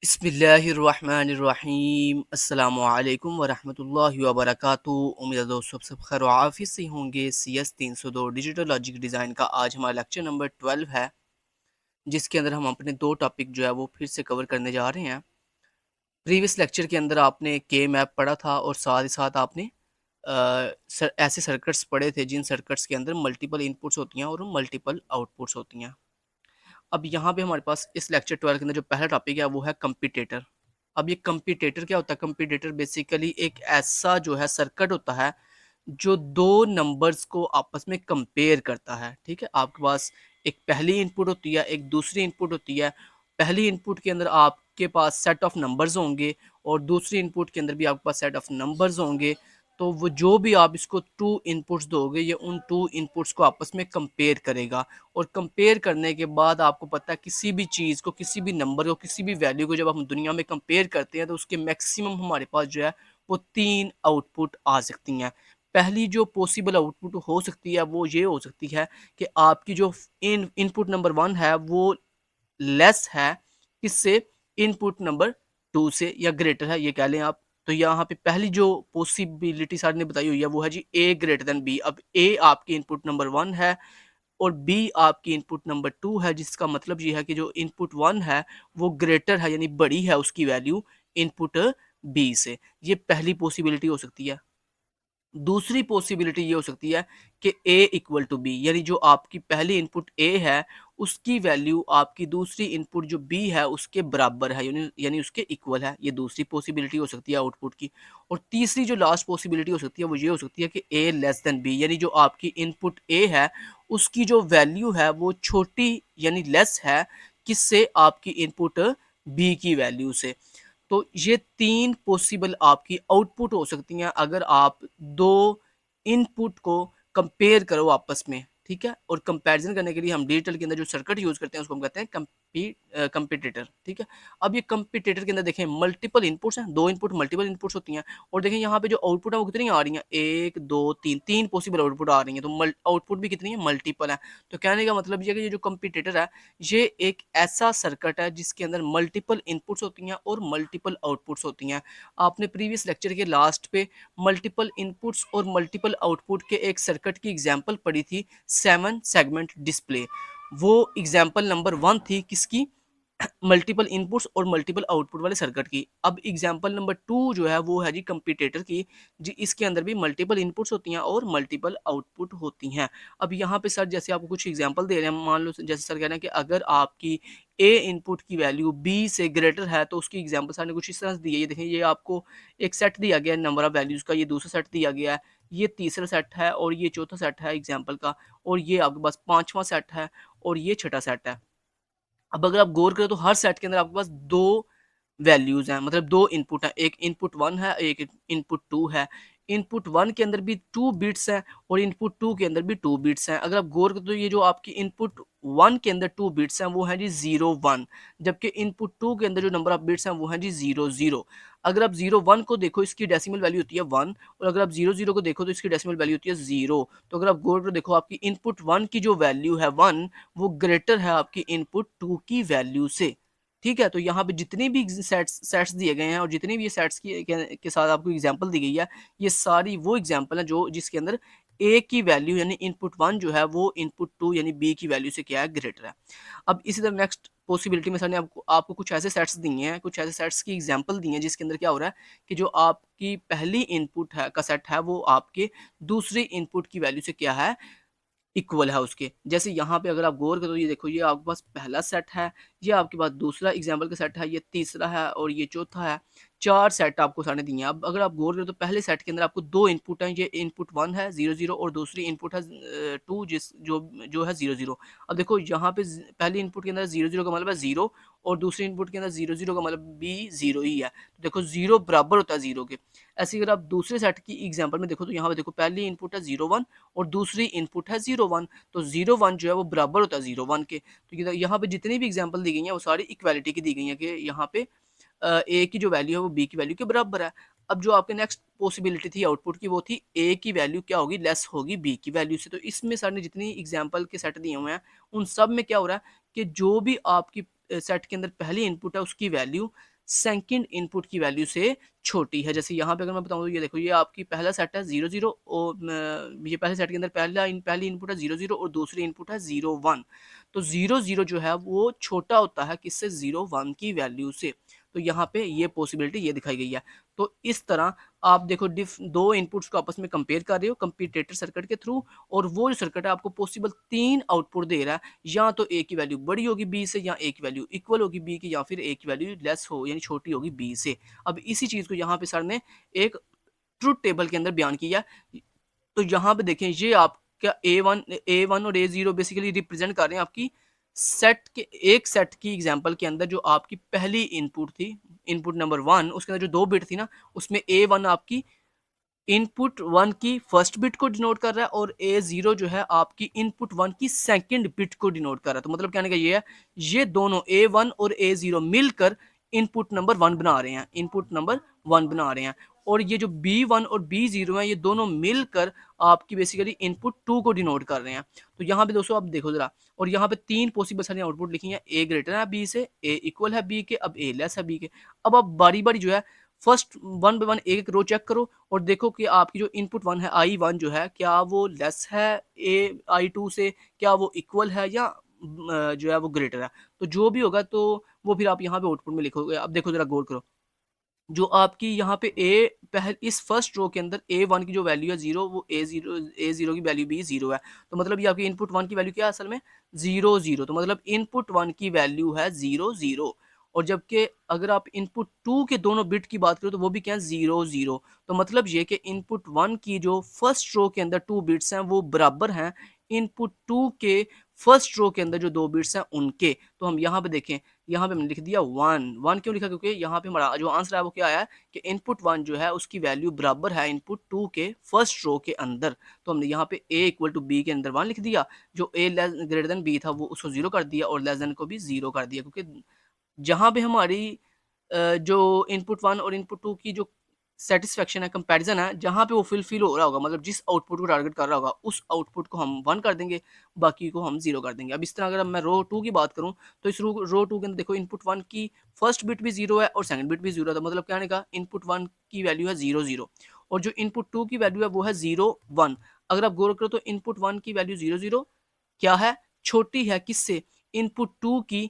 बिस्मिल्लाहिर्रहमानिर्रहीम अस्सलामुअलैकुम वरहमतुल्लाहि वबरकातुहू। उम्मीद है दोस्तों सब खैर आफियत से होंगे। CS 302 डिजिटल लॉजिक डिज़ाइन का आज हमारा लेक्चर नंबर 12 है, जिसके अंदर हम अपने दो टॉपिक जो है वो फिर से कवर करने जा रहे हैं। प्रीवियस लेक्चर के अंदर आपने के मैप पढ़ा था और साथ ही साथ आपने ऐसे सर्किट्स पढ़े थे जिन सर्किट्स के अंदर मल्टीपल इनपुट्स होती हैं और मल्टीपल आउटपुट्स होती हैं। अब यहाँ पे हमारे पास इस लेक्चर 12 के अंदर जो पहला टॉपिक है वो है कंपटीटर। अब ये कंपटीटर क्या होता है? कंपटीटर बेसिकली एक ऐसा जो है सर्किट होता है जो दो नंबर्स को आपस में कंपेयर करता है। ठीक है, आपके पास एक पहली इनपुट होती है, एक दूसरी इनपुट होती है। पहली इनपुट के अंदर आपके पास सेट ऑफ नंबर्स होंगे और दूसरी इनपुट के अंदर भी आपके पास सेट ऑफ नंबर्स होंगे। तो वो जो भी आप इसको टू इनपुट्स दोगे, ये उन टू इनपुट्स को आपस में कंपेयर करेगा। और कंपेयर करने के बाद आपको पता है किसी भी चीज़ को, किसी भी नंबर को, किसी भी वैल्यू को जब हम दुनिया में कंपेयर करते हैं तो उसके मैक्सिमम हमारे पास जो है वो 3 आउटपुट आ सकती हैं। पहली जो पॉसिबल आउटपुट हो सकती है वो ये हो सकती है कि आपकी जो इनपुट नंबर 1 है वो लेस है किससे? इनपुट नंबर 2 से, या ग्रेटर है ये कह लें आप। तो यहाँ पे पहली जो पॉसिबिलिटी सर ने बताई हुई है वो है जी ए ग्रेटर देन बी। अब ए आपकी इनपुट नंबर 1 है और बी आपकी इनपुट नंबर 2 है, जिसका मतलब ये है कि जो इनपुट 1 है वो ग्रेटर है, यानी बड़ी है उसकी वैल्यू इनपुट बी से। ये पहली पॉसिबिलिटी हो सकती है। दूसरी पॉसिबिलिटी ये हो सकती है कि ए इक्वल टू बी, यानी जो आपकी पहली इनपुट ए है उसकी वैल्यू आपकी दूसरी इनपुट जो बी है उसके बराबर है, यानी उसके इक्वल है। ये दूसरी पॉसिबिलिटी हो सकती है आउटपुट की। और तीसरी जो लास्ट पॉसिबिलिटी हो सकती है वो ये हो सकती है कि ए लेस देन बी, यानी जो आपकी इनपुट ए है उसकी जो वैल्यू है वो छोटी यानी लेस है किससे? आपकी इनपुट बी की वैल्यू से। तो ये 3 पॉसिबल आपकी आउटपुट हो सकती हैं अगर आप दो इनपुट को कंपेयर करो आपस में। ठीक है, और कंपैरिजन करने के लिए हम डिजिटल के अंदर जो सर्किट यूज करते हैं उसको हम कहते हैं कंपटीटर। ठीक है, अब ये कंपटीटर के अंदर देखें मल्टीपल इनपुट्स हैं, दो इनपुट मल्टीपल इनपुट्स होती हैं। और देखें यहाँ पे जो आउटपुट है वो कितनी आ रही हैं? 1 2 3, 3 पॉसिबल आउटपुट आ रही हैं। तो आउटपुट भी कितनी है? मल्टीपल है। तो कहने का मतलब ये है कि ये जो कंपटीटर है ये एक ऐसा सर्किट है जिसके अंदर मल्टीपल इनपुट्स होती हैं और मल्टीपल आउटपुट्स होती हैं। आपने प्रीवियस लेक्चर के लास्ट पे मल्टीपल इनपुट्स और मल्टीपल आउटपुट के एक सर्किट की एग्जांपल पढ़ी थी, 7 सेगमेंट डिस्प्ले। वो एग्जांपल नंबर 1 थी किसकी? मल्टीपल इनपुट्स और मल्टीपल आउटपुट वाले सर्किट की। अब एग्जांपल नंबर 2 जो है वो है जी कंपटीटर की, जी इसके अंदर भी मल्टीपल इनपुट्स होती हैं और मल्टीपल आउटपुट होती हैं। अब यहाँ पे सर जैसे आपको कुछ एग्जांपल दे रहे हैं, मान लो जैसे सर कह रहे हैं कि अगर आपकी ए इनपुट की वैल्यू बी से ग्रेटर है तो उसकी एग्जांपल सर ने कुछ इस तरह से दी है। ये देखें, ये आपको एक सेट दिया गया है नंबर ऑफ वैल्यूज का, ये दूसरा सेट दिया गया है, ये तीसरा सेट है और ये चौथा सेट है एग्जाम्पल का, और ये आपके पास पांचवा सेट है और ये छठा सेट है। अब अगर आप गौर करें तो हर सेट के अंदर आपके पास दो वैल्यूज हैं, मतलब दो इनपुट है, एक इनपुट 1 है, एक इनपुट 2 है। इनपुट 1 के अंदर भी 2 बिट्स हैं और इनपुट 2 के अंदर भी 2 बिट्स हैं। अगर आप गौर करें तो ये जो आपकी इनपुट 1 के अंदर 2 बिट्स हैं वो हैं जी 0 1, जबकि इनपुट 2 के अंदर जो नंबर ऑफ बिट्स हैं वो हैं जी 0 0। अगर आप 0 1 को देखो इसकी डेसिमल वैल्यू होती है 1, और अगर आप 0 0 को देखो तो इसकी डेसिमल वैल्यू होती है 0। तो अगर आप गौर करो देखो आपकी इनपुट 1 की जो वैल्यू है 1 वो ग्रेटर है आपकी इनपुट 2 की वैल्यू से। ठीक है, तो यहाँ पे जितने भी सेट्स दिए गए हैं और जितने भी ये सेट्स के साथ आपको एग्जांपल दी गई है, ये सारी वो एग्जांपल है जो जिसके अंदर ए की वैल्यू यानी इनपुट 1 जो है वो इनपुट 2 यानी बी की वैल्यू से क्या है? ग्रेटर है। अब इसी तरह नेक्स्ट पॉसिबिलिटी में सर ने आपको कुछ ऐसे सेट्स दिए हैं, कुछ ऐसे सेट्स की एग्जांपल दी हैं जिसके अंदर क्या हो रहा है कि जो आपकी पहली इनपुट है का सेट है वो आपके दूसरी इनपुट की वैल्यू से क्या है? इक्वल है उसके। जैसे यहाँ पे अगर आप गौर करो तो ये देखो, ये आपके पास पहला सेट है, ये आपके पास दूसरा एग्जाम्पल का सेट है, ये तीसरा है और ये चौथा है। 4 सेट आपको सामने दिए हैं। अब अगर आप गौर करें तो पहले सेट के अंदर आपको 2 इनपुट हैं, ये इनपुट 1 है 0 0 और दूसरी इनपुट है 2 जो है 0 0। अब देखो यहाँ पे पहली इनपुट के अंदर 0 0 का मतलब है 0 और दूसरी इनपुट के अंदर 0 0 का मतलब भी 0 ही है। तो देखो 0 बराबर होता है 0 के। ऐसे अगर आप दूसरे सेट की एग्जाम्पल में देखो तो यहाँ पे देखो पहली इनपुट है 0 1 और दूसरी इनपुट है 0 1। तो 0 1 जो है वो बराबर होता है 0 1 के। तो यहाँ पे जितनी भी एग्जांपल दी गई हैं वो सारी इक्वालिटी की दी गई हैं कि यहाँ पे ए की जो वैल्यू है वो बी की वैल्यू के बराबर है। अब जो आपके नेक्स्ट पॉसिबिलिटी थी आउटपुट की वो थी ए की वैल्यू क्या होगी? लेस होगी बी की वैल्यू से। तो इसमें सर ने जितनी एग्जांपल के सेट दिए हुए हैं उन सब में क्या हो रहा है कि जो भी आपकी सेट के अंदर पहली इनपुट है उसकी वैल्यू सेकंड इनपुट की वैल्यू से छोटी है। जैसे यहाँ पे अगर मैं बताऊँ तो ये देखो, ये आपकी पहला सेट है 0 0 और ये पहले सेट के अंदर पहली इनपुट है 0 0 और दूसरी इनपुट है 0 1। तो 0 0 जो है वो छोटा होता है किससे, 0 1 की वैल्यू से। तो यहाँ पे ये पॉसिबिलिटी ये दिखाई गई है। तो इस तरह आप देखो दो इनपुट्स को आपस में कंपेयर कर रहे हो कंपैरेटर सर्किट के थ्रू, और वो जो सर्किट है आपको पॉसिबल 3 आउटपुट दे रहा है, या तो ए की वैल्यू बड़ी होगी बी से, या ए की वैल्यू इक्वल होगी बी की, या फिर ए की वैल्यू लेस हो यानी छोटी होगी बी से। अब इसी चीज़ को यहाँ पे सर ने एक ट्रुथ टेबल के अंदर बयान किया। तो यहाँ पे देखें, ये आपका ए वन और A0 बेसिकली रिप्रेजेंट कर रहे हैं आपकी एक सेट की एग्जांपल के अंदर जो आपकी पहली इनपुट थी, इनपुट नंबर 1, उसके अंदर जो 2 बिट थी ना, उसमें A1 आपकी इनपुट 1 की फर्स्ट बिट को डिनोट कर रहा है, और A0 जो है आपकी इनपुट 1 की सेकंड बिट को डिनोट कर रहा है। तो मतलब कहने का ये है, ये दोनों A1 और A0 मिलकर इनपुट नंबर 1 बना रहे हैं, इनपुट नंबर 1 बना रहे हैं। और ये जो B1 और B0 है, ये दोनों मिलकर आपकी बेसिकली इनपुट 2 को डिनोट कर रहे हैं। तो यहाँ पे दोस्तों आप देखो जरा, और यहाँ पे 3 पॉसिबल सारी आउटपुट लिखी है, A ग्रेटर है B से, A इक्वल है B के, अब A लेस है B के। अब आप बारी बारी जो है फर्स्ट वन बाय वन एक रो चेक करो और देखो कि आपकी जो इनपुट 1 है I1 जो है, क्या वो लेस है I2 से, क्या वो इक्वल है, या जो है वो ग्रेटर है। तो जो भी होगा तो वो फिर आप यहाँ पे आउटपुट में लिखोगे। अब देखो जरा गौर करो, जो आपकी यहाँ पे इस फर्स्ट रो के अंदर A1 की जो वैल्यू है 0, वो A0 की वैल्यू भी 0 है। तो मतलब ये आपकी इनपुट 1 की वैल्यू क्या है असल में, 0 0। तो मतलब इनपुट 1 की वैल्यू है 0 0। और जबकि अगर आप इनपुट 2 के दोनों बिट की बात करो तो वो भी क्या है, 0 0। तो मतलब ये कि इनपुट 1 की जो फर्स्ट रो के अंदर 2 बिट्स हैं वो बराबर हैं इनपुट 2 के फर्स्ट रो के अंदर जो 2 बिट्स हैं उनके। तो हम यहाँ पे देखें, यहाँ पे हमने लिख दिया 1 क्यों लिखा, क्योंकि यहाँ पे हमारा जो आंसर है वो क्या आया है कि इनपुट 1 जो है उसकी वैल्यू बराबर है इनपुट 2 के फर्स्ट रो के अंदर। तो हमने यहाँ पे a इक्वल टू बी के अंदर 1 लिख दिया, जो a ग्रेटर देन b था वो उसको 0 कर दिया, और लेस देन को भी 0 कर दिया, क्योंकि जहाँ पे हमारी जो इनपुट 1 और इनपुट 2 की जो सेटिस्फेक्शन है, कंपैरिजन है, जहाँ पे वो फुलफिल हो रहा होगा, मतलब जिस आउटपुट को टारगेट कर रहा होगा उस आउटपुट को हम 1 कर देंगे, बाकी को हम 0 कर देंगे। अब इस तरह अगर मैं रो 2 की बात करूँ तो इस रो 2 के अंदर देखो इनपुट 1 की फर्स्ट बिट भी 0 है और सेकंड बिट भी 0 है। तो मतलब कहने का इनपुट 1 की वैल्यू है 0 0, और जो इनपुट 2 की वैल्यू है वो है 0 1। अगर आप गौर करो तो इनपुट 1 की वैल्यू 0 0 क्या है, छोटी है किससे, इनपुट 2 की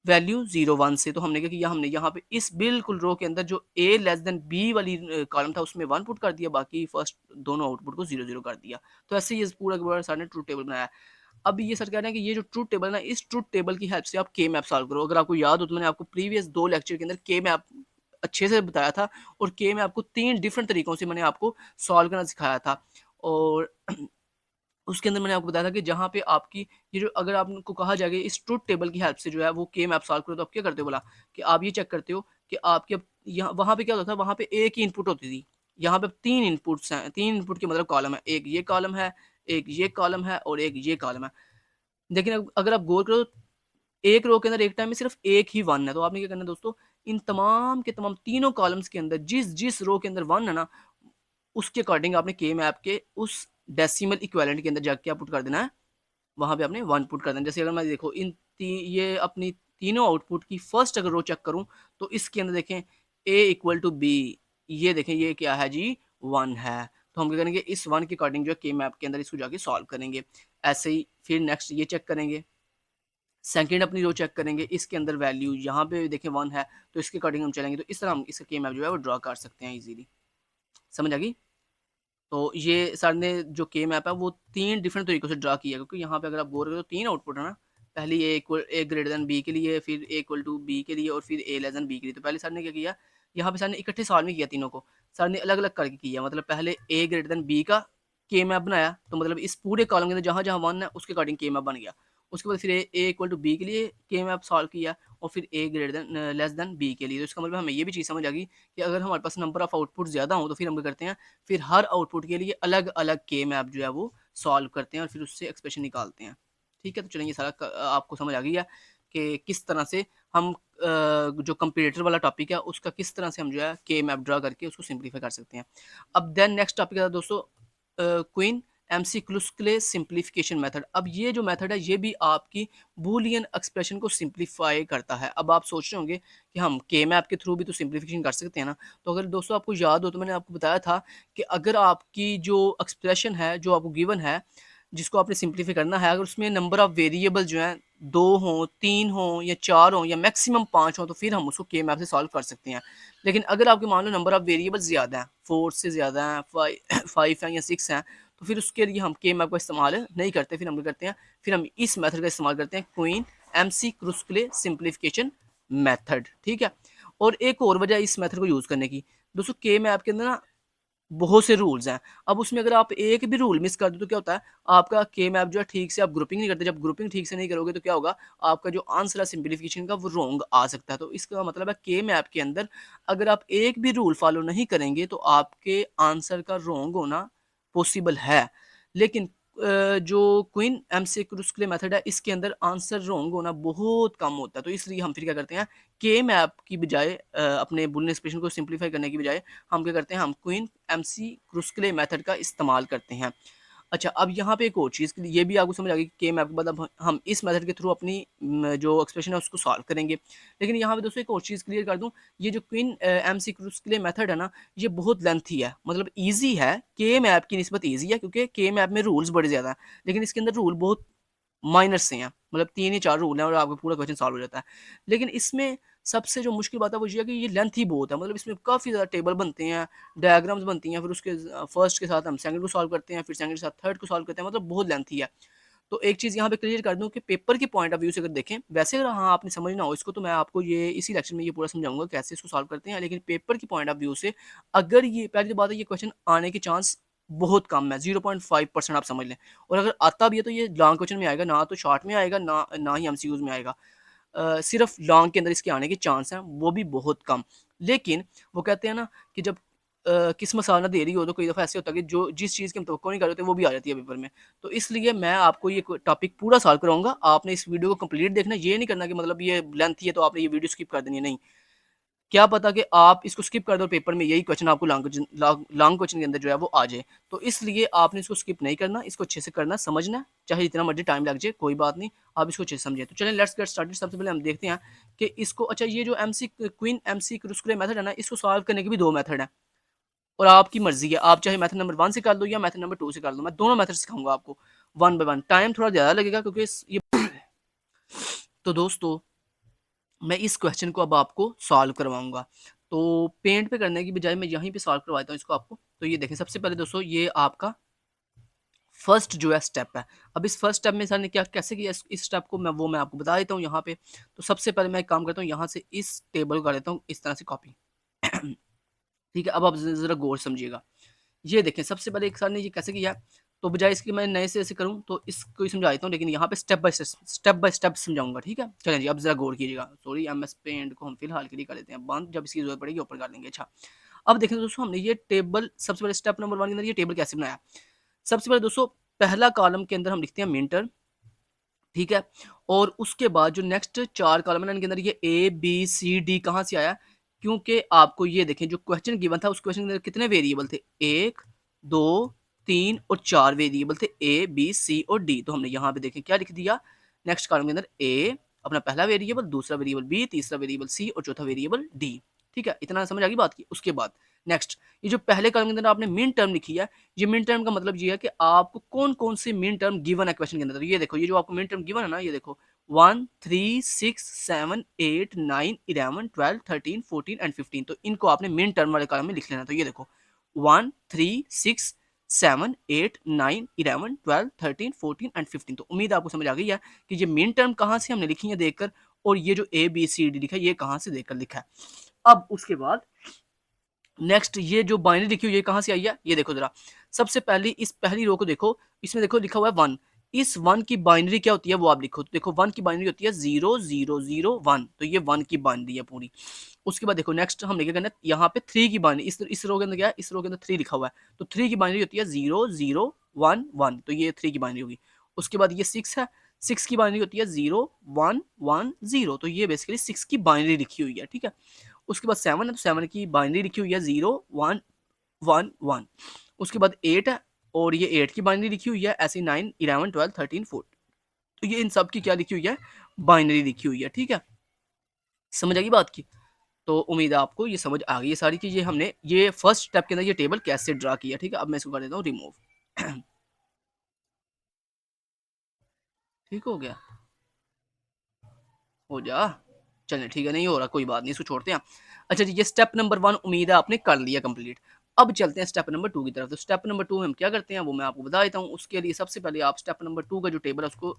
वैल्यू 0 1 से। तो हमने क्या किया, हमने यहाँ पे इस बिल्कुल रो के अंदर जो a लेस देन b वाली कॉलम था उसमें 1 पुट कर दिया, बाकी फर्स्ट दोनों आउटपुट को 0 0 कर दिया। तो ऐसे ये पूरा का पूरा सर ने ट्रूथ टेबल बनाया है। अब ये सर कह रहे हैं कि ये जो ट्रूथ टेबल है ना, इस ट्रूथ टेबल की हेल्प से आप के मैप सॉल्व करो। अगर आपको याद हो तो मैंने आपको प्रीवियस 2 लेक्चर के अंदर के मैप अच्छे से बताया था, और के मैप को 3 डिफरेंट तरीकों से मैंने आपको सॉल्व करना सिखाया था। और उसके अंदर मैंने आपको बताया था कि जहाँ पे आपकी ये जो अगर आपको कहा जाएगा इस ट्रुथ टेबल की हेल्प से जो है वो के मैप सॉल्व करो, तो आप क्या करते हो, बोला कि आप ये चेक करते हो कि आपके यहाँ वहाँ पे क्या होता था, वहाँ पे एक ही इनपुट होती थी। यहाँ पे 3 इनपुट्स हैं, 3 इनपुट के मतलब कॉलम है, एक ये कॉलम है, एक ये कॉलम है, और एक ये कॉलम है। लेकिन अगर आप गौर करो, एक रो के अंदर एक टाइम में सिर्फ एक ही 1 है। तो आपने क्या करना है दोस्तों, इन तमाम के तमाम तीनों कॉलम्स के अंदर जिस जिस रो के अंदर 1 है ना, उसके अकॉर्डिंग आपने के मैप के उस डेसिमल इक्विवेलेंट के अंदर जाके क्या पुट कर देना है, वहाँ पे आपने 1 पुट कर देना। जैसे अगर मैं देखो ये अपनी तीनों आउटपुट की फर्स्ट अगर रो चेक करूँ तो इसके अंदर देखें a इक्वल टू बी, ये देखें ये क्या है जी, 1 है। तो हम क्या करेंगे, इस 1 के अकॉर्डिंग जो है के मैप के अंदर इसको जाके सॉल्व करेंगे। ऐसे ही फिर नेक्स्ट ये चेक करेंगे, सेकंड अपनी रो चेक करेंगे, इसके अंदर वैल्यू यहाँ पे देखें 1 है, तो इसके अकॉर्डिंग हम चलेंगे। तो इस तरह हम इसका के मैप जो है वो ड्रॉ कर सकते हैं इजीली। समझ आ गई। तो ये सर ने जो के मैप है वो 3 डिफरेंट तरीकों से ड्रा किया, क्योंकि यहाँ पे अगर आप गौर करें तो 3 आउटपुट है ना, पहली ए ग्रेटर देन बी के लिए, फिर ए इक्वल टू बी के लिए, और फिर ए लेस देन बी के लिए। तो पहले सर ने क्या किया, यहाँ पे सर ने इकट्ठे सॉल्व नहीं किया तीनों को, सर ने अलग अलग करके किया। मतलब पहले ए ग्रेटर देन बी का के मैप बनाया, तो मतलब इस पूरे कॉलम के अंदर जहाँ जहाँ 1 है उसके अकॉर्डिंग के मैप बन गया। उसके बाद फिर ए इक्वल टू बी के लिए के मैप सॉल्व किया, और फिर a greater than less than b के लिए। तो इसका मतलब हमें ये भी चीज़ समझ आ गई कि अगर हमारे पास नंबर ऑफ आउटपुट ज़्यादा हो तो फिर हम क्या करते हैं, फिर हर आउटपुट के लिए अलग अलग के मैप जो है वो सॉल्व करते हैं और फिर उससे एक्सप्रेशन निकालते हैं। ठीक है, तो चलेंगे सारा आपको समझ आ गई है कि किस तरह से हम जो कंपेरेटर वाला टॉपिक है उसका किस तरह से हम जो है के मैप ड्रा करके उसको सिंप्लीफाई कर सकते हैं। अब देन नेक्स्ट टॉपिक है दोस्तों क्वीन एमसीक्लूस्क्ले सिंप्लीफिकेशन मेथड। अब ये जो मेथड है ये भी आपकी बूलियन एक्सप्रेशन को सिंप्लीफाई करता है। अब आप सोच रहे होंगे कि हम के मैप के थ्रू भी तो सिंप्लीफिकेशन कर सकते हैं ना। तो अगर दोस्तों आपको याद हो तो मैंने आपको बताया था कि अगर आपकी जो एक्सप्रेशन है जो आपको गिवन है जिसको आपने सिंप्लीफाई करना है, अगर उसमें नंबर ऑफ वेरिएबल जो हैं 2 हों, 3 हों या 4 हों या मैक्सिमम 5 हों तो फिर हम उसको के मैप से सॉल्व कर सकते हैं। लेकिन अगर आपके मान लो नंबर ऑफ वेरिएबल्स ज़्यादा हैं, 4 से ज़्यादा हैं, 5 हैं या 6 हैं, तो फिर उसके लिए हम के मैप का इस्तेमाल नहीं करते। फिर हम क्या करते हैं, फिर हम इस मेथड का इस्तेमाल करते हैं, क्वीन एमसीक्लूस्क्ले सिंप्लीफिकेशन मेथड। ठीक है। और एक और वजह इस मेथड को यूज़ करने की, दोस्तों के मैप के अंदर ना बहुत से रूल्स हैं। अब उसमें अगर आप एक भी रूल मिस कर दो तो क्या होता है, आपका के मैप जो है ठीक से आप ग्रुपिंग नहीं करते। जब ग्रुपिंग ठीक से नहीं करोगे तो क्या होगा, आपका जो आंसर है सिंप्लीफिकेशन का वो रॉन्ग आ सकता है। तो इसका मतलब है के मैप के अंदर अगर आप एक भी रूल फॉलो नहीं करेंगे तो आपके आंसर का रॉन्ग होना पॉसिबल है। लेकिन जो क्वीन एमसीक्लूस्क्ले मेथड है इसके अंदर आंसर रॉन्ग होना बहुत कम होता है। तो इसलिए हम फिर क्या करते हैं, के मैप की बजाय अपने बुलियन एक्सप्रेशन को सिंप्लीफाई करने की बजाय हम क्या करते हैं, हम क्वीन एमसीक्लूस्क्ले मेथड का इस्तेमाल करते हैं। अच्छा, अब यहाँ पे एक और चीज़ ये भी आपको समझ आ गई कि के मैप के बाद अब हम इस मेथड के थ्रू अपनी जो एक्सप्रेशन है उसको सॉल्व करेंगे। लेकिन यहाँ पे दोस्तों एक और चीज़ क्लियर कर दूँ, ये जो क्वीन एमसीक्लूस्क्ले मेथड है ना, ये बहुत लेंथी है। मतलब ईजी है, के मैप की निस्बत ईजी है क्योंकि के मैप में रूल्स बड़े ज़्यादा हैं, लेकिन इसके अंदर रूल बहुत माइनर से हैं। मतलब 3 या 4 रूल हैं और आपका पूरा क्वेश्चन सॉल्व हो जाता है। लेकिन इसमें सबसे जो मुश्किल बात है वो ये है कि ये लेंथ ही बहुत है। मतलब इसमें काफ़ी ज़्यादा टेबल बनते हैं, डायग्राम्स बनती हैं, फिर उसके फर्स्ट के साथ हम सेकंड को सॉल्व करते हैं, फिर सेकंड के साथ थर्ड को सॉल्व करते हैं। मतलब बहुत लेंथी है। तो एक चीज़ यहाँ पे क्लियर कर दूँ कि पेपर के पॉइंट ऑफ व्यू से अगर देखें, वैसे अगर हाँ आपने समझना हो इसको तो मैं आपको ये इसी लेक्चर में ये पूरा समझाऊंगा कैसे इसको सॉल्व करते हैं। लेकिन पेपर की पॉइंट ऑफ व्यू से अगर ये पहली तो बात है, ये क्वेश्चन आने के चांस बहुत कम है, 0.5% आप समझ लें। और अगर आता भी है तो ये लॉन्ग क्वेश्चन में आएगा, ना तो शॉर्ट में आएगा, ना ही एमसीक्यूज में आएगा। सिर्फ लॉन्ग के अंदर इसके आने के चांस हैं, वो भी बहुत कम। लेकिन वो कहते हैं ना कि जब किस्मत साथ ना दे रही हो तो कई दफ़ा ऐसे होता है कि जो जिस चीज़ की हम तवक्को नहीं कर रहे होते वो भी आ जाती है पेपर में। तो इसलिए मैं आपको ये टॉपिक पूरा सॉल्व कराऊंगा। आपने इस वीडियो को कंप्लीट देखना, ये नहीं करना कि मतलब ये लेंथ है तो आपने ये वीडियो स्किप कर देनी है, नहीं। क्या पता कि आप इसको स्किप कर दो, पेपर में यही क्वेश्चन आपको लॉन्ग क्वेश्चन के अंदर जो है वो आ जाए। तो इसलिए आपने इसको स्किप नहीं करना, इसको अच्छे से करना, समझना, चाहे जितना मर्जी टाइम लग जाए कोई बात नहीं, आप इसको अच्छे से समझें। तो चलें लेट्स गेट स्टार्टेड। सबसे पहले हम देखते हैं कि इसको, अच्छा ये जो क्वीन एमसीक्लूस्क्ले मेथड है ना, इसको सॉल्व करने के भी 2 मेथड हैं और आपकी मर्जी है, आप चाहे मेथड नंबर 1 से कर लो या मेथड नंबर 2 से कर लो। मैं दोनों मेथड सिखाऊंगा आपको 1 बाय 1। टाइम थोड़ा ज़्यादा लगेगा क्योंकि ये तो दोस्तों मैं इस क्वेश्चन को अब आपको सॉल्व करवाऊंगा। तो पेंट पे करने की बजाय मैं यहीं पे सॉल्व करवाता हूँ इसको आपको। तो ये देखें, सबसे पहले दोस्तों ये आपका फर्स्ट जो है स्टेप है। अब इस फर्स्ट स्टेप में सर ने क्या कैसे किया, इस स्टेप को मैं आपको बता देता हूँ यहाँ पे। तो सबसे पहले मैं एक काम करता हूँ, यहाँ से इस टेबल को कर लेता हूँ इस तरह से कॉपी। ठीक है, अब आप ज़रा गौर समझिएगा। ये देखें, सबसे पहले एक सर ने ये कैसे किया, तो बजाय इसके मैं नए से ऐसे करूँ तो इसको ही समझा देता हूँ, लेकिन यहाँ पे स्टेप बाय स्टेप समझाऊंगा। ठीक है, चलें जी, अब जरा गौर कीजिएगा। सॉरी, एमएस पेंट को हम फिलहाल के लिए कर लेते हैं बंद, जब इसकी जरूरत पड़ेगी ऊपर कर देंगे। अच्छा, अब देखें दोस्तों, हमने ये टेबल सबसे पहले स्टेप नंबर 1 के अंदर ये टेबल कैसे बनाया। सबसे पहले दोस्तों पहला कॉलम के अंदर हम लिखते हैं मिन टर्म। ठीक है, और उसके बाद जो नेक्स्ट 4 कॉलम है इनके अंदर ये ए बी सी डी कहाँ से आया, क्योंकि आपको ये देखें जो क्वेश्चन गिवन था उस क्वेश्चन के अंदर कितने वेरिएबल थे, 1 2 3 और 4 वेरिएबल थे, ए बी सी और डी। तो हमने यहाँ पे देखें क्या लिख दिया, नेक्स्ट कॉलम के अंदर ए अपना पहला वेरिएबल, दूसरा वेरिएबल बी, तीसरा वेरिएबल सी और चौथा वेरिएबल डी। ठीक है, इतना समझ आ गई बात की। उसके बाद नेक्स्ट ये जो पहले कॉलम के अंदर आपने मिन टर्म लिखी है, ये मिन टर्म का मतलब ये है कि आपको कौन कौन से मिन टर्म गिवन है क्वेश्चन के अंदर। तो ये देखो, ये जो आपको मिन टर्म गिवन है ना, ये देखो 1 3 6 7 8 9 11 12 13 14 एंड 15। तो इनको आपने मिन टर्म वाले कॉलम में लिख लेना। तो ये देखो 1 3 6 7 8 9 11 12 13 14 एंड 15। तो उम्मीद आपको समझ आ गई है कि ये मिन टर्म कहाँ से हमने लिखी है देखकर, और ये जो ए बी सी डी लिखा है ये कहाँ से देखकर लिखा है। अब उसके बाद नेक्स्ट ये जो बाइनरी लिखी हुई है कहाँ से आई है, ये देखो जरा। सबसे पहली इस पहली रो को देखो, इसमें देखो लिखा हुआ है 1। इस 1 की बाइनरी क्या होती है वो आप लिखो। तो देखो 1 की बाइनरी होती है 0 0 0 1। तो ये 1 की बाइनरी है पूरी। उसके बाद देखो नेक्स्ट हम क्या करना है, यहाँ पे 3 की बाइनरी, इस रो के अंदर क्या है, इस रो के अंदर 3 लिखा हुआ है। तो 3 की बाइनरी होती है 0 0 1 1। तो ये 3 की बाइनरी होगी। उसके बाद ये 6 है, 6 की बाइनरी होती है 0 1 1 0। तो ये बेसिकली 6 की बाइनरी लिखी हुई है। ठीक है, उसके बाद 7 है, तो 7 की बाइनरी लिखी हुई है 0 1 1 1। उसके बाद 8 है, और ये 8 की बाइनरी लिखी हुई है, ऐसे 9, 11, 12, 13, 14। तो ये इन सब की क्या लिखी हुई है, बाइनरी लिखी हुई है। ठीक है, समझ आ गई बात की। तो उम्मीद है आपको ये समझ आ गई है सारी चीजें। हमने ये फर्स्ट स्टेप के अंदर ये टेबल कैसे ड्रा किया। ठीक है, अब मैं इसको कर देता हूँ रिमूव। ठीक हो गया, हो जा, चलिए ठीक है, नहीं हो रहा कोई बात नहीं, इसको छोड़ते हैं। अच्छा जी, ये स्टेप नंबर 1 उम्मीद है आपने कर लिया कंप्लीट। अब चलते हैं स्टेप नंबर 2 की तरफ। तो स्टेप नंबर 2 में हम क्या करते हैं वो मैं आपको बता देता हूँ। उसके लिए सबसे पहले आप स्टेप नंबर 2 का जो टेबल है उसको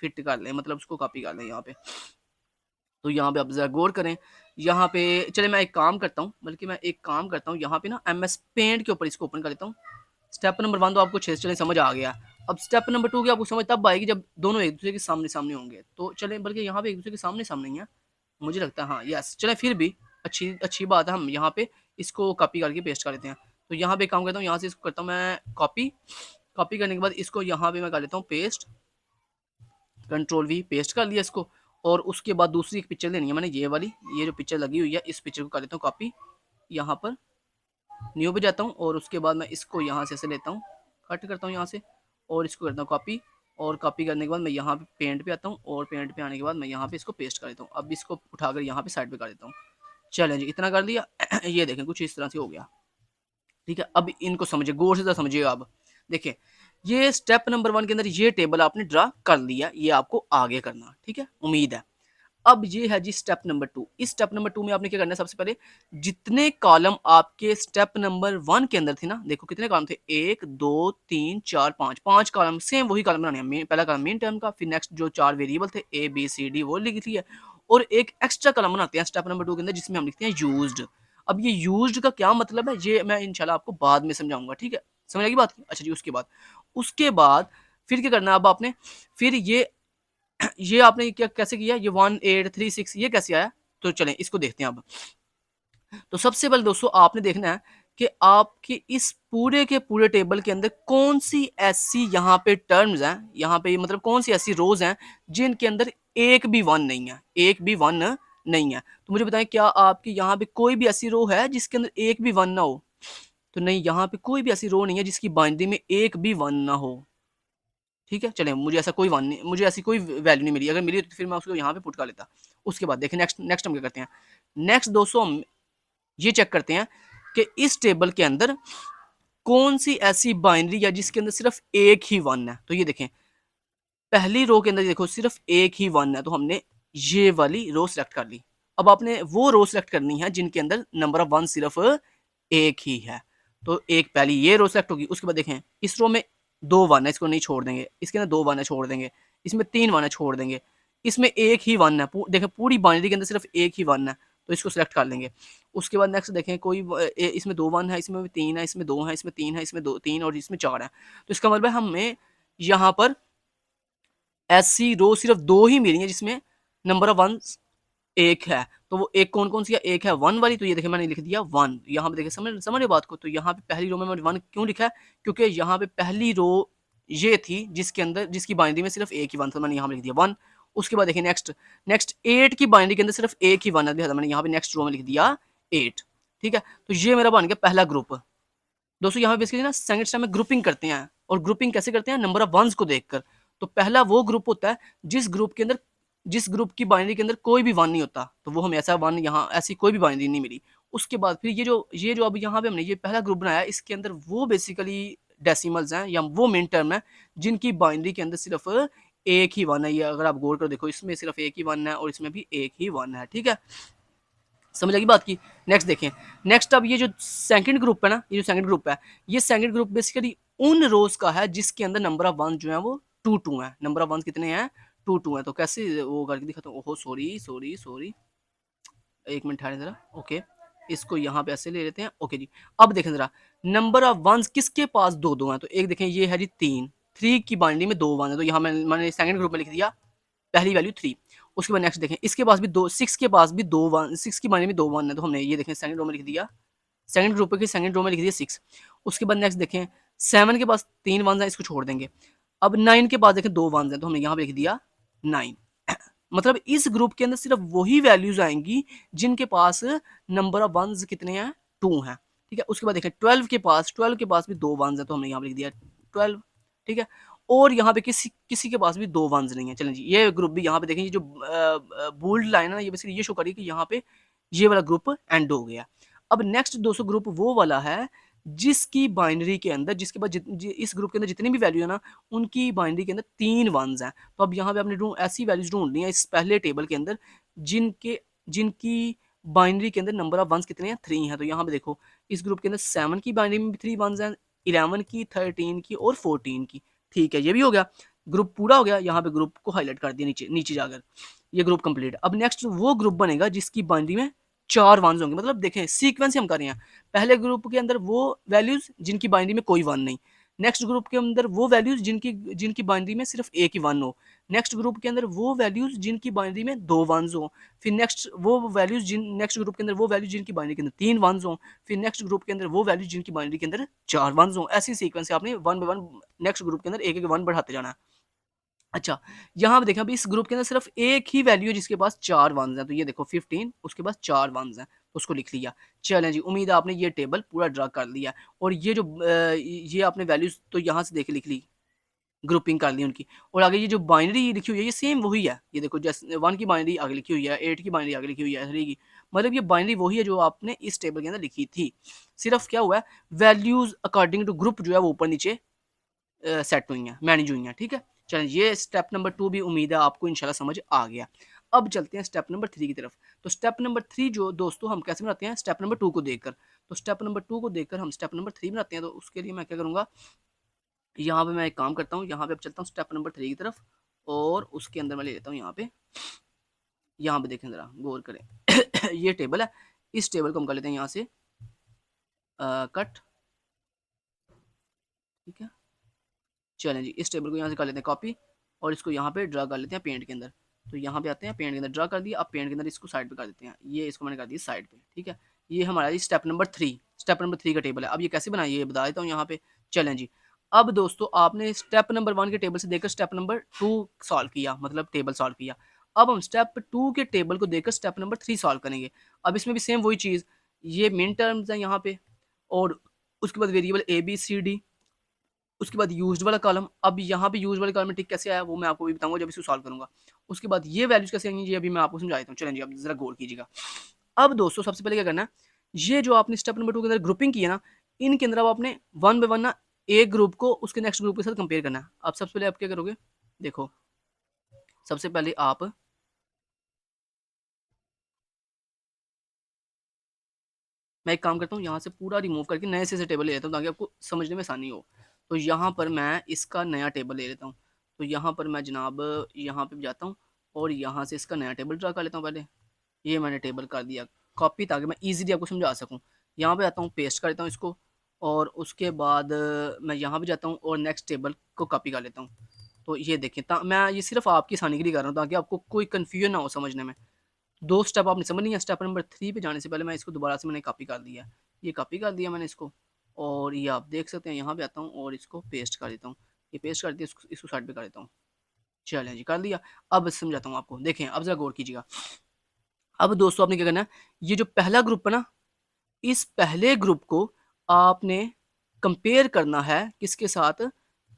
फिट कर लें, मतलब उसको कॉपी कर लें यहाँ पे। तो यहाँ पे आप जरा गौर करें, यहाँ पे चले मैं एक काम करता हूँ, बल्कि मैं एक काम करता हूँ, यहाँ पे ना MS पेंट के ऊपर इसको ओपन कर लेता हूँ। स्टेप नंबर 1 तो आपको अच्छे से चले समझ आ गया। अब स्टेप नंबर 2 की आपको समझ तब आएगी जब दोनों एक दूसरे के सामने सामने होंगे। तो चले, बल्कि यहाँ पे एक दूसरे के सामने सामने ही है मुझे लगता है, हाँ यस, चले फिर भी अच्छी अच्छी बात है, हम यहाँ पे इसको कॉपी करके पेस्ट कर लेते हैं। तो यहाँ पे काम करता हूँ, यहाँ से इसको करता हूँ मैं कॉपी। कॉपी करने के बाद इसको यहाँ पे मैं कर लेता हूँ पेस्ट, Ctrl+V, पेस्ट कर लिया इसको। और उसके बाद दूसरी एक पिक्चर लेनी है मैंने, ये वाली, ये जो पिक्चर लगी हुई है, इस पिक्चर को कर लेता हूँ कॉपी, यहाँ पर न्यू पे जाता हूँ और उसके बाद मैं इसको यहाँ से ऐसे लेता हूँ, कट करता हूँ यहाँ से और इसको करता हूँ कॉपी। और कॉपी करने के बाद मैं यहाँ पे पेंट पे आता हूँ और पेंट पे आने के बाद मैं यहाँ पे इसको पेस्ट कर देता हूँ। अब इसको उठाकर यहाँ पे साइड पे कर देता हूँ। चलें जी, इतना कर दिया। ये देखें कुछ इस तरह से हो गया। ठीक है, अब इनको समझिए, गौर से समझिएगा। अब देखिए, ये स्टेप नंबर 1 के अंदर ये टेबल आपने ड्रा कर लिया, ये आपको आगे करना। ठीक है, उम्मीद है। अब ये है जी स्टेप नंबर 2। इस स्टेप नंबर 2 में आपने क्या करना है, सबसे पहले जितने कॉलम आपके स्टेप नंबर 1 के अंदर थे ना, देखो कितने कॉलम थे, 1 2 3 4 5, 5 कॉलम, सेम वही कॉलम बनाने हैं। पहला कॉलम मेन टर्म का, फिर नेक्स्ट जो 4 वेरिएबल थे ABCD वो लिखी है, और एक एक्स्ट्रा कॉलम बनाते हैं स्टेप नंबर 2 के अंदर जिसमें हम लिखते हैं यूज्ड। अब ये यूज्ड का क्या मतलब है ये मैं इंशाल्लाह आपको बाद में समझाऊंगा। ठीक है, समझ आएगी बात। अच्छा जी, उसके बाद फिर क्या करना है अब आपने, फिर ये आपने क्या कैसे किया, ये 1 8 3 6 ये कैसे आया, तो चलें इसको देखते हैं अब। तो सबसे पहले दोस्तों आपने देखना है कि आपके इस पूरे के पूरे टेबल के अंदर कौन सी ऐसी यहाँ पे टर्म्स हैं, यहाँ पे मतलब कौन सी ऐसी रोज हैं जिनके अंदर एक भी 1 नहीं है, एक भी 1 नहीं है। तो मुझे बताएं, क्या आपकी यहाँ पे कोई भी ऐसी रो है जिसके अंदर एक भी 1 ना हो? तो नहीं, यहाँ पे कोई भी ऐसी रो नहीं है जिसकी बाइनरी में एक भी 1 ना हो। ठीक है, चलें, मुझे ऐसा कोई वन नहीं, मुझे ऐसी कोई वैल्यू नहीं मिली, अगर मिली तो फिर मैं उसको यहाँ पे पुट कर लेता। उसके बाद देखें नेक्स्ट नेक्स्ट हम क्या करते हैं। नेक्स्ट दोस्तों हम ये चेक करते हैं कि इस टेबल के अंदर कौन सी ऐसी बाइनरी है जिसके अंदर सिर्फ एक ही 1 है। तो ये देखें, पहली रो के अंदर देखो सिर्फ एक ही 1 है, तो हमने ये वाली रो सेलेक्ट कर ली। अब आपने वो रो सेलेक्ट करनी है जिनके अंदर नंबर ऑफ 1 सिर्फ एक ही है। तो एक पहली ये रो सेलेक्ट होगी। उसके बाद देखें इस रो में 2 1 है, इसको नहीं छोड़ देंगे, इसके अंदर 2 1 है छोड़ देंगे, इसमें 3 1 है छोड़ देंगे, इसमें एक ही 1 है। देखें पूरी बाइनरी के अंदर सिर्फ एक ही 1 है, तो इसको सिलेक्ट कर लेंगे। उसके बाद नेक्स्ट देखें, कोई इसमें 2 1 है, इसमें 3 है, इसमें 2 है, इसमें 3 है, इसमें 2 3 और इसमें 4 है। तो इसका मतलब हमें यहाँ पर ऐसी रो सिर्फ 2 ही मिली है जिसमें नंबर ऑफ 1 एक है। तो वो एक कौन कौन सी है, एक है 1 वाली, तो ये देखिए मैंने लिख दिया 1। यहाँ पे देखिए समझ रहे बात को। तो यहाँ पे पहली रो में मैंने 1 क्यों लिखा है, क्योंकि यहाँ पे पहली रो ये थी जिसके अंदर जिसकी बाइनरी में सिर्फ एक ही 1 था, मैंने यहाँ पे लिख दिया 1। उसके बाद देखिए नेक्स्ट नेक्स्ट 8 की बाइनरी के अंदर सिर्फ एक ही 1 है, मैंने यहाँ पे नेक्स्ट रो में लिख दिया 8। ठीक है, तो ये मेरा बन गया पहला ग्रुप। दोस्तों यहाँ पे बेसिकली ना सेकंड स्टेप में ग्रुपिंग करते हैं, और ग्रुपिंग कैसे करते हैं, नंबर ऑफ 1s को देखकर। तो पहला वो ग्रुप होता है जिस ग्रुप की बाइनरी के अंदर कोई भी 1 नहीं होता, तो वो हमें ऐसा 1 यहाँ ऐसी कोई भी बाइनरी नहीं मिली। उसके बाद फिर ये जो अब यहाँ पे हमने ये पहला ग्रुप बनाया, इसके अंदर वो बेसिकली डेसिमल्स हैं या वो मिन टर्म है जिनकी बाइनरी के अंदर सिर्फ एक ही 1 है। ये अगर आप गौर कर देखो, इसमें सिर्फ एक ही 1 है और इसमें भी एक ही 1 है। ठीक है, समझ लगी बात की। नेक्स्ट देखें, नेक्स्ट अब ये जो सेकंड ग्रुप है ना, ये जो सेकंड ग्रुप है, ये सेकंड ग्रुप बेसिकली उन रोज का है जिसके अंदर नंबर ऑफ 1 जो है वो 2 2 है। नंबर ऑफ 1 कितने हैं, 2 2 है। तो कैसे वो करके दिखाता हूँ, ओहो सॉरी सॉरी सॉरी, एक मिनट ठहरे जरा। ओके, इसको यहाँ पे ऐसे ले लेते हैं। ओके जी, अब देखें जरा नंबर ऑफ 1 किसके पास 2 2 है। तो एक देखें ये है जी 3 की बाइनरी में 2 1 है, तो यहाँ मैंने सेकंड ग्रुप में लिख दिया पहली वैल्यू 3। उसके बाद नेक्स्ट देखें, इसके पास भी 6 के पास भी 2 1, 6 की बाइनरी में 2 1 है, तो हमने ये देखें सेकंड रो में लिख दिया, सेकंड ग्रुप की सेकंड रो में लिख दिया 6। उसके बाद नेक्स्ट देखें 7 के पास 3 1 है, इसको छोड़ देंगे। अब 9 के पास देखें 2 1 है, तो हमने यहाँ पे लिख दिया 9। मतलब इस ग्रुप के अंदर सिर्फ वही वैल्यूज आएंगी जिनके पास नंबर ऑफ 1s कितने हैं, 2 हैं। ठीक है। उसके बाद देखें 12 के पास भी 2 वंस है, तो हमने यहाँ पे लिख दिया 12, ठीक है। और यहाँ पे किसी किसी के पास भी 2 वंस नहीं है। चलें जी, ये ग्रुप भी यहाँ पे देखें, ये जो बोल्ड लाइन है ना, ये बेसिकली ये शो कर रही है कि यहाँ पे ये वाला ग्रुप एंड हो गया। अब नेक्स्ट दोस्तों ग्रुप वो वाला है जिसकी बाइनरी के अंदर, जिसके बाद इस ग्रुप के अंदर जितनी भी वैल्यू है ना, उनकी बाइनरी के अंदर 3 वंस हैं। तो अब यहाँ पे आपने ऐसी वैल्यूज ढूंढनी है इस पहले टेबल के अंदर जिनके जिनकी बाइनरी के अंदर नंबर ऑफ वंस कितने हैं, 3 हैं। तो यहाँ पे देखो इस ग्रुप के अंदर 7 की बाइनरी में भी 3 वंस हैं, 11 की, 13 की और 14 की। ठीक है, ये भी हो गया, ग्रुप पूरा हो गया। यहाँ पे ग्रुप को हाईलाइट कर दिया नीचे नीचे जाकर, ये ग्रुप कंप्लीट। अब नेक्स्ट वो ग्रुप बनेगा जिसकी बाइनरी में 4 वंस होंगे। मतलब देखें सीक्वेंस हम कर रहे हैं, पहले ग्रुप के अंदर वो वैल्यूज जिनकी बाइनरी में कोई वन नहीं, नेक्स्ट ग्रुप के अंदर वो वैल्यूज जिनकी जिनकी बाइनरी में सिर्फ एक ही वन हो, नेक्स्ट ग्रुप के अंदर वो वैल्यूज जिनकी बाइनरी में 2 वंस हो, फिर नेक्स्ट ग्रुप के अंदर वो वैल्यूज जिनकी बाइनरी के अंदर 3 वंस हो, फिर नेक्स्ट ग्रुप के अंदर वो वैल्यूज जिनकी बाइनरी के अंदर 4 वंस हो। ऐसी सीक्वेंस से आपने one by one next group के अंदर एक एक वन बढ़ाते जाना है। अच्छा, यहाँ पे देखें अभी इस ग्रुप के अंदर सिर्फ एक ही वैल्यू है जिसके पास 4 वंस हैं, तो ये देखो 15, उसके पास 4 वंस हैं, तो उसको लिख लिया। चलें जी, उम्मीद है आपने ये टेबल पूरा ड्रा कर लिया। और ये जो ये आपने वैल्यूज तो यहाँ से देख लिख ली, ग्रुपिंग कर ली उनकी। और आगे ये जो बाइनरी लिखी हुई है ये सेम वही है, ये देखो जैसे 1 की बाइनरी आगे लिखी हुई है, 8 की बाइनरी आगे लिखी हुई है, 3 की, मतलब ये बाइनरी वही है जो आपने इस टेबल के अंदर लिखी थी। सिर्फ क्या हुआ है, वैल्यूज अकॉर्डिंग टू ग्रुप जो है वो ऊपर नीचे सेट हुई हैं, मैनेज हुई हैं। ठीक है, चलें ये स्टेप नंबर 2 भी उम्मीद है आपको इंशाल्लाह समझ आ गया। अब चलते हैं स्टेप नंबर 3 की तरफ। तो स्टेप नंबर 3 जो दोस्तों हम कैसे बनाते हैं, स्टेप नंबर 2 को देखकर। तो स्टेप नंबर 2 को देखकर हम स्टेप नंबर 3 बनाते हैं। तो उसके लिए मैं क्या करूँगा, यहाँ पे मैं एक काम करता हूँ, यहाँ पे अब चलता हूँ स्टेप नंबर 3 की तरफ, और उसके अंदर मैं ले लेता हूँ यहाँ पे देखें ज़रा गौर करें ये टेबल है, इस टेबल को हम कर लेते हैं यहाँ से कट। ठीक है, चलें जी, इस टेबल को यहाँ से कर लेते हैं कॉपी, और इसको यहाँ पे ड्रा कर लेते हैं पेंट के अंदर। तो यहाँ पे आते हैं, पेंट के अंदर ड्रा कर दिया। अब पेंट के अंदर इसको साइड पे कर देते हैं, ये इसको मैंने कर दिया साइड पे। ठीक है, ये हमारा जी स्टेप नंबर 3 का टेबल है। अब ये कैसे बनाइए ये बता देता हूँ यहाँ पे। चलें जी, अब दोस्तों आपने स्टेप नंबर 1 के टेबल से देखकर स्टेप नंबर 2 सॉल्व किया, मतलब टेबल सॉल्व किया। अब हम स्टेप 2 के टेबल को देखकर स्टेप नंबर 3 सॉल्व करेंगे। अब इसमें भी सेम वही चीज़, ये मेन टर्म्स हैं यहाँ पे, और उसके बाद वेरिएबल ABCD, उसके बाद यूज्ड वाला कॉलम। अब यहाँ पे यूज्ड वाले कॉलम में टिक कैसे आया वो मैं आपको भी बताऊंगा जब इसको सॉल्व करूंगा। उसके बाद ये वैल्यूज कैसे आएंगी ये अभी मैं आपको समझा देता हूँ। चलें जी, अब जरा गौर कीजिएगा। अब दोस्तों सबसे पहले क्या करना है, ये जो आपने स्टेप नंबर 2 के अंदर ग्रुपिंग की है ना, इनके अंदर अब आपने वन बाय वन ना एक ग्रुप को उसके नेक्स्ट ग्रुप के साथ कंपेयर करना है। अब सबसे पहले आप क्या करोगे, देखो सबसे पहले आप मैं एक काम करता हूँ, यहाँ से पूरा रिमूव करके नए से टेबल ले लेता हूँ ताकि आपको समझने में आसानी हो। तो यहाँ पर मैं इसका नया टेबल ले लेता हूँ। तो यहाँ पर मैं जनाब यहाँ पे जाता हूँ और यहाँ से इसका नया टेबल ड्रा कर लेता हूँ। पहले ये मैंने टेबल कर दिया कॉपी ताकि मैं इजीली आपको समझा सकूँ। यहाँ पे आता हूँ, पेस्ट कर लेता हूँ इसको, और उसके बाद मैं यहाँ पे जाता हूँ और नेक्स्ट टेबल को कॉपी कर लेता हूँ। तो ये देखें, मैं ये सिर्फ आपकी आसानी के लिए कर रहा हूँ ताकि आपको कोई कन्फ्यूजन ना हो समझने में। 2 स्टेप आपने समझ लिया। स्टेप नंबर 3 पे जाने से पहले मैं इसको दोबारा से मैंने कॉपी कर दिया, ये कॉपी कर दिया मैंने इसको, और ये आप देख सकते हैं यहाँ पे आता हूँ और इसको पेस्ट कर देता हूँ। ये पेस्ट कर दिया, इसको साइड पे कर देता हूँ। चलें जी, कर दिया। अब समझाता हूँ आपको, देखें अब जरा गौर कीजिएगा। अब दोस्तों आपने क्या करना है, ये जो पहला ग्रुप है ना, इस पहले ग्रुप को आपने कंपेयर करना है किसके साथ,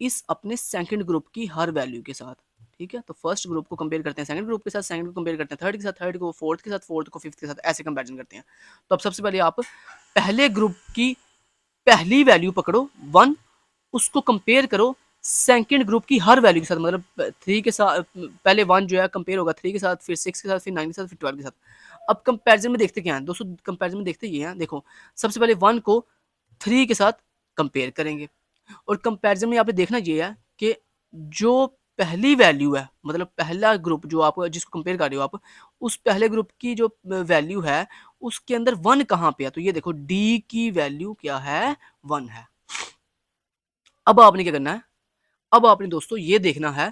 इस अपने सेकंड ग्रुप की हर वैल्यू के साथ। ठीक है, तो फर्स्ट ग्रुप को कंपेयर करते हैं सेकंड ग्रुप के साथ, सेकंड को कंपेयर करते हैं थर्ड के साथ, थर्ड को फोर्थ के साथ, फोर्थ को फिफ्थ के साथ, ऐसे कंपैरिजन करते हैं। तो अब सबसे पहले आप पहले ग्रुप की पहली वैल्यू पकड़ो 1, उसको कंपेयर करो सेकंड ग्रुप की हर वैल्यू के साथ, मतलब 3 के साथ पहले 1 जो है कंपेयर होगा 3 के साथ, फिर 6 के साथ, फिर 9 के साथ, फिर 12 के साथ। अब कंपैरिजन में देखते क्या है दोस्तों, कंपैरिजन में देखते ये हैं, देखो सबसे पहले 1 को 3 के साथ कंपेयर करेंगे, और कंपैरिजन में यहाँ पे देखना ये है कि जो पहली वैल्यू है, मतलब पहला ग्रुप जो आप जिसको कंपेयर कर रहे हो आप, उस पहले ग्रुप की जो वैल्यू है उसके अंदर 1 कहाँ पे है, तो ये देखो डी की वैल्यू क्या है, 1 है। अब आपने क्या करना है, अब आपने दोस्तों ये देखना है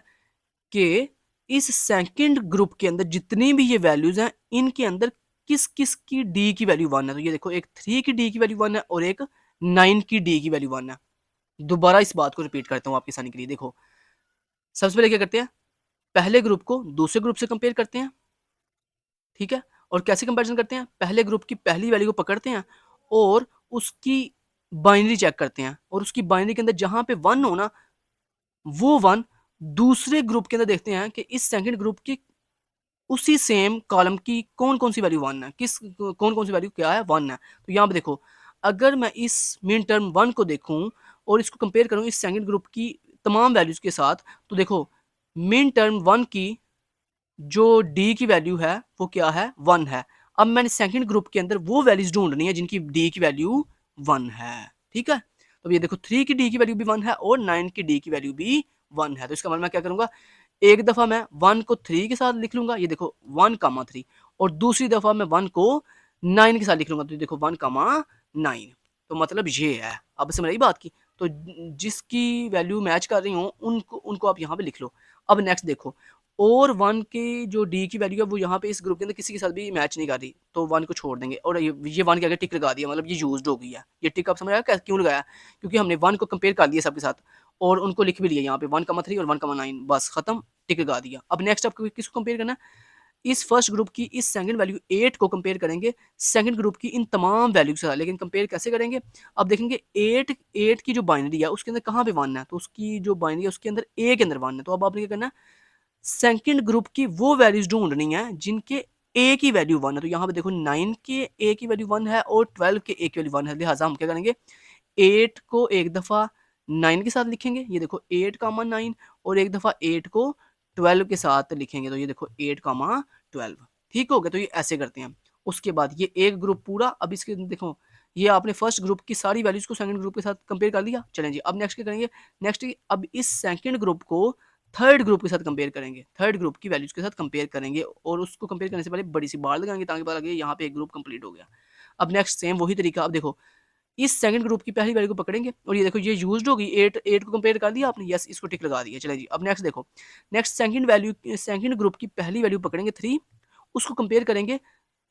कि इस सेकंड ग्रुप के अंदर जितनी भी ये वैल्यूज हैं इनके अंदर किस किस की डी की वैल्यू 1 है। तो ये देखो एक 3 की डी की वैल्यू 1 है और एक 9 की डी की वैल्यू 1 है। दोबारा इस बात को रिपीट करता हूँ आपकी आसानी के लिए। देखो सबसे पहले क्या करते हैं, पहले ग्रुप को दूसरे ग्रुप से कंपेयर करते हैं। ठीक है, और कैसे कंपैरिजन करते हैं, पहले ग्रुप की पहली वैल्यू को पकड़ते हैं और उसकी बाइनरी चेक करते हैं और उसकी बाइनरी के अंदर जहां पे 1 हो ना, वो 1 दूसरे ग्रुप के अंदर देखते हैं कि इस सेकंड ग्रुप की उसी सेम कॉलम की कौन कौन सी वैल्यू 1 है, किस कौन कौन सी वैल्यू क्या है, 1 है। तो यहाँ पे देखो, अगर मैं इस मिन टर्म 1 को देखूं और इसको कंपेयर करूं इस सेकंड ग्रुप की तमाम वैल्यूज के साथ, तो देखो मिन टर्म 1 की जो डी की वैल्यू है वो क्या है, 1 है। अब मैंने सेकंड ग्रुप के अंदर वो वैल्यूज ढूंढनी है जिनकी डी की वैल्यू 1 है, ठीक है। तो ये देखो 3 की डी की वैल्यू भी 1 है और 9 की डी की वैल्यू भी 1 है। तो इसका मतलब मैं क्या करूंगा, एक दफा मैं 1 को 3 के साथ लिख लूंगा, ये देखो 1, 3, और दूसरी दफा मैं 1 को 9 के साथ लिख लूंगा, तो ये देखो 1, 9। तो मतलब ये है, अब समझ आई बात की। तो जिसकी वैल्यू मैच कर रही हूँ उनको उनको आप यहाँ पे लिख लो। अब नेक्स्ट देखो, और 1 की जो डी की वैल्यू है वो यहाँ पे इस ग्रुप के अंदर किसी के साथ भी मैच नहीं कर रही, तो 1 को छोड़ देंगे। और ये 1 के आगे टिक लगा दिया, मतलब ये यूज्ड हो गई है। ये टिक आप समझ आया क्यों लगाया, क्योंकि हमने 1 को कंपेयर कर लिया सबके साथ और उनको लिख भी लिया यहाँ पे 1, 3 और 1, 9, बस खत्म, टिक लगा दिया। अब नेक्स्ट आपको किसको कंपेयर करना है, इस फर्स्ट ग्रुप की इस सेकंड वैल्यू 8 को कंपेयर करेंगे सेकंड ग्रुप की इन तमाम वैल्यू के साथ। लेकिन कंपेयर कैसे करेंगे, अब देखेंगे 8 की जो बाइनरी है उसके अंदर कहाँ पे 1 है, तो उसकी जो बाइनरी है उसके अंदर ए के अंदर 1 है। तो अब आपने क्या करना है, सेकंड ग्रुप की वो वैल्यूज ढूंढनी है जिनके ए की वैल्यू 1 है। तो यहाँ पे देखो 9 के ए की वैल्यू 1 है और 12 के ए की वैल्यू 1 है, लिहाजा हम क्या करेंगे, 8 को एक दफा 9 के साथ लिखेंगे, ये देखो 8, 9, और एक दफा 8 को 12 के साथ लिखेंगे, तो ये देखो 8, 12। ठीक हो गया, तो ये ऐसे करते हैं। उसके बाद ये एक ग्रुप पूरा, अब इसके देखो ये आपने फर्स्ट ग्रुप की सारी वैल्यूज को सेकंड ग्रुप के साथ कंपेयर कर लिया। चलें जी, अब नेक्स्ट क्या करेंगे, नेक्स्ट अब इस सेकंड ग्रुप को थर्ड ग्रुप के साथ कंपेयर करेंगे, थर्ड ग्रुप की वैल्यूज के साथ कंपेयर करेंगे, और उसको कंपेयर करने से पहले बड़ी सी बार लगाएंगे ताकि पता लगे यहाँ पे एक ग्रुप कंप्लीट हो गया। अब नेक्स्ट सेम वही तरीका, अब देखो इस सेकंड ग्रुप की पहली वैल्यू को पकड़ेंगे और ये देखो ये यूज्ड होगी 8 को कंपेयर कर दिया आपने, यस इसको टिक लगा दिया। चले जी, अब नेक्स्ट देखो, next second value second group की पहली वैल्यू पकड़ेंगे 3, उसको कंपेयर करेंगे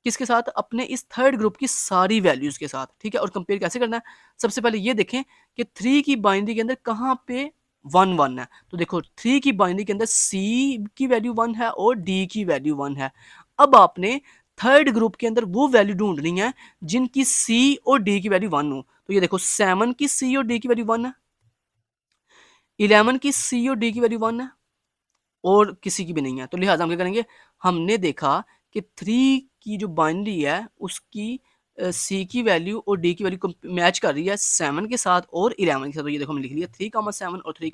किसके साथ, अपने इस थर्ड ग्रुप की सारी वैल्यूज के साथ, ठीक है। और कंपेयर कैसे करना है, सबसे पहले ये देखें कि 3 की बाइनरी के अंदर कहाँ पे 1 1 है। तो देखो 3 की बाइनरी के अंदर सी की वैल्यू 1 है और डी की वैल्यू 1 है। अब आपने थर्ड ग्रुप के अंदर वो वैल्यू ढूंढनी है जिनकी सी और डी की वैल्यू 1 हो। तो ये देखो 7 की सी और डी की वैल्यू 1 है, 11 की सी और डी की वैल्यू 1 है, और किसी की भी नहीं है। तो लिहाजा हम क्या करेंगे, हमने देखा कि 3 की जो बाइनरी है उसकी सी की वैल्यू और डी की वैल्यू मैच कर रही है 7 के साथ और 11 के साथ। तो ये देखो हमने लिख लिया 3, 7 और 3,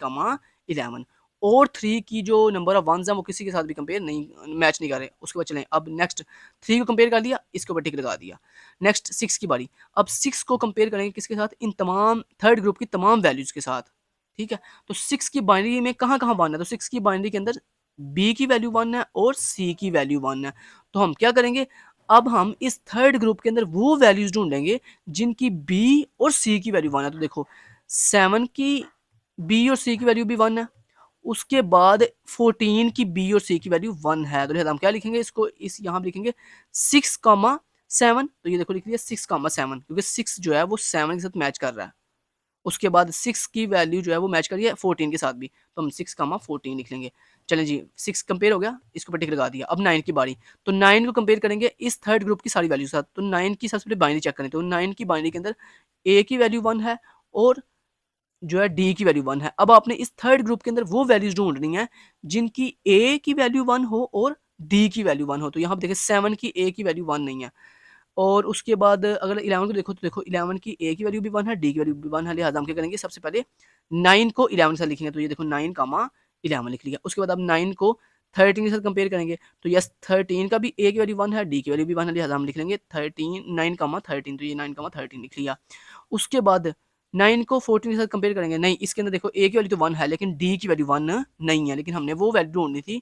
11, और 3 की जो नंबर ऑफ वंस है वो किसी के साथ भी कंपेयर नहीं, मैच नहीं कर रहे। उसके बाद चलें, अब नेक्स्ट 3 को कंपेयर कर लिया, इसके ऊपर टिक लगा दिया। नेक्स्ट 6 की बारी, अब 6 को कंपेयर करेंगे किसके साथ, इन तमाम थर्ड ग्रुप की तमाम वैल्यूज के साथ, ठीक है। तो 6 की बाइनरी में कहाँ कहाँ 1 है, तो 6 की बाइनरी के अंदर बी की वैल्यू 1 है और सी की वैल्यू 1 है। तो हम क्या करेंगे, अब हम इस थर्ड ग्रुप के अंदर वो वैल्यूज ढूंढेंगे जिनकी बी और सी की वैल्यू 1 है। तो देखो 7 की बी और सी की वैल्यू भी 1 है, उसके बाद 14 की बी और सी की वैल्यू 1 है। तो लिहाजा हम क्या लिखेंगे इसको, इस यहाँ पे लिखेंगे 6, 7। तो ये देखो लिख लिया 6, 7, क्योंकि 6 जो है वो 7 के साथ मैच कर रहा है। उसके बाद 6 की वैल्यू जो है वो मैच करिए 14 के साथ भी, तो हम 6, 14 लिख लेंगे। चलें जी, 6 कंपेयर हो गया, इसको पर टिक लगा दिया। अब 9 की बारी, तो 9 को कंपेयर करेंगे इस थर्ड ग्रुप की सारी वैल्यू के साथ। तो 9 की सबसे पहले बाइनरी चेक करें, तो 9 की बाइनरी के अंदर ए की वैल्यू 1 है और जो है डी की वैल्यू 1 है। अब आपने इस थर्ड ग्रुप के अंदर वो वैल्यूज ढूंढनी है जिनकी ए की वैल्यू 1 हो और डी की वैल्यू 1 हो। तो यहाँ पे देखिए 7 की ए की वैल्यू 1 नहीं है, और उसके बाद अगर 11 को देखो तो देखो 11 की ए की वैल्यू भी 1 है, डी की वैल्यू भी 1 है। लिहाजा हम क्या करेंगे, सबसे पहले 9 को 11 से लिखेंगे, तो ये देखो 9, 11 लिख लिया। उसके बाद अब 9 को 13 के साथ कंपेयर करेंगे, तो यस 13 का भी ए की वैल्यू 1 है, डी की वैल्यू भी 1 है। लिहाजा हम लिख लेंगे 9, 13, तो ये 9, 13 लिख लिया। उसके बाद 9 को 14 के साथ कंपेयर करेंगे, नहीं इसके अंदर देखो ए की वैल्यू तो 1 है लेकिन डी की वैल्यू 1 नहीं है, लेकिन हमने वो वैल्यू ढूंढनी थी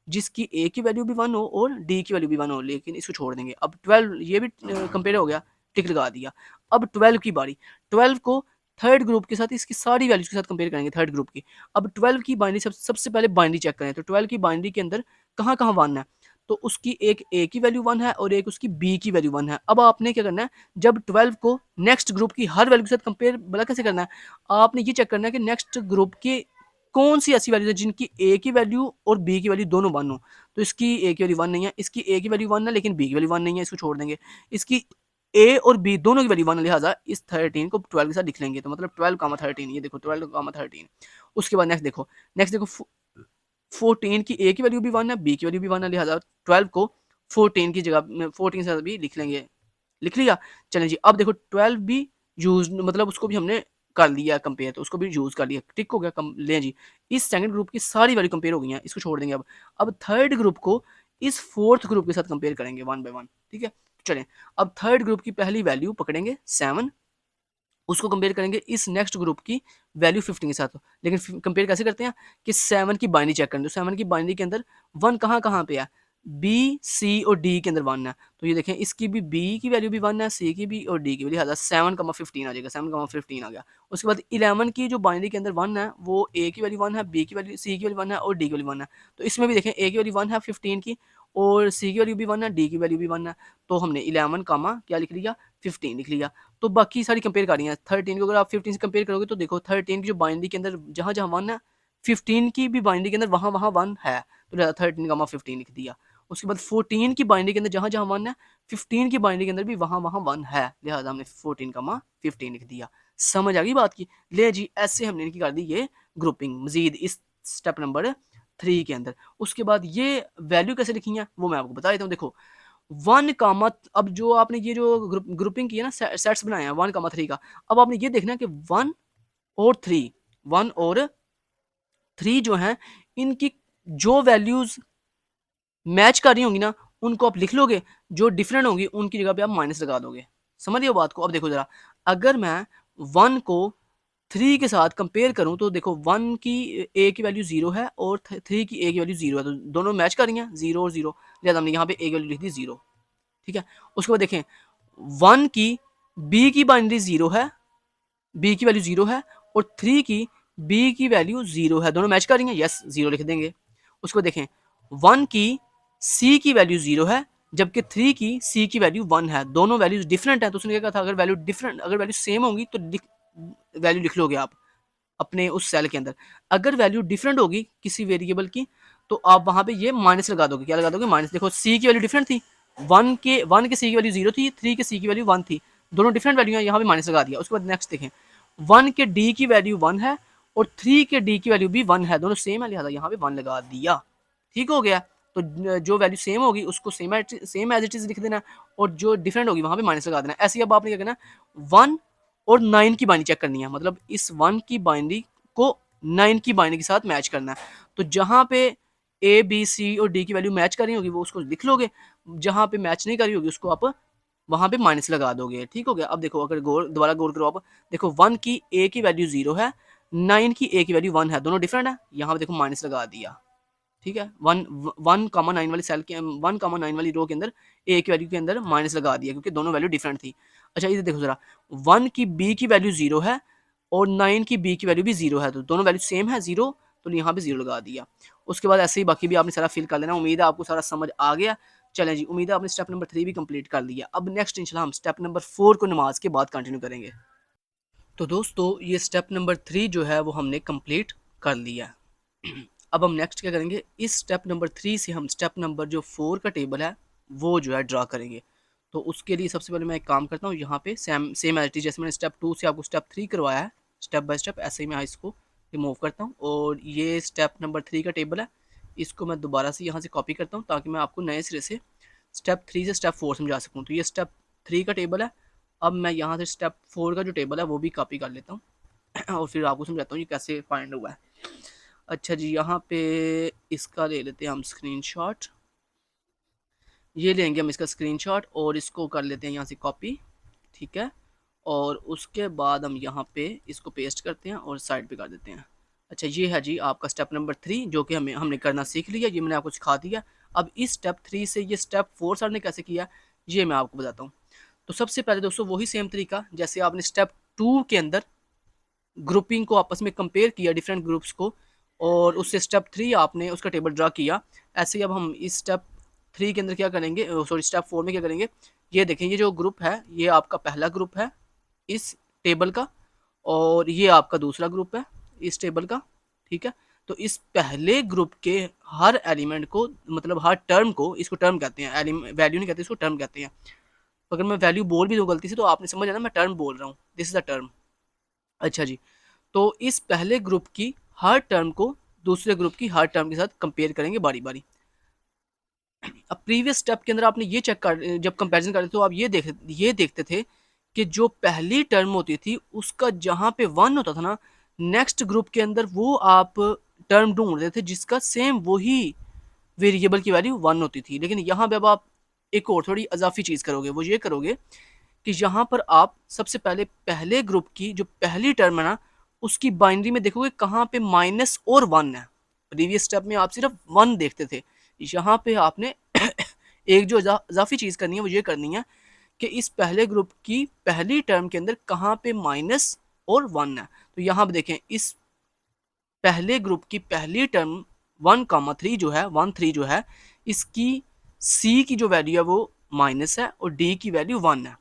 जिसकी ए की वैल्यू भी 1 हो और डी की वैल्यू भी 1 हो, लेकिन इसको छोड़ देंगे। अब 12 ये भी कंपेयर हो गया, टिक लगा दिया। अब 12 की बारी, 12 को थर्ड ग्रुप के साथ इसकी सारी वैल्यूज के साथ कंपेयर करेंगे थर्ड ग्रुप की। अब 12 की बाइनरी सबसे पहले बाइनरी चेक करें, तो 12 की बाइनरी के अंदर कहाँ कहाँ 1 है, तो उसकी एक ए की वैल्यू 1 है और एक उसकी बी की वैल्यू 1 है। अब आपने क्या करना है, जब 12 को नेक्स्ट ग्रुप की हर वैल्यू के साथ कंपेयर भला कैसे करना है, आपने ये चेक करना है कि नेक्स्ट ग्रुप के कौन सी ऐसी वैल्यू है जिनकी ए की वैल्यू और बी की वैल्यू दोनों 1 हो। तो इसकी ए की वैल्यू 1 नहीं है, इसकी ए की वैल्यू 1 है लेकिन बी की वैल्यू 1 नहीं है, इसको छोड़ देंगे। इसकी ए और बी दोनों की वैल्यू 1 है, लिहाजा इस 13 को 12 के साथ लिख लेंगे, तो मतलब 12, 13, ये देखो 12, 13। उसके बाद नेक्स्ट देखो 14 की ए की वैल्यू भी 1 है, बी की वैल्यू भी 1 है, लिहाजा 12 को 14 की जगह 14 से भी लिख लेंगे। लिख लिया। चलें जी, अब देखो 12 भी यूज मतलब उसको भी हमने कर लिया कंपेयर, तो उसको भी यूज कर लिया, टिक हो गया। कम लें जी, इस सेकंड ग्रुप की सारी वैल्यू कंपेयर हो गई हैं, इसको छोड़ देंगे। अब थर्ड ग्रुप को इस फोर्थ ग्रुप के साथ कंपेयर करेंगे 1 बाय 1। ठीक है, चलें। अब थर्ड ग्रुप की पहली वैल्यू पकड़ेंगे 7, उसको कंपेयर करेंगे इस नेक्स्ट ग्रुप की वैल्यू 15 के साथ। लेकिन कंपेयर कैसे करते हैं कि 7 की बाइनरी चेक करें, तो 7 की बाइनरी के अंदर 1 कहाँ कहाँ पे है, बी सी और डी के अंदर 1 है, तो ये देखें इसकी भी बी की वैल्यू भी 1 है, सी की भी और डी की भी, लिहाजा 7,15 आ जाएगा, 7,15 आ गया। उसके बाद 11 की जो बाइनरी के अंदर 1 है वो ए की वैल्यू 1 है, बी की वैल्यू, सी की वैल्यू 1 है और डी की वैल्यू 1 है, तो इसमें भी देखें ए की वैल्यू 1 है 15 की और सी की वैल्यू भी 1 है, डी की वैल्यू भी 1 है, तो हमने 11 कामा क्या लिख लिया, 15 लिख लिया। तो बाकी सारी कंपेयर कर रही हैं। 13 को अगर आप 15 से कंपेयर करोगे तो देखो 13 की जो बाइनरी के अंदर जहाँ जहाँ 1 है, 15 की भी बाइनरी के अंदर वहाँ वहाँ 1 है, तो 13 का 15 लिख दिया। उसके बाद 14 की बाइनरी के अंदर जहाँ जहाँ 1 है, 15 की बाइनरी के अंदर भी वहाँ वहाँ 1 है, लिहाजा हमने 14 का 15 लिख दिया। समझ आ गई बात की? ले जी, ऐसे हमने इनकी कर दी ये ग्रुपिंग मजीद इस स्टेप नंबर 3 के अंदर। उसके बाद ये वैल्यू कैसे लिखी है वो मैं आपको बता देता हूँ। देखो 1 कामा, अब जो आपने ये जो ग्रुपिंग की है ना, सेट्स बनाए हैं 1 कामा 3 का, अब आपने ये देखना है कि 1 और 3, 1 और 3 जो हैं इनकी जो वैल्यूज मैच कर रही होंगी ना उनको आप लिख लोगे, जो डिफरेंट होंगी उनकी जगह पे आप माइनस लगा दोगे। समझ रहे बात को? अब देखो जरा, अगर मैं 1 को 3 के साथ कंपेयर करूं तो देखो 1 की ए की वैल्यू 0 है और 3 की ए की वैल्यू 0 है, तो दोनों मैच कर रही हैं 0 और 0, लिहाजा हमने यहाँ पे ए की वैल्यू लिख दी 0। ठीक है, उसके बाद देखें 1 की बी की बाइनरी 0 है, बी की वैल्यू 0 है और 3 की बी की वैल्यू 0 है, दोनों मैच कर रही हैं, यस 0 लिख देंगे। उसको देखें 1 की सी की वैल्यू 0 है जबकि 3 की सी की वैल्यू 1 है, दोनों वैल्यूज डिफरेंट है, तो उसने क्या कहा था अगर वैल्यू डिफरेंट, अगर वैल्यू सेम होगी तो वैल्यू लिख लोगे आप अपने उस सेल के अंदर। अगर वैल्यू डिफरेंट होगी किसी वेरिएबल की तो आप वहां पे ये माइनस लगा दोगे। क्या लगा दोगे? माइनस। देखो सी की वैल्यू डिफरेंट थी, 1 के सी की वैल्यू 0 थी, 3 के सी की वैल्यू 1 थी, दोनों डिफरेंट वैल्यू है, यहाँ पे माइनस लगा दिया। उसके बाद नेक्स्ट देखें 1 के डी की वैल्यू 1 है और 3 के डी की वैल्यू भी 1 है, दोनों सेम है, लिहाजा यहाँ पे 1 लगा दिया। ठीक हो गया? तो जो वैल्यू सेम होगी उसको सेम एज इट इज लिख देना और जो डिफरेंट होगी वहां पे माइनस लगा देना। ऐसे ही अब आपने क्या करना, 1 और 9 की बाइनरी चेक करनी है, मतलब इस 1 की बाइनरी को 9 की बाइनरी के साथ मैच करना है। तो जहां पे ए बी सी और डी की वैल्यू मैच कर रही होगी वो उसको लिख लोगे, जहां पे मैच नहीं कर रही होगी उसको आप वहां पे माइनस लगा दोगे। ठीक हो गया? अब देखो अगर दोबारा गौर करो, आप देखो 1 की ए की वैल्यू 0 है, 9 की ए की वैल्यू 1 है, दोनों डिफरेंट है, यहाँ पे देखो माइनस लगा दिया। ठीक है, 1,9 वाली सेल के 1,9 वाली रो के अंदर ए की वैल्यू के अंदर माइनस लगा दिया क्योंकि दोनों वैल्यू डिफरेंट थी। अच्छा इधर देखो जरा, 1 की बी की वैल्यू 0 है और 9 की बी की वैल्यू भी 0 है, तो दोनों वैल्यू सेम है 0, तो यहाँ पे 0 लगा दिया। उसके बाद ऐसे ही बाकी भी आपने सारा फिल कर लेना। उम्मीद है आपको सारा समझ आ गया। चलें जी, उम्मीद है आपने स्टेप नंबर 3 भी कंप्लीट कर लिया। अब नेक्स्ट इंशाल्लाह हम स्टेप नंबर 4 को नमाज के बाद कंटिन्यू करेंगे। तो दोस्तों ये स्टेप नंबर 3 जो है वो हमने कंप्लीट कर लिया। अब हम नेक्स्ट क्या करेंगे, इस स्टेप नंबर 3 से हम स्टेप नंबर जो 4 का टेबल है वो जो है ड्रा करेंगे। तो उसके लिए सबसे पहले मैं एक काम करता हूँ, यहाँ पे सेम एज इट इज जैसे मैंने स्टेप 2 से आपको स्टेप 3 करवाया है स्टेप बाय स्टेप, ऐसे ही मैं इसको रिमूव करता हूँ और ये स्टेप नंबर 3 का टेबल है, इसको मैं दोबारा से यहाँ से कॉपी करता हूँ ताकि मैं आपको नए सिरे से स्टेप 3 से स्टेप 4 समझा सकूँ। तो ये स्टेप 3 का टेबल है। अब मैं यहाँ से स्टेप 4 का जो टेबल है वो भी कॉपी कर लेता हूँ और फिर आपको समझाता हूँ ये कैसे फाइंड हुआ है। अच्छा जी, यहाँ पे इसका ले लेते हैं हम स्क्रीनशॉट, ये लेंगे हम इसका स्क्रीनशॉट और इसको कर लेते हैं यहाँ से कॉपी। ठीक है, और उसके बाद हम यहाँ पे इसको पेस्ट करते हैं और साइड पे कर देते हैं। अच्छा ये है जी आपका स्टेप नंबर 3 जो कि हमने करना सीख लिया, ये मैंने आपको सिखा दिया। अब इस स्टेप 3 से ये स्टेप 4 सर ने कैसे किया ये मैं आपको बताता हूँ। तो सबसे पहले दोस्तों वही सेम तरीका जैसे आपने स्टेप 2 के अंदर ग्रुपिंग को आपस में कंपेयर किया डिफरेंट ग्रुप्स को और उससे स्टेप 3 आपने उसका टेबल ड्रा किया, ऐसे ही अब हम इस स्टेप 3 के अंदर क्या करेंगे, सॉरी स्टेप 4 में क्या करेंगे, ये देखें ये जो ग्रुप है ये आपका पहला ग्रुप है इस टेबल का और ये आपका दूसरा ग्रुप है इस टेबल का। ठीक है, तो इस पहले ग्रुप के हर एलिमेंट को मतलब हर टर्म को, इसको टर्म कहते हैं, वैल्यू नहीं कहते, इसको टर्म कहते हैं। तो अगर मैं वैल्यू बोल भी दूँ गलती से तो आपने समझ आना मैं टर्म बोल रहा हूँ, दिस इज द टर्म। अच्छा जी, तो इस पहले ग्रुप की हर टर्म को दूसरे ग्रुप की हर टर्म के साथ कंपेयर करेंगे बारी बारी। अब प्रीवियस स्टेप के अंदर आपने ये चेक कर, जब कंपैरिजन करते तो आप ये देखते थे कि जो पहली टर्म होती थी उसका जहाँ पे 1 होता था ना, नेक्स्ट ग्रुप के अंदर वो आप टर्म ढूंढ रहे थे जिसका सेम वही वेरिएबल की वैल्यू 1 होती थी। लेकिन यहाँ पे अब आप एक और थोड़ी अजाफी चीज़ करोगे, वो ये करोगे कि यहाँ पर आप सबसे पहले पहले ग्रुप की जो पहली टर्म है ना उसकी बाइनरी में देखोगे कहाँ पे माइनस और 1 है। प्रीवियस स्टेप में आप सिर्फ 1 देखते थे, यहाँ पे आपने एक जो इजाफी चीज़ करनी है वो ये करनी है कि इस पहले ग्रुप की पहली टर्म के अंदर कहाँ पे माइनस और 1 है। तो यहाँ पे देखें इस पहले ग्रुप की पहली टर्म 1,3 जो है 1,3 जो है इसकी सी की जो वैल्यू है वो माइनस है और डी की वैल्यू 1 है।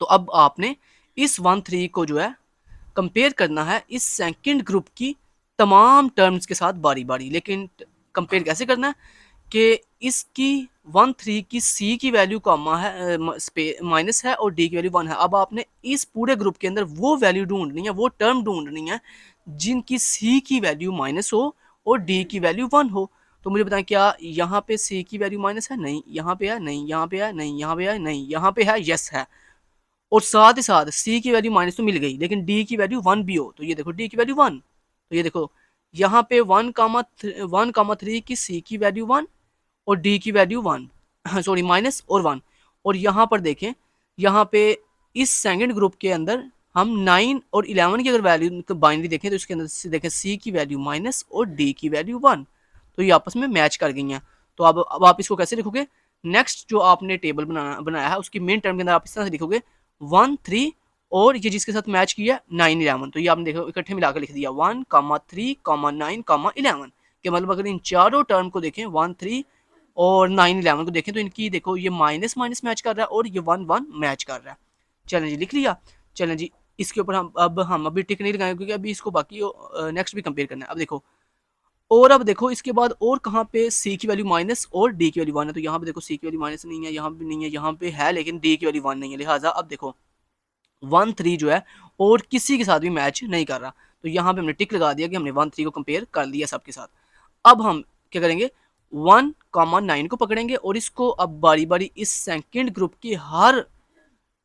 तो अब आपने इस 1,3 को जो है कंपेयर करना है इस सेकंड ग्रुप की तमाम टर्म्स के साथ बारी बारी। लेकिन कंपेयर कैसे करना है कि इसकी 1,3 की सी की वैल्यू कॉमा है माइनस है और डी की वैल्यू 1 है। अब आपने इस पूरे ग्रुप के अंदर वो वैल्यू ढूंढनी है, वो टर्म ढूंढनी है जिनकी सी की वैल्यू माइनस हो और डी की वैल्यू 1 हो। तो मुझे बताएं क्या यहाँ पे सी की वैल्यू माइनस है? नहीं। यहाँ पे है? नहीं। यहाँ पे है? नहीं। यहाँ पे है? नहीं। यहाँ पे है? यस है। और साथ ही साथ सी की वैल्यू माइनस तो मिल गई लेकिन डी की वैल्यू 1 भी हो, तो ये देखो डी की वैल्यू 1। तो ये देखो यहाँ पे 1,3 की सी की वैल्यू 1 और डी की वैल्यू 1 सॉरी माइनस और 1। और यहाँ पर देखें, यहाँ पे इस सेकंड ग्रुप के अंदर हम 9 और 11 की अगर वैल्यू बाइनरी देखें तो इसके अंदर से देखें सी की वैल्यू माइनस और डी की वैल्यू 1, तो ये आपस में मैच कर गई हैं। तो अब आप इसको कैसे लिखोगे? नेक्स्ट जो आपने टेबल बनाया है उसकी मेन टर्म के अंदर आप इस तरह से लिखोगे 1,3 और ये जिसके साथ मैच किया 9, 11। तो ये आपने देखो इकट्ठे मिलाकर लिख दिया 1,3, 9, 11 के मतलब अगर इन चारों टर्म को देखें 1,3 और 9, 11 को देखें तो इनकी देखो ये माइनस माइनस मैच कर रहा है और ये 1, 1 मैच कर रहा है। चलें जी लिख लिया। चलें जी इसके ऊपर हम अभी टिक नहीं लगाएंगे क्योंकि अभी इसको बाकी नेक्स्ट भी कंपेयर करना है। अब देखो और अब देखो इसके बाद और कहाँ पे सी की वैल्यू माइनस और डी की वैल्यू 1 है। तो यहाँ पे देखो सी की वैल्यू माइनस नहीं है, यहाँ पे नहीं है, यहाँ पे है लेकिन डी की वैल्यू 1 नहीं है। लिहाजा अब देखो 1,3 जो है और किसी के साथ भी मैच नहीं कर रहा, तो यहाँ पे हमने टिक लगा दिया कि हमने 1,3 को कंपेयर कर लिया सबके साथ। अब हम क्या करेंगे 1,9 को पकड़ेंगे और इसको अब बारी बारी इस सेकंड ग्रुप की हर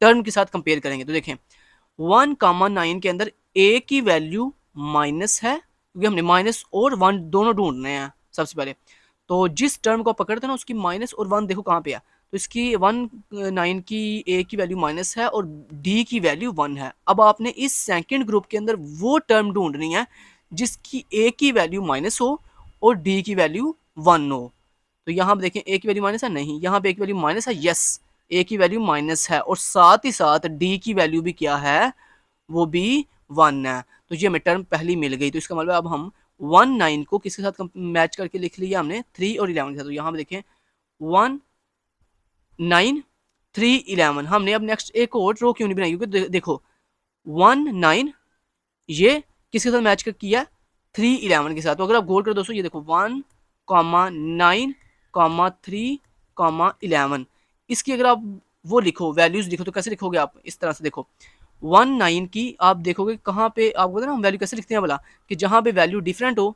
टर्म के साथ कंपेयर करेंगे। तो देखें 1,9 के अंदर ए की वैल्यू माइनस है क्योंकि हमने माइनस और 1 दोनों ढूंढने हैं सबसे पहले। तो जिस टर्म को पकड़ते हैं ना उसकी माइनस और 1 देखो कहाँ पे है, तो इसकी 1,9 की ए की वैल्यू माइनस है और डी की वैल्यू 1 है। अब आपने इस सेकंड ग्रुप के अंदर वो टर्म ढूंढनी है जिसकी ए की वैल्यू माइनस हो और डी की वैल्यू 1 हो। तो यहाँ पे देखें ए की वैल्यू माइनस है? नहीं। यहाँ पे ए की वैल्यू माइनस है? यस, ए की वैल्यू माइनस है और साथ ही साथ डी की वैल्यू भी क्या है? वो भी 1 है। तो ये हमें टर्म पहली मिल गई। तो इसका मतलब अब हम 1,9 को किसके साथ मैच करके लिख लिया हमने? 3 और 11 के साथ। तो यहाँ पे देखें 1,9, 3, 11। हमने अब नेक्स्ट एक और रो क्यों नहीं बनाई क्योंकि देखो 1,9 ये किसके साथ मैच कर किया? 3, 11 के साथ। तो अगर आप गौर करो दोस्तों ये देखो 1,9, 3, 11 इसकी अगर आप वो लिखो वैल्यूज लिखो तो कैसे लिखोगे आप? इस तरह से देखो 1,9 की आप देखोगे कहाँ पे आपको ना हम वैल्यू कैसे लिखते हैं बोला कि जहाँ पे वैल्यू डिफरेंट हो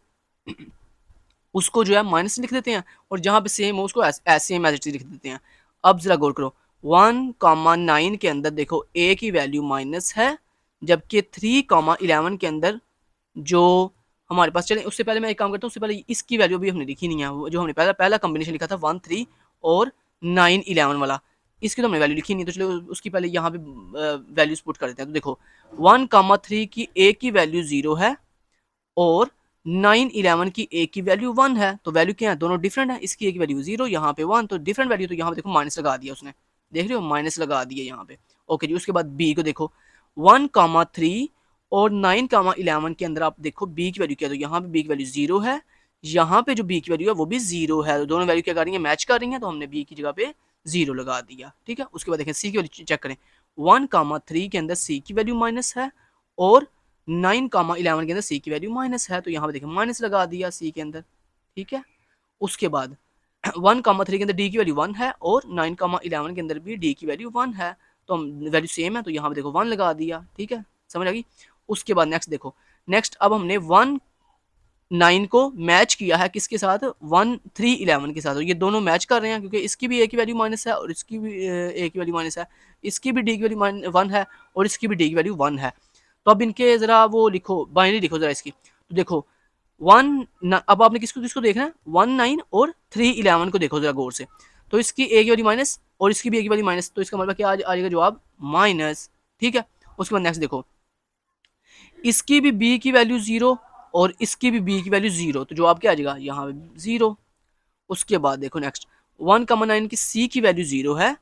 उसको जो है माइनस लिख देते हैं और जहाँ पे सेम हो उसको सेम एज इट इज लिख देते हैं। अब जरा गौर करो 1,9 के अंदर देखो ए की वैल्यू माइनस है जबकि 3,11 के अंदर जो हमारे पास, चलें उससे पहले मैं एक काम करता हूँ, उससे पहले इसकी वैल्यू भी हमने लिखी नहीं है। वो जो हमने पहला कॉम्बिनेशन लिखा था 1,3 और 9, 11 वाला, इसकी तो हमने वैल्यू लिखी नहीं। तो चलो उसकी पहले यहाँ पे वैल्यूज पुट कर देते हैं। तो देखो 1,3 की ए की वैल्यू 0 है और 9, 11 की ए की वैल्यू 1 है। तो वैल्यू क्या है? दोनों डिफरेंट है। इसकी ए की वैल्यू 0, यहाँ पे 1, तो डिफरेंट वैल्यू। तो यहाँ पे देखो माइनस लगा दिया उसने, देख रहे हो माइनस लगा दिया यहाँ पे। ओके जी, उसके बाद बी को देखो 1,3 और 9, 11 के अंदर आप देखो बी की वैल्यू क्या है? तो यहाँ पे बी की वैल्यू 0 है, यहाँ पे जो बी की वैल्यू है वो भी 0 है। तो दोनों वैल्यू क्या कर रही है? मैच कर रही है। तो हमने बी की जगह पे 0 लगा दिया। ठीक है, उसके बाद देखें सी की वैल्यू चेक करें 1,3 के अंदर सी की वैल्यू माइनस है और 9, 11 के अंदर सी की वैल्यू माइनस है। तो यहाँ पे देखें माइनस लगा दिया सी के अंदर। ठीक है, उसके बाद 1,3 के अंदर डी की वैल्यू 1 है और 9,11 के अंदर भी डी की वैल्यू 1 है, तो हम वैल्यू सेम है तो यहाँ पे देखो 1 लगा दिया। ठीक है, समझ आ गई। उसके बाद नेक्स्ट देखो, नेक्स्ट अब हमने 1,9 को मैच किया है किसके साथ, 1,3,11 के साथ। ये दोनों मैच कर रहे हैं क्योंकि इसकी भी ए की वैल्यू माइनस है और इसकी भी ए की वैल्यू माइनस है, इसकी भी डी की वैल्यू 1 है और इसकी भी डी की वैल्यू 1 है। तो अब इनके जरा वो लिखो, बाइनरी लिखो जरा इसकी। तो देखो अब आपने किसको किसको देखना है, 1,9 और 3,11 को देखो जरा गौर से। तो इसकी ए की वैल्यू माइनस और इसकी भी ए की वैल्यू माइनस, तो इसका मतलब क्या आ जाएगा जवाब माइनस। ठीक है, उसके बाद नेक्स्ट देखो, इसकी भी बी की वैल्यू 0 और इसकी भी बी की वैल्यू 0, तो जवाब क्या आ जाएगा यहाँ पे 0। उसके बाद देखो नेक्स्ट 1,9 की सी की वैल्यू 0 है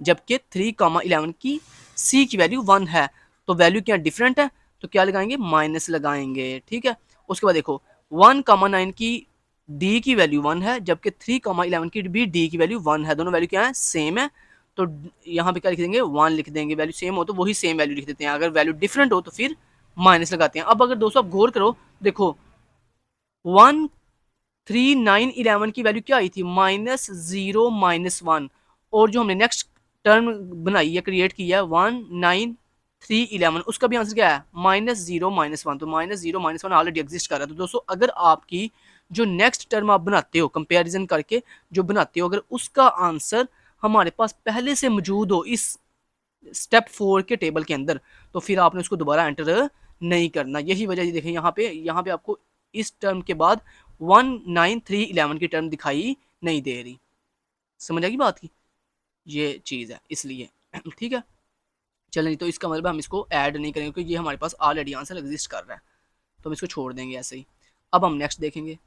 जबकि 3,11 की सी की वैल्यू 1 है, तो वैल्यू क्या डिफरेंट है, तो क्या लगाएंगे, माइनस लगाएंगे। ठीक है, उसके बाद देखो 1,9 की डी की वैल्यू 1 है जबकि 3,11 की भी डी की वैल्यू 1 है, दोनों वैल्यू क्या है, सेम है। तो यहाँ पे क्या लिख देंगे, 1 लिख देंगे। वैल्यू सेम हो तो वही सेम वैल्यू लिख देते हैं, अगर वैल्यू डिफरेंट हो तो फिर माइनस लगाते हैं। अब अगर दोस्तों आप गौर करो, देखो 1,3,9,11 की वैल्यू क्या आई थी, -0 -1, और जो हमने नेक्स्ट टर्म बनाई है, क्रिएट किया है 1,9,3,11, उसका भी आंसर क्या है, -0 -1, तो -0 -1 ऑलरेडी एग्जिस्ट कर रहा है। तो दोस्तों अगर आपकी जो नेक्स्ट टर्म आप बनाते हो कंपैरिजन करके जो बनाते हो, अगर उसका आंसर हमारे पास पहले से मौजूद हो इस स्टेप 4 के टेबल के अंदर, तो फिर आपने उसको दोबारा एंटर नहीं करना। यही वजह देखें यहाँ पे आपको इस टर्म के बाद 1,9,3,11 की टर्म दिखाई नहीं दे रही। समझ आएगी बात की, ये चीज़ है इसलिए। ठीक है, चलें, तो इसका मतलब हम इसको ऐड नहीं करेंगे क्योंकि ये हमारे पास ऑलरेडी आंसर एग्जिस्ट कर रहा है, तो हम इसको छोड़ देंगे ऐसे ही। अब हम नेक्स्ट देखेंगे।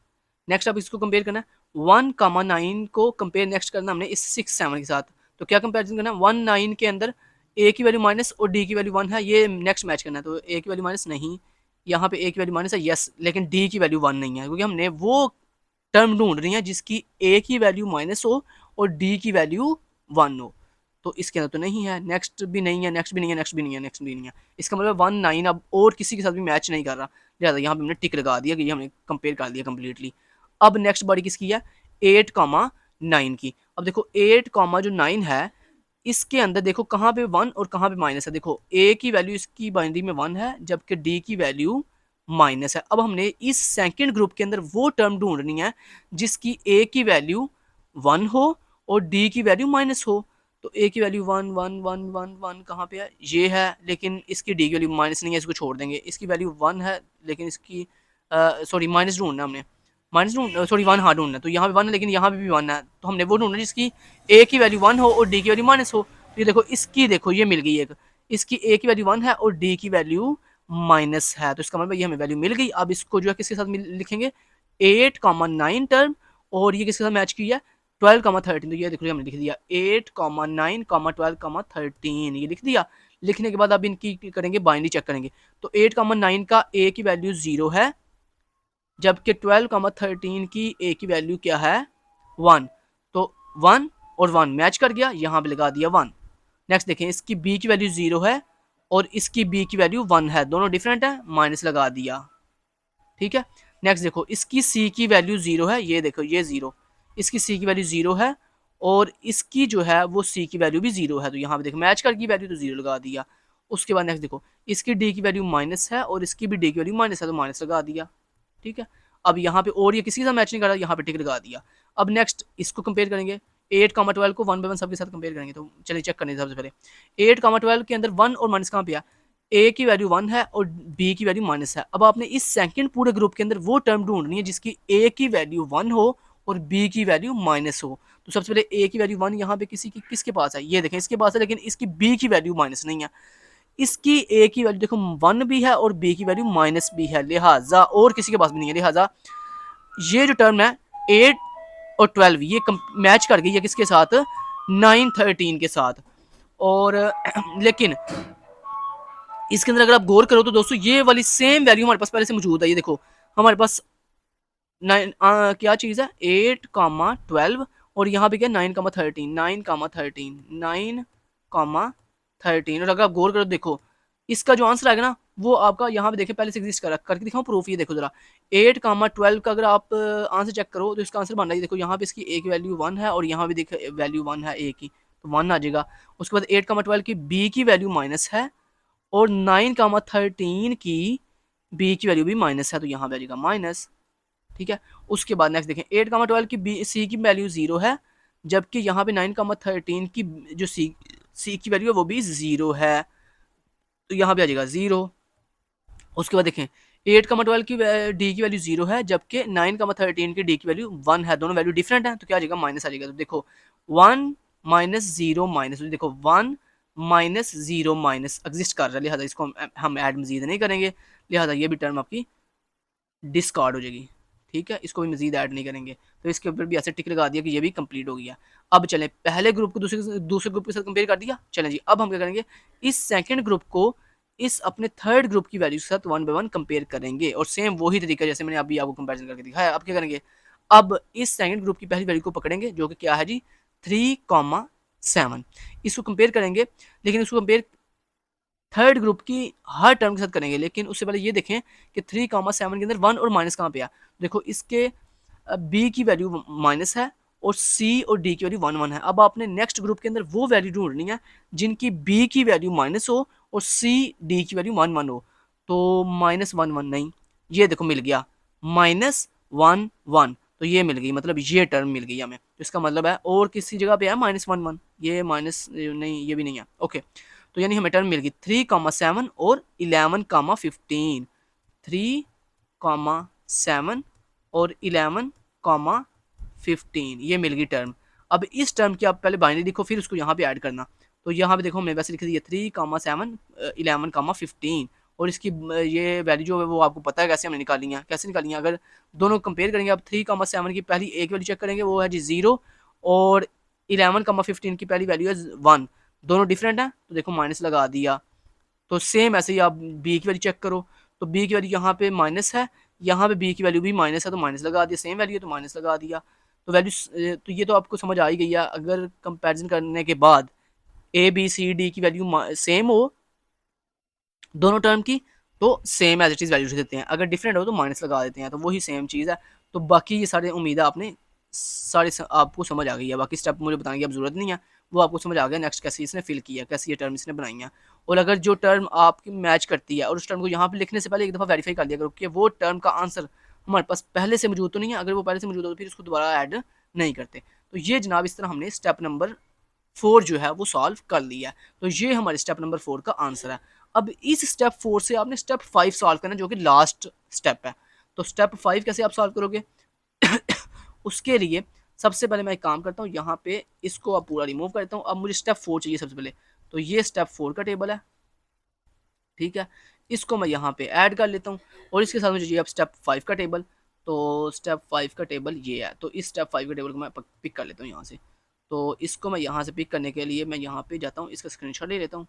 नेक्स्ट अब इसको कंपेयर करना है 1,9 को कंपेयर नेक्स्ट करना हमने इस 6,7 के साथ। तो क्या कंपेरिजन करना है, 1,9 के अंदर ए की वैल्यू माइनस और डी की वैल्यू 1 है, ये नेक्स्ट मैच करना है। तो ए की वैल्यू माइनस नहीं, यहाँ पे ए की वैल्यू माइनस है यस, लेकिन डी की वैल्यू 1 नहीं है क्योंकि हमने वो टर्म ढूंढ रही है जिसकी ए की वैल्यू माइनस हो और डी की वैल्यू 1 हो। तो इसके अंदर तो नहीं है, नेक्स्ट भी नहीं है, नेक्स्ट भी नहीं है, नेक्स्ट भी नहीं है, नेक्स्ट भी नहीं है। इसका मतलब 1,9 अब और किसी के साथ भी मैच नहीं कर रहा, लिहाजा यहाँ पे हमने टिक लगा दिया कि ये हमने कंपेयर कर दिया कम्प्लीटली। अब नेक्स्ट बारी किसकी है, 8,9 की। अब देखो 8,9 है, इसके अंदर देखो कहाँ पे 1 और कहाँ पे माइनस है। देखो ए की वैल्यू इसकी बाइनरी में 1 है जबकि डी की वैल्यू माइनस है। अब हमने इस सेकंड ग्रुप के अंदर वो टर्म ढूंढनी है जिसकी ए की वैल्यू 1 हो और डी की वैल्यू माइनस हो। तो ए की वैल्यू 1 1 1 1 1 कहाँ पे है, ये है, लेकिन इसकी डी की वैल्यू माइनस नहीं है, इसको छोड़ देंगे। इसकी वैल्यू 1 है लेकिन इसकी सॉरी माइनस ढूंढना हमने, माइनस ढूंढ सॉरी 1 हाँ ढूंढना, तो यहाँ पे 1 है लेकिन यहाँ पे भी 1 है, तो हमने वो ढूंढना जिसकी ए की वैल्यू 1 हो और डी की वैल्यू माइनस हो। तो ये देखो इसकी, देखो ये मिल गई एक, इसकी ए की वैल्यू 1 है और डी की वैल्यू माइनस है, तो इसका मतलब ये हमें वैल्यू मिल गई। अब इसको जो है किसके साथ लिखेंगे, 8,9 टर्म, और ये किसके साथ मैच की है, 12,13। तो ये देखो हमने लिख दिया 8,9, 12,13, ये लिख दिया। लिखने के बाद अब इनकी करेंगे बाइनरी चेक करेंगे। तो 8,9 का ए की वैल्यू 0 है जबकि 12,13 की ए की वैल्यू क्या है, 1, तो 1 और 1 मैच कर गया, यहाँ पे लगा दिया 1। नेक्स्ट देखें, इसकी बी की वैल्यू 0 है और इसकी बी की वैल्यू 1 है, दोनों डिफरेंट है, माइनस लगा दिया। ठीक है, नेक्स्ट देखो इसकी सी की वैल्यू 0 है, ये देखो ये 0, इसकी सी की वैल्यू 0 है और इसकी जो है वो सी की वैल्यू भी 0 है, तो यहाँ पे देखो मैच कर की वैल्यू तो 0 लगा दिया। उसके बाद नेक्स्ट देखो इसकी डी की वैल्यू माइनस है और इसकी भी डी की वैल्यू माइनस है, तो माइनस लगा दिया। ठीक है, अब यहाँ पे और ये किसी के साथ मैच नहीं कर रहा, यहाँ पे टिक लगा दिया। अब नेक्स्ट इसको कंपेयर करेंगे, 8,12 को 1 बाय 1 सबके साथ कंपेयर करेंगे। तो चलिए चेक करने सबसे पहले 8,12 के अंदर 1 और माइनस कहाँ पे है, ए की वैल्यू 1 है और बी की वैल्यू माइनस है। अब आपने इस सेकंड पूरे ग्रुप के अंदर वो टर्म ढूंढनी है जिसकी ए की वैल्यू 1 हो और बी की वैल्यू माइनस हो। तो सबसे पहले ए की वैल्यू 1 यहाँ पे किसके पास है, ये देखें इसके पास है, लेकिन इसकी बी की वैल्यू माइनस नहीं है। इसकी ए की वैल्यू देखो 1 भी है और बी की वैल्यू माइनस भी है, लिहाजा और किसी के पास भी नहीं है, लिहाजा ये जो टर्म है 8 और 12 ये मैच कर गई है किसके साथ, 9 13 के साथ। और लेकिन इसके अंदर अगर आप गौर करो तो दोस्तों ये वाली सेम वैल्यू हमारे पास पहले से मौजूद है। ये देखो हमारे पास 9 क्या चीज़ है, 8,12 और यहाँ पे क्या 9,13 9,13 9,13 और अगर आप गौर करो देखो इसका जो आंसर आएगा ना वो आपका यहाँ पे देखें पहले से एग्जिस्ट करके दिखाऊं प्रूफ। ये देखो जरा 8, 12 का अगर आप आंसर चेक करो तो इसका आंसर बन रहा है। देखो यहाँ पे इसकी ए की वैल्यू 1 है और यहाँ पे देखो वैल्यू 1 है ए की, तो 1 आ जाएगा। उसके बाद 8, 12 की बी की वैल्यू माइनस है और 9, 13 की बी की वैल्यू भी माइनस है, तो यहाँ पे आ जाएगा माइनस। ठीक है, उसके बाद नेक्स्ट देखें 8, 12 की बी सी की वैल्यू 0 है, जबकि यहाँ पे 9, 13 की जो सी की वैल्यू है वो भी 0 है, तो यहाँ पे आ जाएगा 0। उसके बाद देखें 8, 12 की डी की वैल्यू 0 है, जबकि 9, 13 की डी की वैल्यू 1 है, दोनों वैल्यू डिफरेंट है, तो क्या आ जाएगा माइनस आ जाएगा। तो देखो 1 माइनस 0 माइनस, देखो 1 माइनस 0 माइनस एग्जिस्ट कर रहा है, लिहाजा इसको हम ऐड मजीद नहीं करेंगे, लिहाजा ये भी टर्म आपकी डिस्कार्ड हो जाएगी। ठीक है, इसको भी मजीद ऐड नहीं करेंगे, तो इसके ऊपर भी ऐसे टिक लगा दिया कि ये भी कंप्लीट हो गया। अब चलें पहले ग्रुप को दूसरे ग्रुप के साथ कंपेयर कर दिया। चलें जी, अब हम क्या करेंगे, इस सेकंड ग्रुप को इस अपने थर्ड ग्रुप की वैल्यू के साथ 1 बाय 1 कंपेयर करेंगे, और सेम वही तरीका जैसे मैंने अभी आपको कंपेरिजन करके दिखाया। अब क्या करेंगे, अब इस सेकंड ग्रुप की पहली वैल्यू को पकड़ेंगे जो कि क्या है जी 3,7, इसको कंपेयर करेंगे, लेकिन इसको कंपेयर थर्ड ग्रुप की हर टर्म के साथ करेंगे। लेकिन उससे पहले ये देखें कि 3,7 के अंदर 1 और माइनस कहाँ पे आ। देखो इसके बी की वैल्यू माइनस है और सी और डी की वैल्यू 1 1 है। अब आपने नेक्स्ट ग्रुप के अंदर वो वैल्यू ढूंढनी है जिनकी बी की वैल्यू माइनस हो और सी डी की वैल्यू 1 1 हो। तो -1 1 नहीं, ये देखो मिल गया -1 1, तो ये मिल गई, मतलब ये टर्म मिल गई हमें। तो इसका मतलब है और किसी जगह पे है -1 1, ये माइनस नहीं, ये भी नहीं है। ओके, तो यानी हमें टर्म मिल गई 3,7 और 11,15, 3,7 और 11,15, ये मिल गई टर्म। अब इस टर्म की आप पहले बाइनरी लिखो, फिर उसको यहाँ पे ऐड करना। तो यहाँ पे देखो हमने वैसे लिख दी है 3,7 11,15, और इसकी ये वैल्यू जो है वो आपको पता है कैसे हमने निकाली है, कैसे निकाली है। अगर दोनों कंपेयर करेंगे, आप 3,7 की पहली एक वैल्यू चेक करेंगे, वो है जी 0, और 11,15 की पहली वैल्यू है 1, दोनों डिफरेंट हैं, तो देखो माइनस लगा दिया। तो सेम ऐसे ही आप बी की वैल्यू चेक करो, तो बी की वैल्यू यहाँ पे माइनस है, यहाँ पे बी की वैल्यू भी माइनस है, तो माइनस लगा दिया। सेम वैल्यू है तो माइनस लगा दिया। तो वैल्यू तो ये तो आपको समझ आ ही गई है। अगर कंपैरिजन करने के बाद ए बी सी डी की वैल्यू सेम हो दोनों टर्म की, तो same as it is value देते हैं, अगर डिफरेंट हो तो माइनस लगा देते हैं, तो वही सेम चीज़ है। तो बाकी ये सारे उम्मीद है आपने सारे आपको समझ आ गई है। बाकी स्टेप मुझे बताने की अब जरूरत नहीं है, वो आपको समझ आ गया नेक्स्ट कैसे इसने फिल किया, कैसे ये टर्म इसने बनाई है। और अगर जो टर्म आपकी मैच करती है और उस टर्म को यहाँ पे लिखने से पहले एक दफ़ा वेरीफाई कर दिया करो कि वो टर्म का आंसर हमारे पास पहले से मौजूद तो नहीं है। अगर वो पहले से मौजूद हो तो फिर उसको दोबारा ऐड नहीं करते। तो ये जनाब इस तरह हमने स्टेप नंबर 4 जो है वो सॉल्व कर लिया है। तो ये हमारे स्टेप नंबर 4 का आंसर है। अब इस स्टेप 4 से आपने स्टेप 5 सॉल्व करना जो कि लास्ट स्टेप है। तो स्टेप 5 कैसे आप सॉल्व करोगे उसके लिए सबसे पहले मैं एक काम करता हूँ, यहाँ पे इसको अब पूरा रिमूव करता हूँ। अब मुझे स्टेप 4 चाहिए सबसे पहले, तो ये स्टेप 4 का टेबल है। ठीक है, इसको मैं यहाँ पे ऐड कर लेता हूँ, और इसके साथ मुझे चाहिए अब स्टेप 5 का टेबल। तो स्टेप 5 का टेबल ये है, तो इस स्टेप 5 का टेबल को मैं पिक कर लेता हूँ यहाँ से। तो इसको मैं यहाँ से पिक करने के लिए मैं यहाँ पे जाता हूँ, इसका स्क्रीनशॉट ले लेता हूँ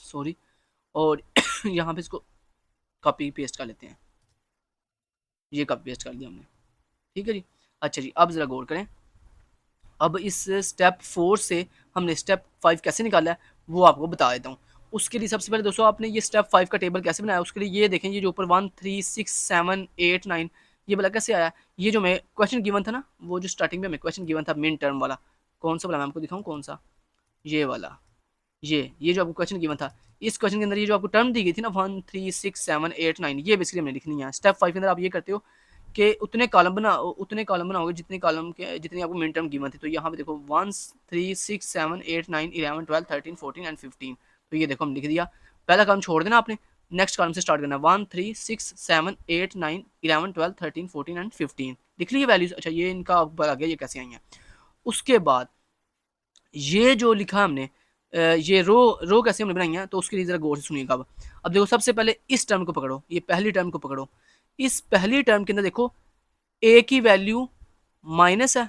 सॉरी, और यहाँ पे इसको कॉपी पेस्ट कर लेते हैं। ये कॉपी पेस्ट कर दिया हमने। ठीक है जी, अच्छा जी, अब ज़रा गौर करें। अब इस स्टेप 4 से हमने स्टेप 5 कैसे निकाला है वो आपको बता देता हूँ। उसके लिए सबसे पहले दोस्तों आपने ये स्टेप 5 का टेबल कैसे बनाया, उसके लिए ये देखें, ये जो ऊपर 1 3 6 7 8 9 ये वाला कैसे आया। ये जो मैं क्वेश्चन गिवन था ना, वो जो स्टार्टिंग में हमें क्वेश्चन गिवन था मिन टर्म वाला, कौन सा वाला मैं आपको दिखाऊँ, कौन सा, ये वाला, ये जो आपको क्वेश्चन गिवन था, इस क्वेश्चन के अंदर ये जो आपको टर्म दी गई थी ना 1 3 6 7 8 9, ये बेसिकली हमने लिखनी है। स्टेप 5 के अंदर आप ये करते हो कि उतने कॉलम बनाओगे जितने कॉलम के जितनी आपको मिन टर्म गिवन थी। तो यहाँ पे देखो 1 3 6 7 8 9 11 12 13 14 एंड 15, तो ये देखो हम लिख दिया। पहला कॉलम छोड़ देना आपने, नेक्स्ट कॉलम से स्टार्ट करना, 1 3 6 7 8 9 11 12 13 14 एंड 15, लिख ली वैल्यूज। अच्छा, ये इनका ऊपर आ गया, ये कैसे आई हैं। उसके बाद ये जो लिखा हमने ये रो कैसे हमने बनाई है, तो उसके लिए ज़रा गौर से सुनिएगा। अब देखो सबसे पहले इस टर्म को पकड़ो, ये पहली टर्म को पकड़ो। इस पहली टर्म के अंदर देखो ए की वैल्यू माइनस है,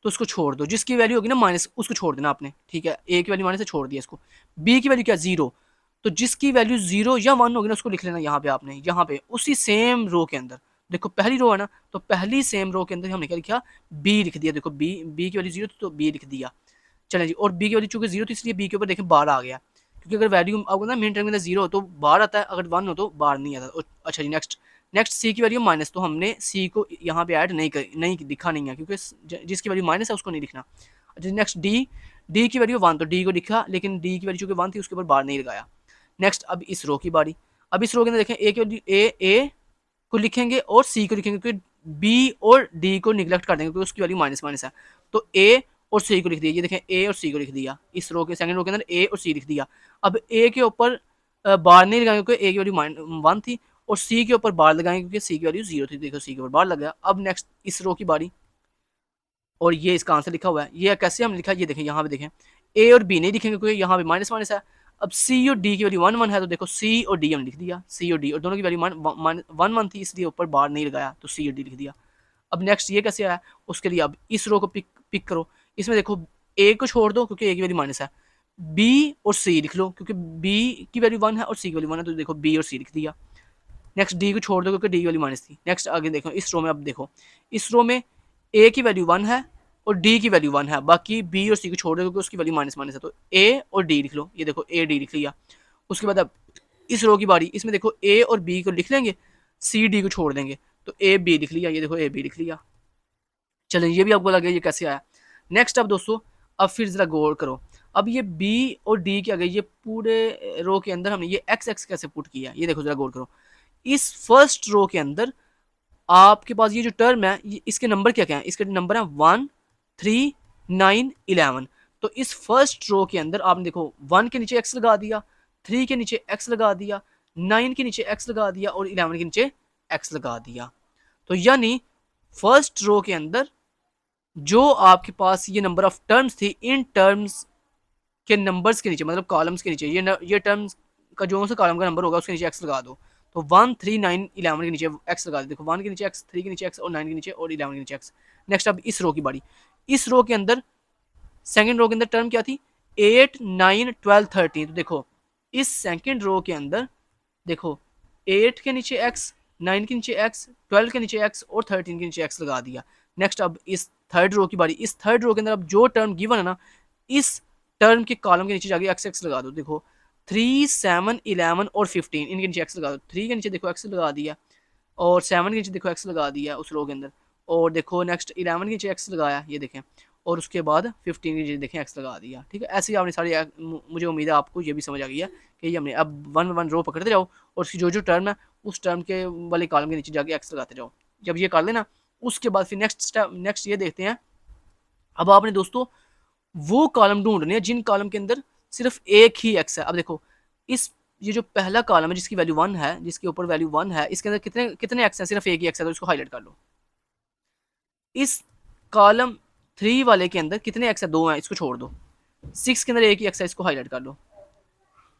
तो उसको छोड़ दो, जिसकी वैल्यू होगी ना माइनस उसको छोड़ देना आपने। ठीक है, ए की वैल्यू माइनस है, छोड़ दिया इसको। बी की वैल्यू क्या 0, तो जिसकी वैल्यू 0 या 1 होगी ना उसको लिख लेना यहाँ पे आपने, यहाँ पे उसी सेम रो के अंदर। देखो पहली रो है ना, तो पहली सेम रो के अंदर हमने क्या लिखा, बी लिख दिया। देखो बी की वैल्यू 0 तो बी लिख दिया। चलें जी, और बी की वैल्यू चूंकि जीरो थी इसलिए बी के ऊपर देखें बार आ गया, क्योंकि अगर वैल्यू आपको ना मेन टर्म के अंदर जीरो हो तो बार आता है, अगर वन हो तो बार नहीं आता। अच्छा जी, नेक्स्ट नेक्स्ट सी की वैल्यू माइनस, तो हमने सी को यहाँ पे ऐड नहीं दिखा नहीं है, क्योंकि जिसकी वैल्यू माइनस है उसको नहीं दिखना। अच्छा नेक्स्ट डी, डी की वैल्यू वन, तो डी को दिखा, लेकिन डी की वैल्यू चूंकि वन थी उसके ऊपर बार नहीं लगाया। नेक्स्ट अब इस रो की बारी, अब इस रो के अंदर देखें ए की वैल्यू ए को लिखेंगे और सी को लिखेंगे, क्योंकि बी और डी को निगलेक्ट कर देंगे क्योंकि उसकी वैल्यू माइनस माइनस है। तो ए और सी को लिख दिया, ये देखें ए और सी को लिख दिया, इस रो के सेकंड रो के अंदर ए और सी लिख दिया। अब ए के ऊपर बार नहीं लगाएंगे क्योंकि ए की वैल्यू वन थी, और सी के ऊपर बार लगाएंगे क्योंकि सी की वैल्यू जीरो थी, देखो सी के ऊपर बार लग गया। अब नेक्स्ट इस रो की बारी, और ये इसका आंसर लिखा हुआ है, ये कैसे हम लिखा है ये देखें, यहाँ पे देखें ए और बी नहीं लिखेंगे क्योंकि यहाँ पे माइनस माइनस है। अब सी और डी की वैल्यू वन वन है, तो देखो सी और डी हम लिख दिया, सी और डी, और दोनों की वैल्यू वन वन थी इसलिए ऊपर बार नहीं लगाया, तो सी और डी लिख दिया। अब नेक्स्ट ये कैसे आया, उसके लिए अब इस रो को पिक करो, इसमें देखो ए को छोड़ दो क्योंकि ए की वैल्यू माइनस है, बी और सी लिख लो क्योंकि बी की वैल्यू वन है और सी की वैल्यू वन है, तो देखो बी और सी लिख दिया। नेक्स्ट डी को छोड़ दो क्योंकि डी की वैल्यू माइनस थी। नेक्स्ट आगे देखो इस रो में, अब देखो इस रो में ए की वैल्यू वन है और डी की वैल्यू वन है, बाकी बी और सी को छोड़ दो क्योंकि उसकी वैल्यू माइनस माइनस है, तो ए और डी लिख लो, ये देखो ए डी लिख लिया। उसके बाद अब इस रो की बारी, इसमें देखो ए और बी को लिख लेंगे, सी डी को छोड़ देंगे, तो ए बी लिख लिया, ये देखो ए बी लिख लिया। चलें ये भी आपको लगे ये कैसे आया। नेक्स्ट अब दोस्तों, अब फिर जरा गौर करो, अब ये बी और डी के आगे ये पूरे रो के अंदर हमने ये एक्स एक्स कैसे पुट किया, ये देखो जरा गौर करो। इस फर्स्ट रो के अंदर आपके पास ये जो टर्म है ये इसके नंबर क्या क्या है, इसके नंबर है 1 3 9 11। तो इस फर्स्ट रो के अंदर आपने देखो 1 के नीचे एक्स लगा दिया, 3 के नीचे एक्स लगा दिया, 9 के नीचे एक्स लगा दिया और 11 के नीचे एक्स लगा दिया। तो यानी फर्स्ट रो के अंदर जो आपके पास ये नंबर ऑफ टर्म्स थी, इन टर्म्स के नंबर्स के नीचे मतलब कॉलम्स के नीचे ये टर्म्स का जो सा कॉलम का नंबर होगा उसके नीचे एक्स लगा दो। तो 1 3 9 11 के नीचे एक्स लगा दो, देखो 1 के नीचे एक्स, 3 के नीचे एक्स और 9 के नीचे और 11 के नीचे एक्स। नेक्स्ट अब इस रो की बारी, इस रो के अंदर सेकंड रो के अंदर टर्म क्या थी 8 9 12 13। तो देखो इस सेकंड रो के अंदर देखो 8 के नीचे एक्स, 9 के नीचे एक्स, 12 के नीचे एक्स और 13 के नीचे एक्स लगा दिया। नेक्स्ट अब इस थर्ड रो की बारी, इस थर्ड रो के अंदर अब जो टर्म गिवन है ना इस टर्म के कॉलम के नीचे जाके एक्स एक्स लगा दो, देखो 3 7 11 और 15 इनके नीचे एक्स लगा दो। 3 के नीचे देखो एक्स लगा दिया और 7 के नीचे देखो एक्स लगा दिया उस रो के अंदर, और देखो नेक्स्ट 11 के नीचे एक्स लगाया ये देखें, और उसके बाद 15 के नीचे देखें एक्स लगा दिया। ठीक है, ऐसे ही आपने सारी मुझे उम्मीद है आपको ये भी समझ आ गई है कि ये हमने अब वन वन रो पकड़ते जाओ और उसकी जो जो टर्म है उस टर्म के वाले कॉलम के नीचे जाके एक्स लगाते जाओ। जब ये कर लेना उसके बाद फिर नेक्स्ट ये देखते हैं, अब आपने दोस्तों वो कॉलम ढूंढने हैं जिन कॉलम के अंदर सिर्फ एक ही एक्स है। अब देखो इस ये जो पहला कॉलम है जिसकी वैल्यू 1 है, जिसके ऊपर वैल्यू 1 है, इसके अंदर कितने कितने एक्स हैं, सिर्फ एक ही एक्स है, तो इसको हाईलाइट कर लो। इस कॉलम 3 वाले के अंदर कितने एक्स है, 2 हैं, इसको छोड़ दो। 6 के अंदर एक ही एक्स है, इसको हाईलाइट कर लो।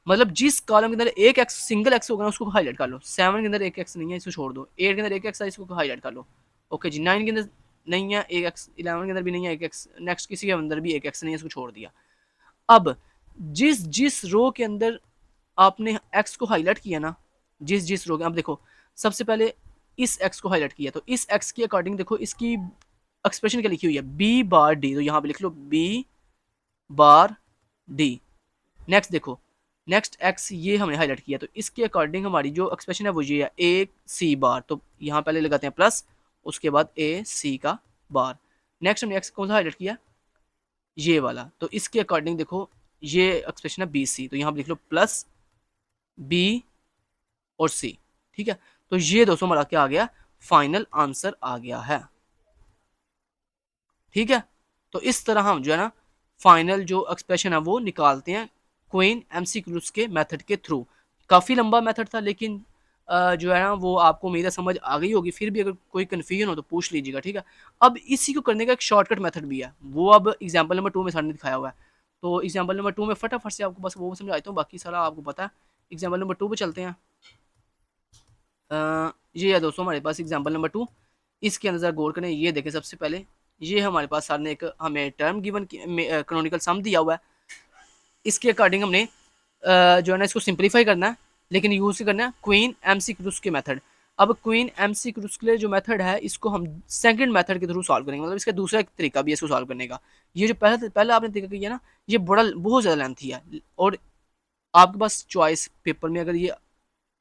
मतलब जिस कॉलम के अंदर एक एक्स सिंगल एक्स होगा ना उसको हाईलाइट कर लो। 7 के अंदर एक एक्स नहीं है, इसको छोड़ दो। 8 के अंदर एक एक्स है, इसको हाईलाइट कर लो। ओके जी, 9 के अंदर नहीं है एक एक्स, 11 के अंदर भी नहीं है एक एक्स, नेक्स्ट किसी के अंदर भी एक एक्स नहीं है, इसको छोड़ दिया। अब जिस जिस रो के अंदर आपने एक्स को हाईलाइट किया ना, जिस जिस रो के, अब देखो सबसे पहले इस एक्स को हाईलाइट किया, तो इस एक्स के अकॉर्डिंग देखो इसकी एक्सप्रेशन क्या लिखी हुई है, बी बार डी, तो यहाँ पे लिख लो बी बार डी। नेक्स्ट देखो नेक्स्ट एक्स ये हमने हाईलाइट किया, तो इसके अकॉर्डिंग हमारी जो एक्सप्रेशन है वो ये है ए सी बार, तो यहाँ पहले लगाते हैं प्लस, उसके बाद ए सी का बार। नेक्स्ट हमने एक्स कौन सा हाईलाइट किया, ये वाला, तो इसके अकॉर्डिंग देखो ये एक्सप्रेशन है बी सी, तो यहाँ पर लिख लो प्लस बी और सी। ठीक है, तो ये दोस्तों हमारा क्या आ गया, फाइनल आंसर आ गया है। ठीक है, तो इस तरह हम जो है ना फाइनल जो एक्सप्रेशन है वो निकालते हैं क्वीन एमसीक्यूज के मेथड के थ्रू। काफ़ी लंबा मेथड था लेकिन जो है ना वो आपको उम्मीद है समझ आ गई होगी। फिर भी अगर कोई कन्फ्यूजन हो तो पूछ लीजिएगा। ठीक है, अब इसी को करने का एक शॉर्टकट मेथड भी है, वो अब एग्जाम्पल नंबर 2 में सर ने दिखाया हुआ है। तो एग्जाम्पल नंबर 2 में फटाफट से आपको बस वो समझाता हूँ, बाकी सारा आपको पता है। एग्जाम्पल नंबर 2 पे चलते हैं। ये है दोस्तों हमारे पास एग्जाम्पल नंबर 2, इसके अंदर गौर करें। ये देखें, सबसे पहले ये हमारे पास सर ने एक हमें टर्म गिवन कैनोनिकल सम दिया हुआ है। इसके अकॉर्डिंग हमने जो है ना इसको सिंप्लीफाई करना है, लेकिन यूज़ करना है क्वीन एमसीक्यूज के मेथड। अब क्वीन एमसी क्रूस्कुलर जो मेथड है इसको हम सेकंड मेथड के थ्रू सॉल्व करेंगे, मतलब इसका दूसरा तरीका भी है इसको सॉल्व करने का। ये जो पहला आपने तरीका किया ना, ये बहुत ज़्यादा लेंथी है, और आपके पास चॉइस पेपर में अगर ये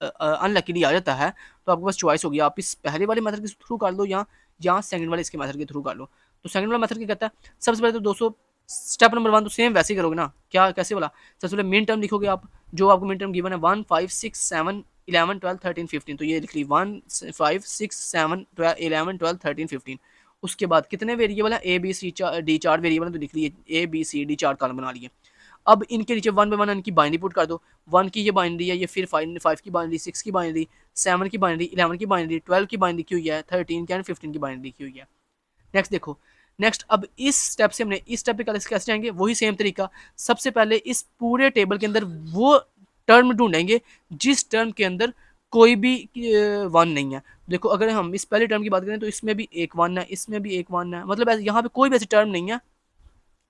अनलकीली आ जाता है तो आपके पास चॉइस होगी, आप इस पहले वाले मेथड के थ्रू कर लो या सेकंड वाले इसके मेथड के थ्रू कर लो। तो सेकंड वाला मेथड क्या कहता है, सबसे पहले तो 200 स्टेप नंबर 1 तो सेम वैसे ही करोगे ना, क्या कैसे बोला, सबसे पहले मिन टर्म लिखोगे आप, जो आपको मिन टर्म गिवन है 1 5 6 7 11 12 13 15, तो ये लिख ली 1 5 6 7 11 12 13 15। उसके बाद कितने वेरिएबल है, A B C D 4 variable है, तो लिख लिए A B C D 4 column बना लिए। अब इनके नीचे 1 बाय 1 इनकी बाइनरी पुट कर दो, 1 की ये बाइनरी है, ये फिर 5 की बाइनरी, 6 की बाइनरी, 7 की बाइनरी, 11 की बाइनरी, 12 की बाइनरी की हुई है, 13 की एंड 15 की बाइनरी की हुई है। नेक्स्ट देखो, नेक्स्ट अब इस स्टेप से हमने इस स्टेप पे कैसे जाएंगे, वही सेम तरीका, सबसे पहले इस पूरे टेबल के अंदर वो टर्म ढूंढेंगे जिस टर्म के अंदर कोई भी वन नहीं है। देखो अगर हम इस पहले टर्म की बात करें तो इसमें भी एक वन है, इसमें भी एक वन है, मतलब यहाँ पे कोई भी ऐसी टर्म नहीं है,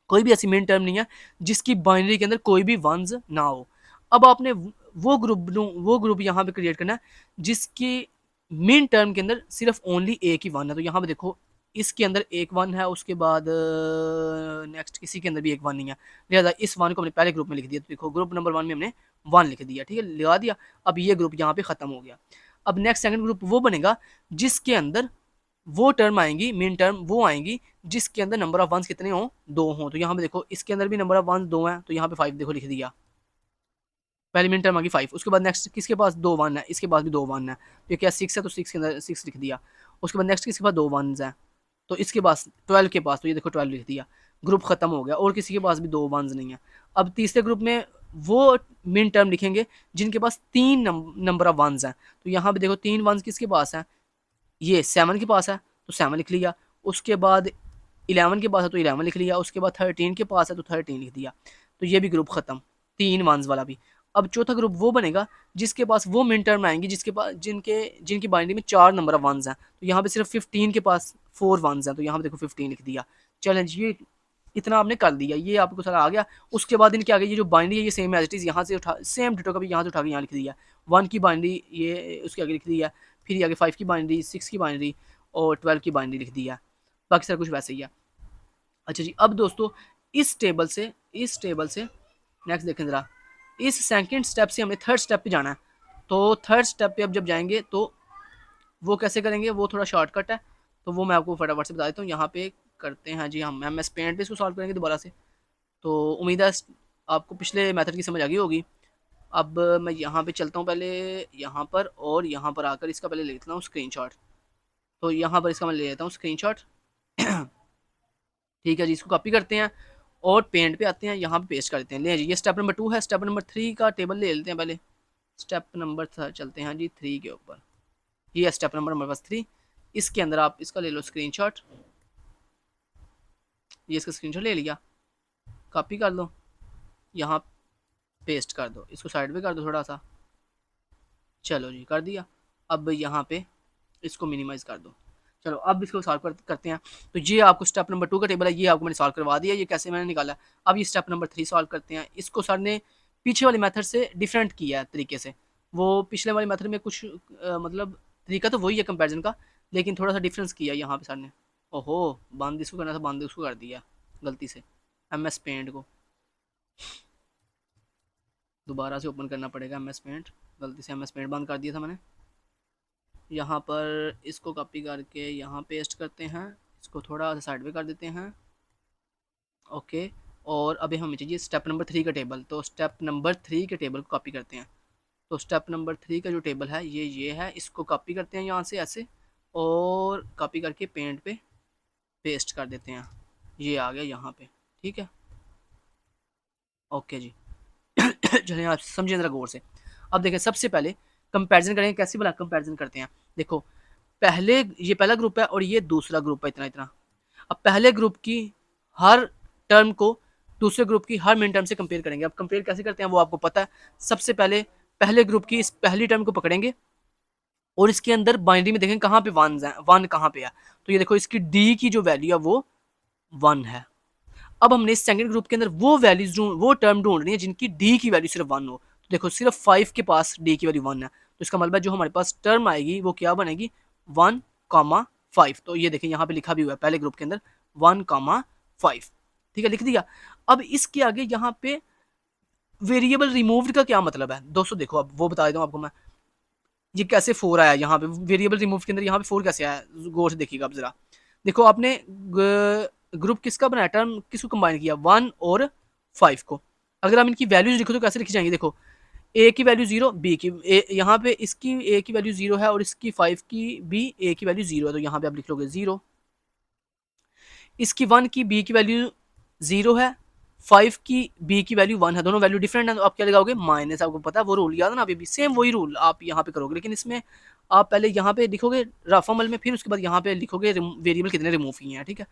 कोई भी ऐसी मेन टर्म नहीं है जिसकी बाइनरी के अंदर कोई भी वंस ना हो। अब आपने वो ग्रुप यहाँ पे क्रिएट करना है जिसकी मेन टर्म के अंदर सिर्फ ओनली एक ही वन है। तो यहाँ पे देखो इसके अंदर एक वन है, उसके बाद नेक्स्ट किसी के अंदर भी एक वन नहीं है, लिहाजा इस वन को हमने पहले ग्रुप में लिख दिया। तो देखो ग्रुप नंबर 1 में हमने 1 लिख दिया, ठीक है, लगा दिया। अब ये ग्रुप यहाँ पे खत्म हो गया। अब नेक्स्ट सेकंड ग्रुप वो बनेगा जिसके अंदर वो टर्म आएंगी, मेन टर्म वो आएंगी जिसके अंदर नंबर ऑफ वंस कितने हों, 2 हों। तो यहाँ पे देखो इसके अंदर भी नंबर ऑफ वंस 2 हैं, तो यहाँ पे 5 देखो लिख दिया, पहली मेन टर्म आ गई 5। उसके बाद नेक्स्ट किसके पास 2 वन है, इसके पास भी 2 वन है, तो ये क्या 6 है, तो 6 के अंदर 6 लिख दिया। उसके बाद नेक्स्ट किसके पास 2 वंस हैं, तो इसके पास 12 के पास, तो ये देखो 12 लिख दिया, ग्रुप खत्म हो गया, और किसी के पास भी 2 वंस नहीं है। अब तीसरे ग्रुप में वो मेन टर्म लिखेंगे जिनके पास 3 नंबर ऑफ वंस हैं। तो यहाँ पे देखो 3 वंस किसके पास है, ये 7 के पास है, तो 7 लिख लिया। उसके बाद 11 के पास है, तो 11 लिख लिया। उसके बाद 13 के पास है, तो 13 लिख दिया। तो ये भी ग्रुप खत्म, 3 वंस वाला भी। अब चौथा ग्रुप वो बनेगा जिसके पास वो मिन टर्म आएंगी जिसके पास जिनकी बाइनरी में 4 नंबर ऑफ वंस हैं। तो यहाँ पे सिर्फ 15 के पास 4 वंस हैं, तो यहाँ पे देखो 15 लिख दिया। चैलेंज ये इतना आपने कर दिया, ये आपको सारा आ गया। उसके बाद इनके आगे ये जो बाइनरी है ये सेम एज इट इज़ यहाँ से उठा, सेम डिटो का भी यहाँ से उठा के यहाँ लिख दिया। 1 की बाइनरी ये उसके आगे लिख दिया, फिर ये आगे 5 की बाइनरी, 6 की बाइनरी और 12 की बाइनरी लिख दिया। बाकी सारा कुछ वैसे ही है। अच्छा जी, अब दोस्तों इस टेबल से नेक्स्ट देखें ज़रा, इस सेकंड स्टेप से हमें थर्ड स्टेप पे जाना है। तो थर्ड स्टेप पे अब जब जाएंगे तो वो कैसे करेंगे, वो थोड़ा शॉर्टकट है, तो वो मैं आपको फटाफट से बता देता हूँ। यहाँ पे करते हैं जी, हम MS पेंट पे इसको सॉल्व करेंगे दोबारा से। तो उम्मीद है आपको पिछले मेथड की समझ आ गई होगी। अब मैं यहाँ पे चलता हूँ पहले यहाँ पर, और यहाँ पर आकर इसका पहले ले लेता हूँ स्क्रीनशॉट। तो यहाँ पर इसका मैं ले लेता हूँ स्क्रीनशॉट। ठीक है जी, इसको कॉपी करते हैं और पेंट पे आते हैं, यहाँ पे पेस्ट कर देते हैं। ले जी, ये स्टेप नंबर 2 है। स्टेप नंबर 3 का टेबल ले लेते हैं पहले। स्टेप नंबर चलते हैं जी 3 के ऊपर। ये है स्टेप नंबर हमारे पास 3। इसके अंदर आप इसका ले लो स्क्रीनशॉट, ये इसका स्क्रीनशॉट ले लिया, कॉपी कर लो, यहाँ पेस्ट कर दो, इसको साइड पे कर दो थोड़ा सा। चलो जी कर दिया। अब यहाँ पे इसको मिनिमाइज़ कर दो। चलो अब इसको सॉल्व करते हैं। तो ये आपको स्टेप नंबर 2 का टेबल है, ये आपको मैंने सॉल्व करवा दिया, ये कैसे मैंने निकाला। अब ये स्टेप नंबर 3 सॉल्व करते हैं। इसको सर ने पीछे वाले मेथड से डिफरेंट किया है तरीके से। वो पिछले वाले मेथड में कुछ मतलब तरीका तो वही है कंपैरिजन का, लेकिन थोड़ा सा डिफरेंस किया यहाँ पे सर ने। ओहो, बंद इसको करना था, बंद उसको कर दिया गलती से, MS पेंट को दोबारा से ओपन करना पड़ेगा। MS पेंट, गलती से MS पेंट बंद कर दिया था मैंने। यहाँ पर इसको कॉपी करके यहाँ पेस्ट करते हैं, इसको थोड़ा सा साइड में कर देते हैं। ओके, और अभी हमें चाहिए स्टेप नंबर 3 का टेबल। तो स्टेप नंबर 3 के टेबल को कॉपी करते हैं। तो स्टेप नंबर 3 का जो टेबल है ये है, इसको कॉपी करते हैं यहाँ से ऐसे, और कॉपी करके पेंट पे पेस्ट कर देते हैं। ये आ गया यहाँ पे, ठीक है। ओके जी। चलिए आप समझिए ज़रा गौर से। अब देखें, सबसे पहले कंपैरिजन करेंगे, कैसे बना कंपैरिजन करते हैं। देखो पहले ये पहला ग्रुप है और ये दूसरा ग्रुप है, इतना इतना। अब पहले ग्रुप की हर टर्म को दूसरे ग्रुप की हर मिन टर्म से कंपेयर करेंगे। अब कंपेयर कैसे करते हैं वो आपको पता है। सबसे पहले पहले ग्रुप की इस पहली टर्म को पकड़ेंगे और इसके अंदर बाइनरी में देखेंगे कहाँ पे वन कहाँ पे है। तो ये देखो इसकी डी की जो वैल्यू है वो 1 है। अब हमने इस सेकंड ग्रुप के अंदर वो टर्म ढूंढनी है जिनकी डी की वैल्यू सिर्फ 1 हो। तो देखो सिर्फ 5 के पास डी की वैल्यू 1 है, तो इसका मतलब जो हमारे पास टर्म आएगी वो क्या बनेगी 1,5। तो ये देखिए यहाँ पे लिखा भी हुआ है पहले ग्रुप के अंदर 1,5। ठीक है, लिख दिया। अब इसके आगे यहाँ पे वेरिएबल रिमूव्ड का क्या मतलब है दोस्तों, देखो अब वो बता देता हूँ आपको मैं। ये कैसे 4 आया यहाँ पे वेरिएबल रिमूव के अंदर, यहाँ पे 4 कैसे आया, गौर से देखिएगा आप जरा। देखो आपने ग्रुप किसका बनाया, टर्म किसको कंबाइन किया, 1 और 5 को। अगर हम इनकी वैल्यूज लिखो तो कैसे लिखी जाएंगी, देखो ए की वैल्यू 0, बी की यहाँ पे इसकी ए की वैल्यू 0 है और इसकी 5 की भी ए की वैल्यू 0 है, तो यहाँ पे आप लिख लोगे 0। इसकी 1 की बी की वैल्यू 0 है, 5 की बी की वैल्यू 1 है, दोनों वैल्यू डिफरेंट है, तो आप क्या लगाओगे माइनस। आपको पता है वो रूल याद है ना, अभी भी सेम वही रूल आप यहाँ पे करोगे, लेकिन इसमें आप पहले यहाँ पे लिखोगे रफ अमल में, फिर उसके बाद यहाँ पे लिखोगे वेरिएबल कितने रिमूव किए हैं। ठीक है,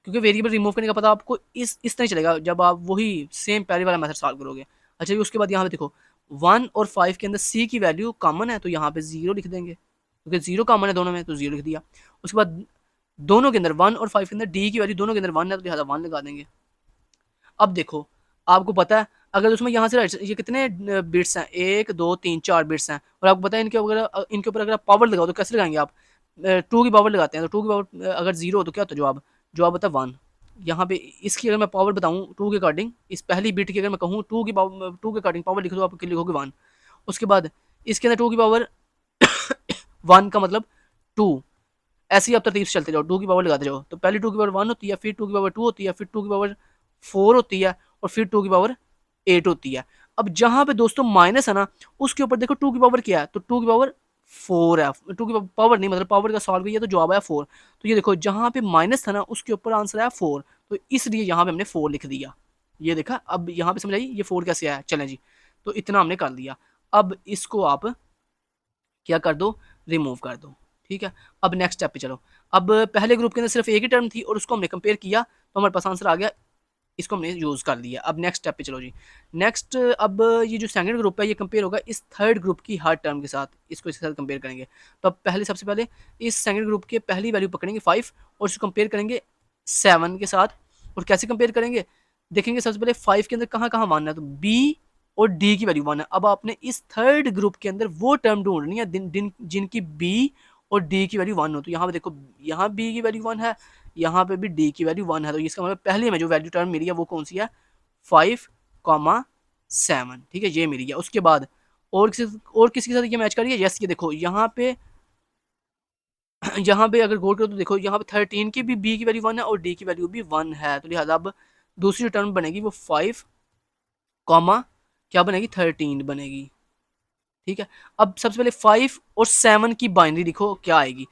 क्योंकि वेरिएबल रिमूव करने का पता आपको इस तरह चलेगा जब आप वही सेम पहले वाला मेथड सॉल्व करोगे। अच्छा, उसके बाद यहाँ पे देखो 1 और 5 के अंदर सी की वैल्यू कॉमन है, तो यहाँ पे 0 लिख देंगे, क्योंकि 0 कॉमन है दोनों में, तो 0 लिख दिया। उसके बाद दोनों के अंदर 1 और 5 के अंदर डी की वैल्यू दोनों के अंदर 1 है, तो लिहाजा 1 लगा देंगे। अब देखो आपको पता है अगर उसमें यहाँ से ये कितने बिट्स हैं, 1 2 3 4 बिट्स हैं, और आपको पता है इनके ऊपर अगर आप पावर लगाओ तो कैसे लगाएंगे आप, 2 की पावर लगाते हैं, तो 2 की पावर अगर 0 हो तो क्या होता है जवाब होता है 1। यहाँ पे इसकी अगर मैं पावर बताऊँ 2 के अकॉर्डिंग, इस पहली बिट की अगर मैं कहूँ 2 के अकॉर्डिंग पावर लिख दो, आप लिखोगे 1। उसके बाद इसके अंदर 2 की पावर 1 का मतलब 2, ऐसे ही आप तरतीब से चलते जाओ, 2 की पावर लगाते जाओ, तो पहले 2 की पावर 1 होती है, फिर 2 की पावर 2 होती है, फिर 2 की पावर 4 होती है, और फिर 2 की पावर 8 होती है। अब जहां पे दोस्तों माइनस है ना, उसके ऊपर देखो 2 की पावर क्या है, तो 2 की पावर 4 है, 2 की पावर नहीं मतलब पावर का सॉल्व किया तो जवाब आया 4। तो ये देखो जहां पे माइनस था ना उसके ऊपर आंसर आया 4, तो इसलिए यहाँ पे हमने 4 लिख दिया। ये देखा, अब यहाँ पे समझ आई ये 4 कैसे आया। चलें जी, तो इतना हमने कर लिया। अब इसको आप क्या कर दो, रिमूव कर दो। ठीक है, अब नेक्स्ट स्टेप पे चलो। अब पहले ग्रुप के अंदर सिर्फ एक ही टर्म थी और उसको हमने कंपेयर किया तो हमारे पास आंसर आ गया, इसको हमने यूज़ कर लिया। अब नेक्स्ट स्टेप पे चलो जी। नेक्स्ट अब ये जो सेकंड ग्रुप है ये कंपेयर होगा इस थर्ड ग्रुप की हर टर्म के साथ, इसको इसके साथ कंपेयर करेंगे। तो अब सबसे पहले इस सेकंड ग्रुप के पहली वैल्यू पकड़ेंगे 5 और इसको कंपेयर करेंगे 7 के साथ। और कैसे कंपेयर करेंगे, देखेंगे सबसे पहले 5 के अंदर कहाँ कहाँ 1 है, तो बी और डी की वैल्यू 1 है। अब आपने इस थर्ड ग्रुप के अंदर वो टर्म ढूंढनी है जिनकी बी और डी की वैल्यू 1 हो। तो यहाँ पे देखो, यहाँ बी की वैल्यू 1 है, यहाँ पे भी डी की वैल्यू 1 है, तो इसका मतलब पहले में जो वैल्यू टर्म मिली है वो कौन सी है, 5,7। ठीक है, ये मिली है। उसके बाद और किसी के साथ ये मैच करिए, यस ये देखो यहाँ पे अगर गौर करो तो देखो यहाँ पे 13 की भी बी की वैल्यू 1 है और डी की वैल्यू भी 1 है, तो लिहाजा अब दूसरी टर्म बनेगी वो 5, क्या बनेगी 13 बनेगी। ठीक है, अब सबसे पहले 5 और 7 की बाइनरी लिखो क्या आएगी,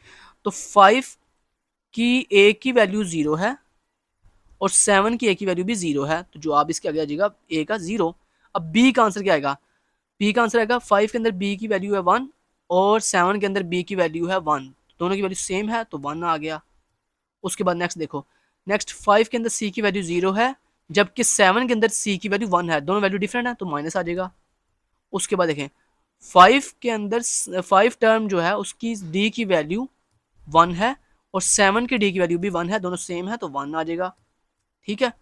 तो 5 की ए की वैल्यू 0 है और 7 की ए की वैल्यू भी 0 है, तो जवाब इसके आगे आ जाएगा ए का 0। अब बी का आंसर क्या आएगा, बी का आंसर आएगा 5 के अंदर बी की वैल्यू है 1 और 7 के अंदर बी की वैल्यू है 1, दोनों की वैल्यू सेम है तो 1 आ गया। उसके बाद नेक्स्ट देखो, नेक्स्ट 5 के अंदर सी की वैल्यू 0 है जबकि 7 के अंदर सी की वैल्यू 1 है, दोनों वैल्यू डिफरेंट है तो माइनस आ जाएगा। उसके बाद देखें 5 के अंदर 5 टर्म जो है उसकी डी की वैल्यू 1 है और 7 की डी की वैल्यू भी 1 है, दोनों सेम है तो 1 आ जाएगा। ठीक है,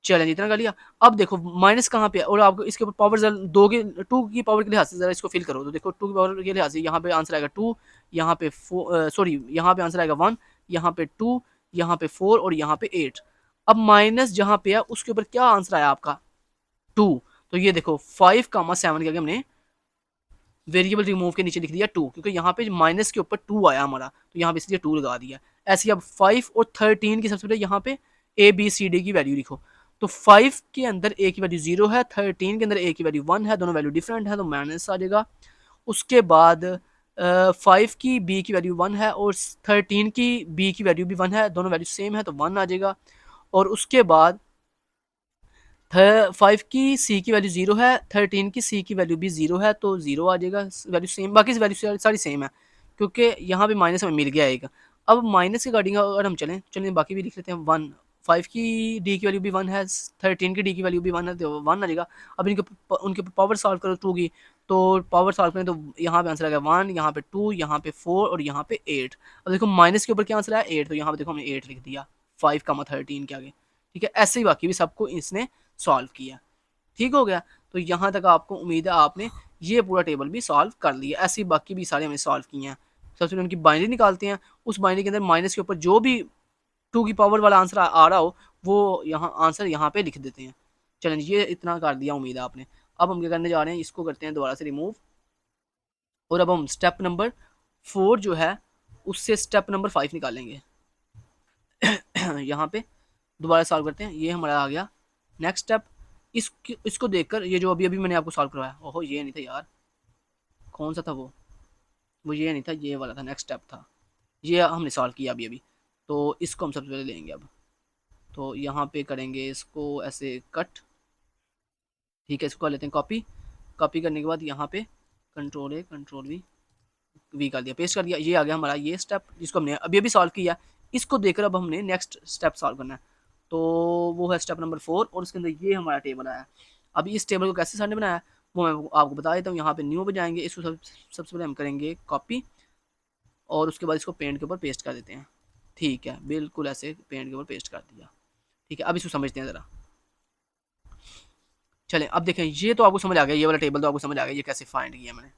चलें इतना कर लिया। अब देखो माइनस कहाँ पे है और आपको इसके ऊपर पावर टू की पावर के लिहाज से जरा इसको फिल करो, तो देखो 2 की पावर के लिहाज से यहाँ पे आंसर आएगा 2, यहाँ पे यहाँ पे आंसर आएगा 1, यहाँ पे 2, यहाँ पे 4 और यहाँ पे 8। अब माइनस जहाँ पे है उसके ऊपर क्या आंसर आया आपका 2, तो ये देखो 5,7 के आगे हमने वेरिएबल रिमूव के नीचे लिख दिया 2, क्योंकि यहाँ पे माइनस के ऊपर 2 आया हमारा, तो यहाँ पे इसलिए 2 लगा दिया। ऐसे अब 5 और 13 की सबसे पहले यहाँ पे ए बी सी डी की वैल्यू लिखो, तो 5 के अंदर ए की वैल्यू 0 है, 13 के अंदर ए की वैल्यू 1 है, दोनों वैल्यू डिफरेंट है तो माइनस आ जाएगा। उसके बाद 5 की बी की वैल्यू 1 है और 13 की बी की वैल्यू भी 1 है, दोनों वैल्यू सेम है तो 1 आ जाएगा। और उसके बाद 5 की सी की वैल्यू 0 है, 13 की सी की वैल्यू भी 0 है तो 0 आ जाएगा, वैल्यू सेम, बाकी वैल्यू सारी सेम है क्योंकि यहाँ पे माइनस हमें मिल गया एक। अब माइनस के अकॉर्डिंग अगर हम चलें बाकी भी लिख लेते हैं 1, 5 की डी की वैल्यू भी 1 है, 13 की डी की वैल्यू भी 1 है तो 1 आ जाएगा। अब उनके पावर सॉल्व करो 2 की, तो पावर सॉल्व करें तो यहाँ पे आंसर आएगा 1, यहाँ पे 2, यहाँ पे 4 और यहाँ पे 8। अब देखो माइनस के ऊपर क्या आंसर आया 8, तो यहाँ पे देखो हमने 8 लिख दिया 5,13 के आगे। ठीक है, ऐसे ही बाकी भी सबको इसने सॉल्व किया। ठीक हो गया, तो यहाँ तक आपको उम्मीद है आपने ये पूरा टेबल भी सॉल्व कर लिया। ऐसे बाकी भी सारे हमने सॉल्व किए हैं। सबसे पहले उनकी बाइनरी निकालते हैं, उस बाइनरी के अंदर माइनस के ऊपर जो भी 2 की पावर वाला आंसर आ रहा हो वो यहाँ आंसर यहाँ पे लिख देते हैं। चलें ये इतना कर दिया, उम्मीद है आपने। अब हम क्या करने जा रहे हैं, इसको करते हैं दोबारा से रिमूव, और अब हम स्टेप नंबर 4 जो है उससे स्टेप नंबर 5 निकालेंगे। यहाँ पे दोबारा सॉल्व करते हैं, ये हमारा आ गया नेक्स्ट स्टेप। इसको देखकर, ये जो अभी अभी मैंने आपको सॉल्व करवाया, ओहो ये नहीं था यार, कौन सा था वो ये नहीं था, ये वाला था, नेक्स्ट स्टेप था, ये हमने सॉल्व किया अभी अभी। तो इसको हम सबसे पहले लेंगे अब, तो यहाँ पे करेंगे इसको ऐसे कट, ठीक है। इसको कर लेते हैं कॉपी। कॉपी करने के बाद यहाँ पे कंट्रोल ए कंट्रोल वी कर दिया, पेस्ट कर दिया। ये आ गया हमारा ये स्टेप जिसको हमने अभी अभी सॉल्व किया। इसको देखकर अब हमने नेक्स्ट स्टेप सॉल्व करना है, तो वो है स्टेप नंबर 4, और उसके अंदर ये हमारा टेबल आया। अभी इस टेबल को कैसे सर ने बनाया वो मैं आपको बता देता हूँ। यहाँ पे न्यू पे जाएंगे, इसको सबसे पहले हम करेंगे कॉपी, और उसके बाद इसको पेंट के ऊपर पेस्ट कर देते हैं, ठीक है। बिल्कुल ऐसे पेंट के ऊपर पेस्ट कर दिया, ठीक है। अब इसको समझते हैं ज़रा। चलें अब देखें, ये तो आपको समझ आ गया, ये वाला टेबल तो आपको समझ आ गया, ये कैसे फाइंड किया मैंने।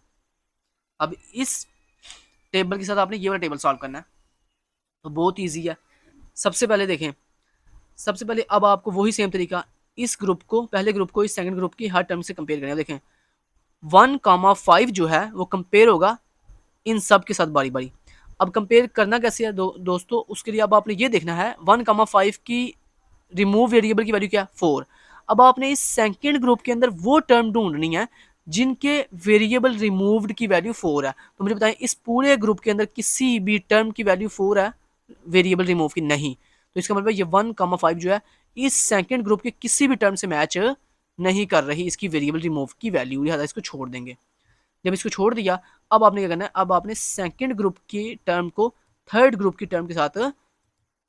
अब इस टेबल के साथ आपने ये वाला टेबल सॉल्व करना है, तो बहुत ईजी है। सबसे पहले देखें, सबसे पहले अब आपको वही सेम तरीका, इस ग्रुप को, पहले ग्रुप को इस सेकंड ग्रुप की हर टर्म से कंपेयर करें। देखें 1,5 जो है वो कंपेयर होगा इन सब के साथ बारी बारी। अब कंपेयर करना कैसे है दोस्तों, उसके लिए अब आपने ये देखना है 1,5 की रिमूव वेरिएबल की वैल्यू क्या है 4। अब आपने इस सेकंड ग्रुप के अंदर वो टर्म ढूंढनी है जिनके वेरिएबल रिमूव्ड की वैल्यू 4 है। तो मुझे बताएं इस पूरे ग्रुप के अंदर किसी भी टर्म की वैल्यू 4 है वेरिएबल रिमूव की, नहीं। तो इसका मतलब ये 1,5 जो है इस सेकंड ग्रुप के किसी भी टर्म से मैच नहीं कर रही इसकी वेरिएबल रिमूव की वैल्यू, लिहाजा इसको छोड़ देंगे। जब इसको छोड़ दिया, अब आपने क्या करना है, अब आपने सेकंड ग्रुप की टर्म को थर्ड ग्रुप की टर्म के साथ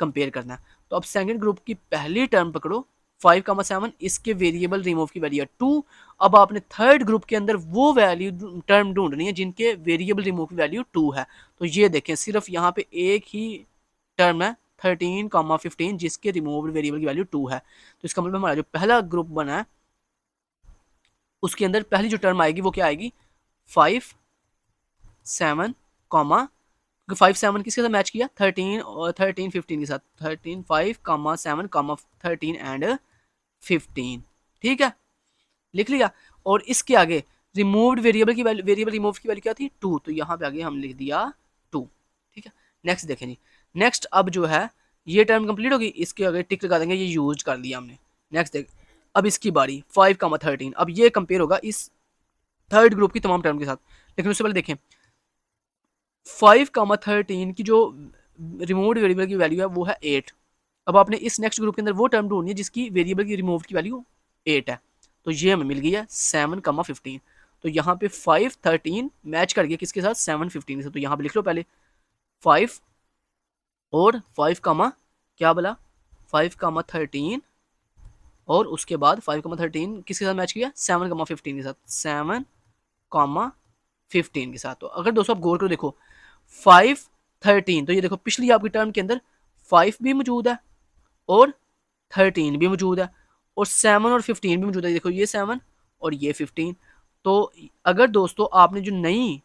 कंपेयर करना है। तो अब सेकंड ग्रुप की पहली टर्म पकड़ो 5,7, इसके वेरिएबल रिमूव की वैल्यू है 2। अब आपने थर्ड ग्रुप के अंदर वो वैल्यू टर्म ढूंढनी है जिनके वेरिएबल रिमूव की वैल्यू 2 है। तो ये देखें सिर्फ यहाँ पे एक ही टर्म है 13,15 जिसके रिमूव वेरिएबल की वैल्यू 2 है। तो इसका मतलब हमारा जो पहला ग्रुप बना है उसके अंदर पहली जो टर्म आएगी वो क्या आएगी 5, 7, 5, 7 किसके साथ मैच किया 13 और 13, 15 के साथ, 13, 5, 7, 13 एंड 15, ठीक है, लिख लिया। और इसके आगे रिमूव्ड वेरिएबल की वैल्यू, वेरिएबल रिमूव की वैल्यू क्या थी 2, तो यहाँ पे आगे हम लिख दिया 2, ठीक है। नेक्स्ट देखें जी, नेक्स्ट अब जो है ये टर्म कंप्लीट होगी, इसके आगे टिक लगा देंगे, ये यूज कर लिया हमने। नेक्स्ट देख, अब इसकी बारी 5, 13, अब ये कंपेयर होगा इस थर्ड ग्रुप की तमाम टर्म के साथ। लेकिन उससे पहले देखें 5, 13 की जो रिमूव्ड वेरिएबल की वैल्यू है वो है 8। अब आपने इस नेक्स्ट ग्रुप के अंदर वो टर्म ढूंढनी है जिसकी वेरिएबल की रिमूव की वैल्यू 8 है। तो ये हमें मिल गई है 7, 15। तो यहाँ पे 5, 13 मैच कर गया किसके साथ 7, 15 के साथ। तो यहाँ पे लिख लो पहले 5 और 5 क्या बोला 5, 13, और उसके बाद 5, 13 किसके साथ मैच किया 7, 15 के साथ, 7, 15 के साथ। तो अगर दोस्तों आप गौर करो देखो 5, 13, तो ये देखो पिछली आपकी टर्म के अंदर 5 भी मौजूद है और 13 भी मौजूद है और 7 और 15 भी मौजूद है। देखो ये 7 और ये 15। तो अगर दोस्तों आपने जो नई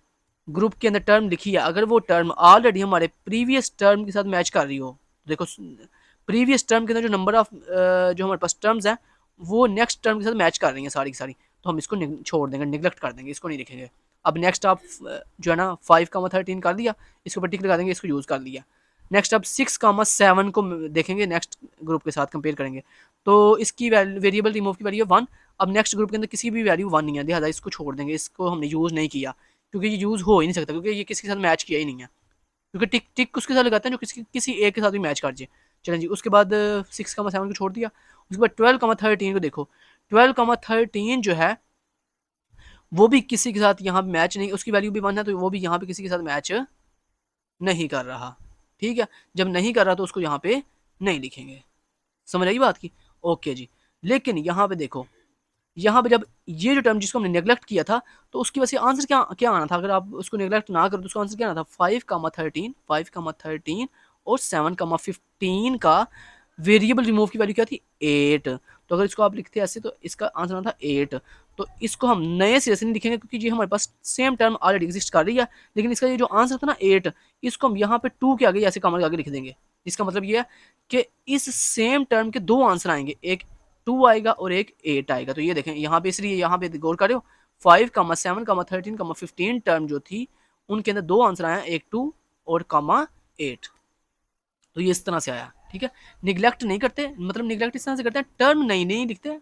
ग्रुप के अंदर टर्म लिखी है अगर वो टर्म ऑलरेडी हमारे प्रीवियस टर्म के साथ मैच कर रही हो, देखो प्रीवियस टर्म के अंदर जो नंबर ऑफ जो हमारे पास टर्म्स हैं वो नेक्स्ट टर्म के साथ मैच कर रही हैं सारी की सारी, तो हम इसको छोड़ देंगे, निगलेक्ट कर देंगे, इसको नहीं लिखेंगे। अब नेक्स्ट आप जो है ना 5, 13 कर दिया, इसके ऊपर टिक लगा देंगे, इसको यूज़ कर लिया। नेक्स्ट अब 6, 7 को देखेंगे, नेक्स्ट ग्रुप के साथ कंपेयर करेंगे, तो इसकी वेरिएबल रिमूव की वैल्यू 1। अब नेक्स्ट ग्रुप के अंदर किसी भी वैल्यू 1 नहीं है, लिहाजा इसको छोड़ देंगे, इसको हमने यूज़ नहीं किया क्योंकि ये यूज़ हो ही नहीं सकता, क्योंकि ये किसी के साथ मैच किया ही नहीं है, क्योंकि टिक टिक उसके साथ लगाते हैं जो किसी एक के साथ भी मैच कर जाए। चलें जी, उसके बाद 6, 7 को छोड़ दिया। उसके बाद 12, 13 को देखो, 12, 13 जो है वो भी किसी के साथ यहाँ मैच नहीं, उसकी वैल्यू भी 1 है, तो वो भी यहाँ पे किसी के साथ मैच नहीं कर रहा, ठीक है। जब नहीं कर रहा तो उसको यहाँ पे नहीं लिखेंगे, समझ आई बात की, ओके जी। लेकिन यहाँ पे देखो, यहाँ पे जब ये जो टर्म जिसको हमने नेगलेक्ट किया था तो उसकी वजह से आंसर क्या क्या आना था, अगर आप उसको नेगलेक्ट ना करो तो उसका आंसर क्या आना था 5, 13, 5, 13 और 7, 15 का वेरिएबल रिमूव की वैल्यू क्या थी 8। तो अगर इसको आप लिखते ऐसे तो इसका आंसर आना था 8। तो इसको हम नए सिरे से नहीं लिखेंगे क्योंकि ये हमारे पास सेम टर्म ऑलरेडी एग्जिस्ट कर रही है, लेकिन इसका ये जो आंसर था ना 8, इसको हम यहाँ पे 2 के आगे ऐसे कॉमा के आगे लिख देंगे। इसका मतलब ये है कि इस सेम टर्म के दो आंसर आएंगे, एक 2 आएगा और एक 8 आएगा। तो ये देखें यहाँ पे, इसलिए यहाँ पे गौर करो 5, 7, 13, 15 टर्म जो थी उनके अंदर दो आंसर आए, एक 2 और कॉमा 8। तो ये इस तरह से आया, ठीक है। निगलेक्ट नहीं करते, मतलब निगलेक्ट इस तरह से करते हैं टर्म नहीं नहीं लिखते।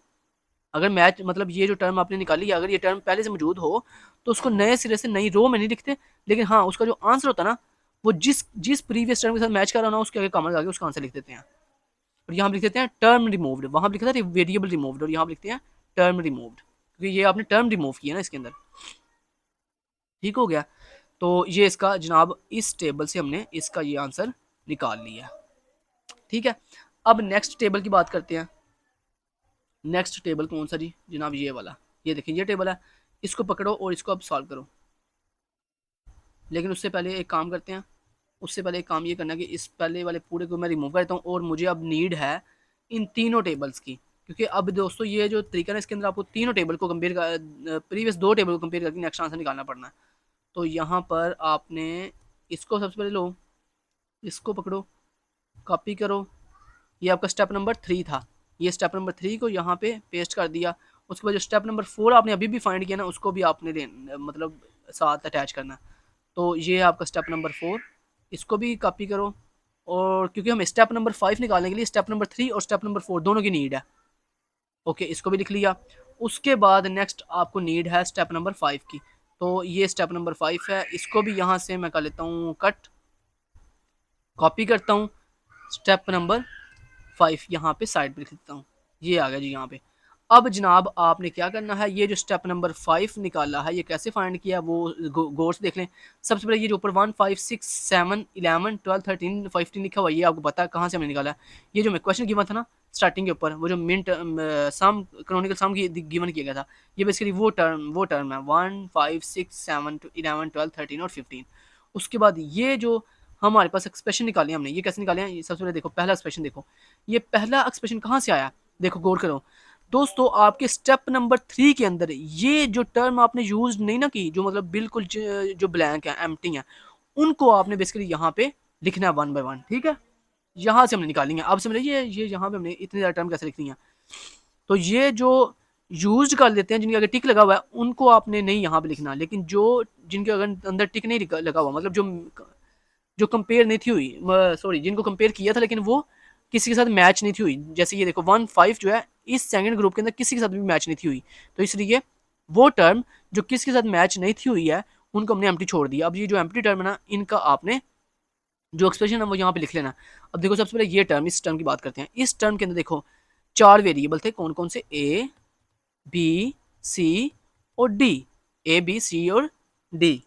अगर मैच मतलब ये जो टर्म आपने निकाली है, अगर ये टर्म पहले से मौजूद हो तो उसको नए सिरे से नई रो में नहीं लिखते, लेकिन हाँ उसका जो आंसर होता है ना वो जिस जिस प्रीवियस टर्म के साथ मैच कर रहा हो ना उसके आगे कॉमा लगा के उसका आंसर लिख देते हैं। और यहाँ लिख देते हैं टर्म रिमूव्ड, वहां लिखा था वेरिएबल रिमूव्ड और यहाँ लिखते हैं टर्म रिमूव्ड, क्योंकि ये आपने टर्म रिमूव किया ना इसके अंदर। ठीक हो गया। तो ये इसका जनाब इस टेबल से हमने इसका ये आंसर निकाल लिया। ठीक है, अब नेक्स्ट टेबल की बात करते हैं। नेक्स्ट टेबल कौन सा जी जनाब, ये वाला। ये देखिए ये टेबल है, इसको पकड़ो और इसको अब सॉल्व करो। लेकिन उससे पहले एक काम करते हैं, उससे पहले एक काम ये करना है कि इस पहले वाले पूरे को मैं रिमूव कर देता हूँ और मुझे अब नीड है इन तीनों टेबल्स की, क्योंकि अब दोस्तों ये जो तरीका है इसके अंदर आपको तीनों टेबल को कंपेयर कर, प्रीवियस दो टेबल को कंपेयर करके नेक्स्ट आंसर निकालना पड़ना है। तो यहाँ पर आपने इसको सबसे पहले लो, इसको पकड़ो, कॉपी करो, ये आपका स्टेप नंबर 3 था, ये स्टेप नंबर 3 को यहाँ पे पेस्ट कर दिया। उसके बाद जो स्टेप नंबर 4 आपने अभी भी फाइंड किया ना उसको भी आपने मतलब साथ अटैच करना। तो ये है आपका स्टेप नंबर 4, इसको भी कॉपी करो। और क्योंकि हम स्टेप नंबर 5 निकालने के लिए स्टेप नंबर 3 और स्टेप नंबर 4 दोनों की नीड है। ओके, इसको भी लिख लिया। उसके बाद नेक्स्ट आपको नीड है स्टेप नंबर 5 की, तो ये स्टेप नंबर 5 है, इसको भी यहाँ से मैं कर लेता हूँ कट, कॉपी करता हूँ, स्टेप नंबर 5 यहाँ पे साइड पे लिख देता हूँ। ये आ गया जी यहाँ पे। अब जनाब आपने क्या करना है, ये जो स्टेप नंबर 5 निकाला है ये कैसे फाइंड किया वो गौर से देख लें। सबसे पहले ये जो ऊपर 1, 5, 6, 7, 11, 12, 13, 15 लिखा हुआ है, ये आपको पता है कहाँ से हमने निकाला है। ये जो मैं क्वेश्चन गिवन था ना स्टार्टिंग के ऊपर, वो जो मिनट सम कैनोनिकल सम की गिवन किया गया था, ये बेसिकली वो टर्म है 1, 5, 6, 7, 11, 12, 13 और 15। उसके बाद ये जो हमारे पास एक्सप्रेशन निकाले हमने, ये कैसे निकाले हैं, सबसे पहले देखो पहला एक्सप्रेशन देखो, ये पहला एक्सप्रेशन कहाँ से आया, देखो गौर करो दोस्तों। आपके स्टेप नंबर 3 के अंदर ये जो टर्म आपने यूज नहीं ना की, जो मतलब बिल्कुल जो ब्लैंक है, एम्प्टी है, उनको आपने बेसिकली यहाँ पे लिखना है 1 बाय 1। ठीक है, यहाँ से हमने निकाली है। अब समझिए ये यहाँ पे हमने इतनी ज़्यादा टर्म कैसे लिखनी है। तो ये जो यूज कर लेते हैं जिनके अगर टिक लगा हुआ है उनको आपने नहीं यहाँ पे लिखना, लेकिन जो जिनके अगर अंदर टिक नहीं लगा हुआ, मतलब जो कंपेयर नहीं थी हुई, सॉरी जिनको कंपेयर किया था लेकिन वो किसी के साथ मैच नहीं थी हुई, जैसे ये देखो 1, 5 जो है इस सेकंड ग्रुप के अंदर किसी के साथ भी मैच नहीं थी हुई, तो इसलिए वो टर्म जो किसी के साथ मैच नहीं थी हुई है उनको हमने एम्प्टी छोड़ दिया। अब ये जो एम्प्टी टर्म है ना, इनका आपने जो एक्सप्रेशन है वो यहाँ पे लिख लेना। अब देखो सबसे पहले ये टर्म, इस टर्म की बात करते हैं। इस टर्म के अंदर देखो 4 वेरिएबल थे, कौन कौन से, ए बी सी और डी, ए बी सी और डी।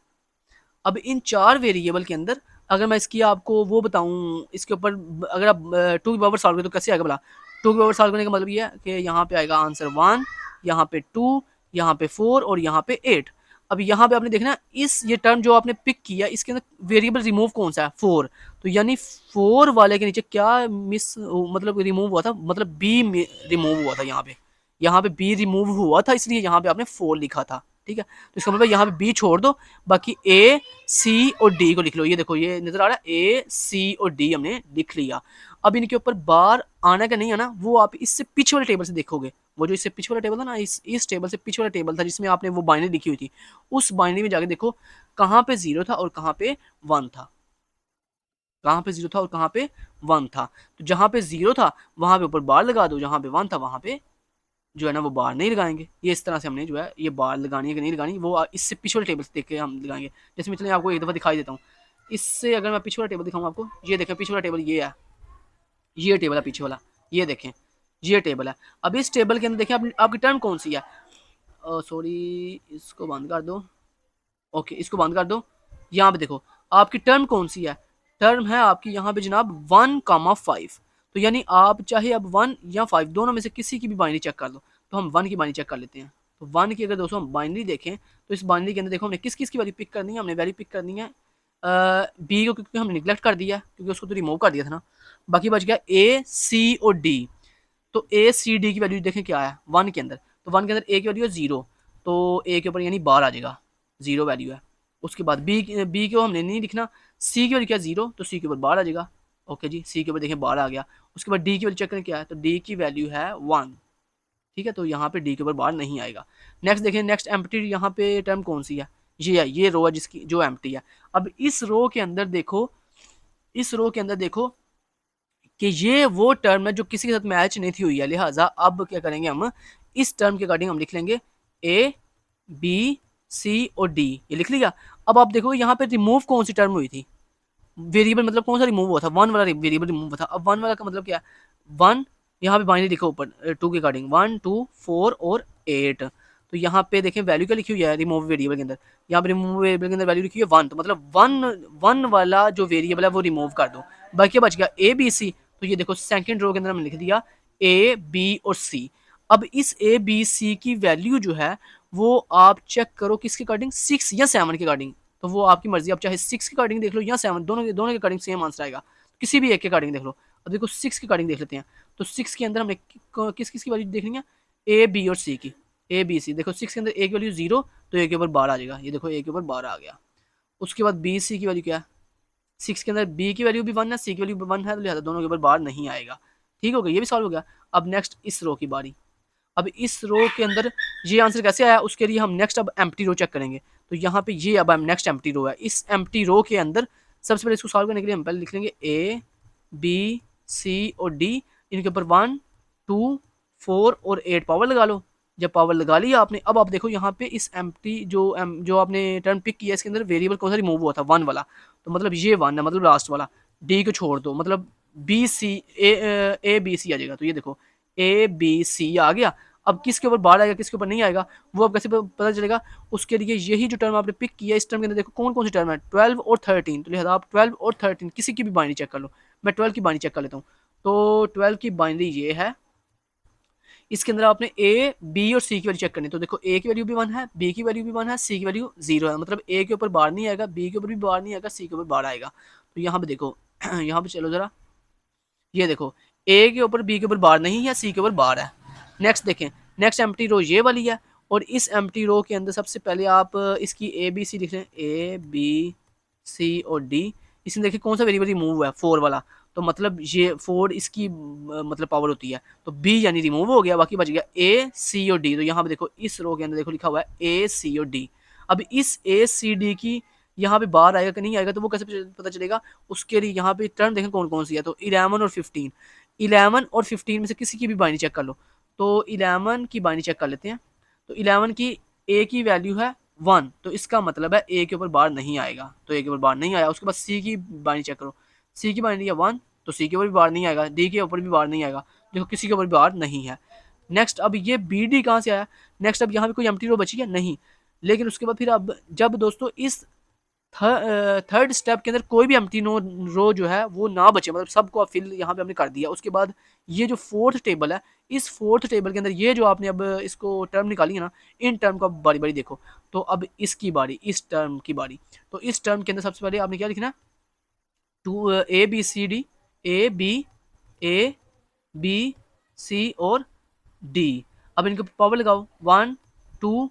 अब इन 4 वेरिएबल के अंदर अगर मैं इसकी आपको वो बताऊं, इसके ऊपर अगर आप 2 की पावर सॉल्व करें तो कैसे आएगा भला। 2 की पावर सॉल्व करने का मतलब ये है कि यहाँ पे आएगा आंसर 1, यहाँ पे 2, यहाँ पे 4 और यहाँ पे 8। अब यहाँ पे आपने देखना इस ये टर्म जो आपने पिक किया इसके अंदर वेरिएबल रिमूव कौन सा है, 4। तो यानी 4 वाले के नीचे क्या मिस मतलब रिमूव हुआ था, मतलब बी रिमूव हुआ था यहाँ पे बी रिमूव हुआ था, इसलिए यहाँ पे आपने 4 लिखा था। ठीक है, तो इसका मतलब यहाँ पे बी छोड़ दो, बाकी ए सी और डी को लिख लो। ये देखो ये नजर आ रहा है, ए सी और डी हमने लिख लिया। अब इनके ऊपर बार आना का नहीं आना वो आप इससे पीछे वाले टेबल से देखोगे, वो जो इससे पीछे वाला टेबल था ना, इस टेबल से पीछे वाला टेबल था जिसमें आपने वो बाइनरी लिखी हुई थी, उस बाइनरी में जाके देखो कहाँ पे 0 था और कहाँ पे 1 था, कहाँ पे 0 था और कहाँ पे 1 था। तो जहाँ पे 0 था वहां पे ऊपर बार लगा दो, जहाँ पे 1 था वहां पे जो है ना वो बार नहीं लगाएंगे। ये इस तरह से हमने जो है ये बार लगानी है कि नहीं लगानी वो इससे पीछे वाले टेबल से देख के हम लगाएंगे। जैसे मैं चलिए आपको एक दफ़ा दिखाई देता हूँ, इससे अगर मैं पीछे वाला टेबल दिखाऊँ आपको, ये देखें पीछे वाला टेबल ये है, ये टेबल है पीछे वाला, ये देखें ये टेबल है। अब इस टेबल के अंदर देखें आपकी टर्म कौन सी है, सॉरी इसको बंद कर दो, ओके इसको बंद कर दो। यहाँ पे देखो आपकी टर्म कौन सी है, टर्म है आपकी यहाँ पे जनाब 1,5। तो यानी आप चाहे अब 1 या 5 दोनों में से किसी की भी बाइनरी चेक कर लो। तो हम 1 की बाइनरी चेक कर लेते हैं। तो 1 की अगर दोस्तों हम बाइनरी देखें तो इस बाइनरी के अंदर देखो हमने किस किस की वैल्यू पिक करनी है, हमने वैल्यू पिक करनी है बी को क्योंकि हमने निगलेक्ट कर दिया क्योंकि उसको तो रिमूव कर दिया था ना, बाकी बच गया ए सी और डी। तो ए सी डी की वैल्यू देखें क्या है 1 के अंदर, तो 1 के अंदर ए की वैल्यू है 0, तो ए के ऊपर यानी बार आ जाएगा, 0 वैल्यू है। उसके बाद बी को हमने नहीं लिखना, सी की वैल्यू क्या है 0, तो सी के ऊपर बार आ जाएगा। ओके जी, सी के ऊपर देखें बार आ गया। उसके बाद डी की वैल्यू चेक करें क्या है, तो डी की वैल्यू है 1। ठीक है, तो यहाँ पे डी के ऊपर बार नहीं आएगा। नेक्स्ट देखें, नेक्स्ट एम्प्टी यहाँ पे टर्म कौन सी है, ये है, ये रो है जिसकी जो एम्प्टी है। अब इस रो के अंदर देखो, इस रो के अंदर देखो कि ये वो टर्म है जो किसी के साथ मैच नहीं थी हुई है, लिहाजा अब क्या करेंगे हम, इस टर्म के अकॉर्डिंग हम लिख लेंगे ए बी सी और डी, ये लिख लिया। अब आप देखो यहाँ पे रिमूव कौन सी टर्म हुई थी, वेरिएबल मतलब कौन सा रिमूव हुआ था, 1 वाला वेरिएबल रिमूव हुआ था। अब 1 वाला का मतलब क्या है, 1 यहाँ पे बाइनरी लिखो ऊपर 2 के अकॉर्डिंग 1 2 4 और 8। तो यहाँ पे देखें वैल्यू क्या लिखी हुई है रिमूव वेरिएबल के अंदर, यहाँ पे रिमूव वेरिएबल के अंदर वैल्यू लिखी हुई है 1, तो मतलब 1 वाला जो वेरिएबल है वो रिमूव कर दो, बाकी बच गया ए बी सी। तो ये देखो सेकंड रो के अंदर हमने लिख दिया ए बी और सी। अब इस ए बी सी की वैल्यू जो है वो आप चेक करो किसके अकॉर्डिंग, 6 या 7 के अकॉर्डिंग, तो वो आपकी मर्जी, आप चाहे 6 के अकॉर्डिंग देख लो या 7, दोनों के अकॉर्डिंग सेम आंसर आएगा, किसी भी एक के अकॉर्डिंग देख लो। अब देखो 6 के अकॉर्डिंग देख लेते हैं, तो 6 के अंदर हमने किस किस की वैल्यू देखनी है, ए बी और सी की, ए बी सी। देखो 6 के अंदर ए की वैल्यू 0, तो ए के ऊपर 12 आ जाएगा, ये देखो ए के ऊपर 12 आ गया। उसके बाद बी सी की वैल्यू क्या है, 6 के अंदर बी की वैल्यू भी 1 है, सी की वैल्यू भी 1 है, तो लिहाजा दोनों के ऊपर बार नहीं आएगा। ठीक हो गया, ये भी सॉल्व हो गया। अब नेक्स्ट इस रो की बारी। अब इस रो के अंदर ये आंसर कैसे आया, उसके लिए हम नेक्स्ट अब एम्प्टी रो चेक करेंगे। तो यहाँ पे ये अब नेक्स्ट एम्प्टी रो है, इस एम्प्टी रो के अंदर सबसे पहले इसको सॉल्व करने के लिए हम पहले लिख लेंगे ए बी सी और डी, इनके ऊपर 1 2 4 और 8 पावर लगा लो। जब पावर लगा लिया आपने, अब आप देखो यहाँ पे इस एम्प्टी जो आपने टर्म पिक किया इसके अंदर वेरिएबल कौन सा रिमूव हुआ था, 1 वाला, तो मतलब ये 1 है, मतलब लास्ट वाला। डी को छोड़ दो, मतलब B c A B C आ जाएगा। तो ये देखो ए बी सी आ गया। अब किसके ऊपर बार आएगा किसके ऊपर नहीं आएगा वो अब कैसे पता चलेगा, उसके लिए यही जो टर्म आपने पिक किया इस टर्म के अंदर देखो कौन कौन सी टर्म है, 12 और 13, तो लिहाजा आप 12 और 13 किसी की भी बाइनरी चेक कर लो। मैं 12 की बाइनरी चेक कर लेता हूँ, तो 12 की बाइनरी ये है, इसके अंदर आपने ए बी और सी की वैल्यू चेक करनी है। तो देखो ए की वैल्यू भी 1 है, बी की वैल्यू भी 1 है, सी की वैल्यू 0 है, मतलब ए के ऊपर बार नहीं आएगा, बी के ऊपर भी बार नहीं आएगा, सी के ऊपर बार आएगा। तो यहाँ पे देखो यहाँ पे चलो जरा, ये देखो ए के ऊपर बी के ऊपर बार नहीं है, सी के ऊपर बार है। नेक्स्ट देखें, नेक्स्ट एम्प्टी रो ये वाली है, और इस एम्प्टी रो के अंदर सबसे पहले आप इसकी ए बी सी लिख लें, ए बी सी और डी। इसमें देखिए कौन सा वेरिएबल रिमूव हुआ है, 4 वाला, तो मतलब ये 4 इसकी मतलब पावर होती है, तो बी यानी रिमूव हो गया, बाकी बच गया ए सी और डी। तो यहाँ पे देखो इस रो के अंदर देखो लिखा हुआ है ए सी और डी। अब इस ए सी डी की यहाँ पे बाहर आएगा कि नहीं आएगा, तो वो कैसे पता चलेगा, उसके लिए यहाँ पे टर्म देखें कौन कौन सी है, तो 11 और 15, 11 और 15 में से किसी की भी बाइनरी चेक कर लो। तो 11 की बाइनरी चेक कर लेते हैं, तो 11 की ए की वैल्यू है 1, तो इसका मतलब है ए के ऊपर बार नहीं आएगा, तो ए के ऊपर बार नहीं आया। उसके बाद सी की बाइनरी चेक करो, सी की बाइनरी है 1, तो सी के ऊपर भी बार नहीं आएगा, डी के ऊपर भी बार नहीं आएगा, देखो किसी के ऊपर भी बार नहीं है। नेक्स्ट अब ये बी डी कहाँ से आया, नेक्स्ट अब यहाँ पे कोई एम्प्टी रो बची है नहीं, लेकिन उसके बाद फिर अब जब दोस्तों इस थर्ड स्टेप के अंदर कोई भी एम्प्टी रो जो है वो ना बचे, मतलब सबको आप फिल यहाँ पे हमने कर दिया। उसके बाद ये जो फोर्थ टेबल है, इस फोर्थ टेबल के अंदर ये जो आपने अब इसको टर्म निकाली है ना, इन टर्म को आप बारी बारी देखो। तो अब इसकी बारी, इस टर्म की बारी, तो इस टर्म के अंदर सबसे पहले आपने क्या लिखना, to A B C D, A B C और डी। अब इनके पावर लगाओ 1 2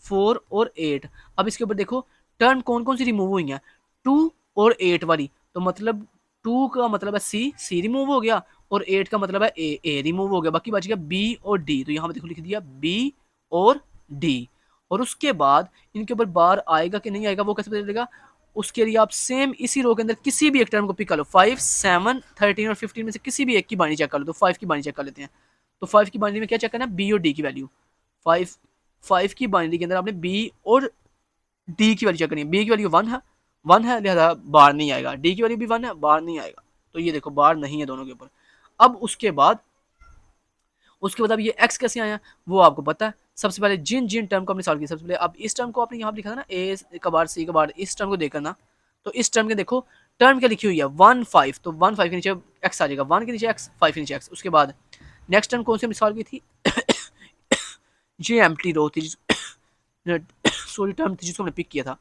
4 और 8। अब इसके ऊपर देखो टर्म कौन कौन सी रिमूव हुई हैं, 2 और 8 वाली, तो मतलब 2 का मतलब है सी रिमूव हो गया, और 8 का मतलब है ए रिमूव हो गया, बाकी बच गया बी और डी। तो यहाँ पे देखो लिख दिया बी और डी। और उसके बाद इनके ऊपर बार आएगा कि नहीं आएगा वो कैसे पता चलेगा, उसके लिए आप सेम इसी रो के अंदर किसी भी एक टर्म को पिक कर लो, 5 7 13 और 15 में से किसी भी एक की बाइनरी चेक कर लो। तो 5 की बाइनरी चेक कर लेते हैं, तो 5 की बाइनरी में क्या चेक करना है, बी और डी की वैल्यू। 5 की बाइनरी के अंदर आपने बी और डी की वैल्यू चेक करनी है, बी की वैल्यू 1 है लिहाजा बार नहीं आएगा, डी की वैल्यू भी 1 है, बार नहीं आएगा। तो ये देखो बार नहीं है दोनों के ऊपर। अब उसके बाद अब ये एक्स कैसे आया वो आपको पता है। सबसे पहले जिन जिन टर्म को आपने सॉल्व किया, सबसे पहले अब इस टर्म को आपने यहाँ लिखा था ना, ए का बार सी का बार, इस टर्म को देखकर ना, तो इस टर्म के देखो टर्म क्या लिखी हुई है 1 5, तो 1 5 के नीचे एक्स आ जाएगा, 1 के नीचे एक्स, 5 के नीचे एक्स। उसके बाद नेक्स्ट टर्म कौन सी हमने सॉल्व की थी ये एम्प्टी रो थी सॉरी टर्म थी जिसको हमने पिक किया था,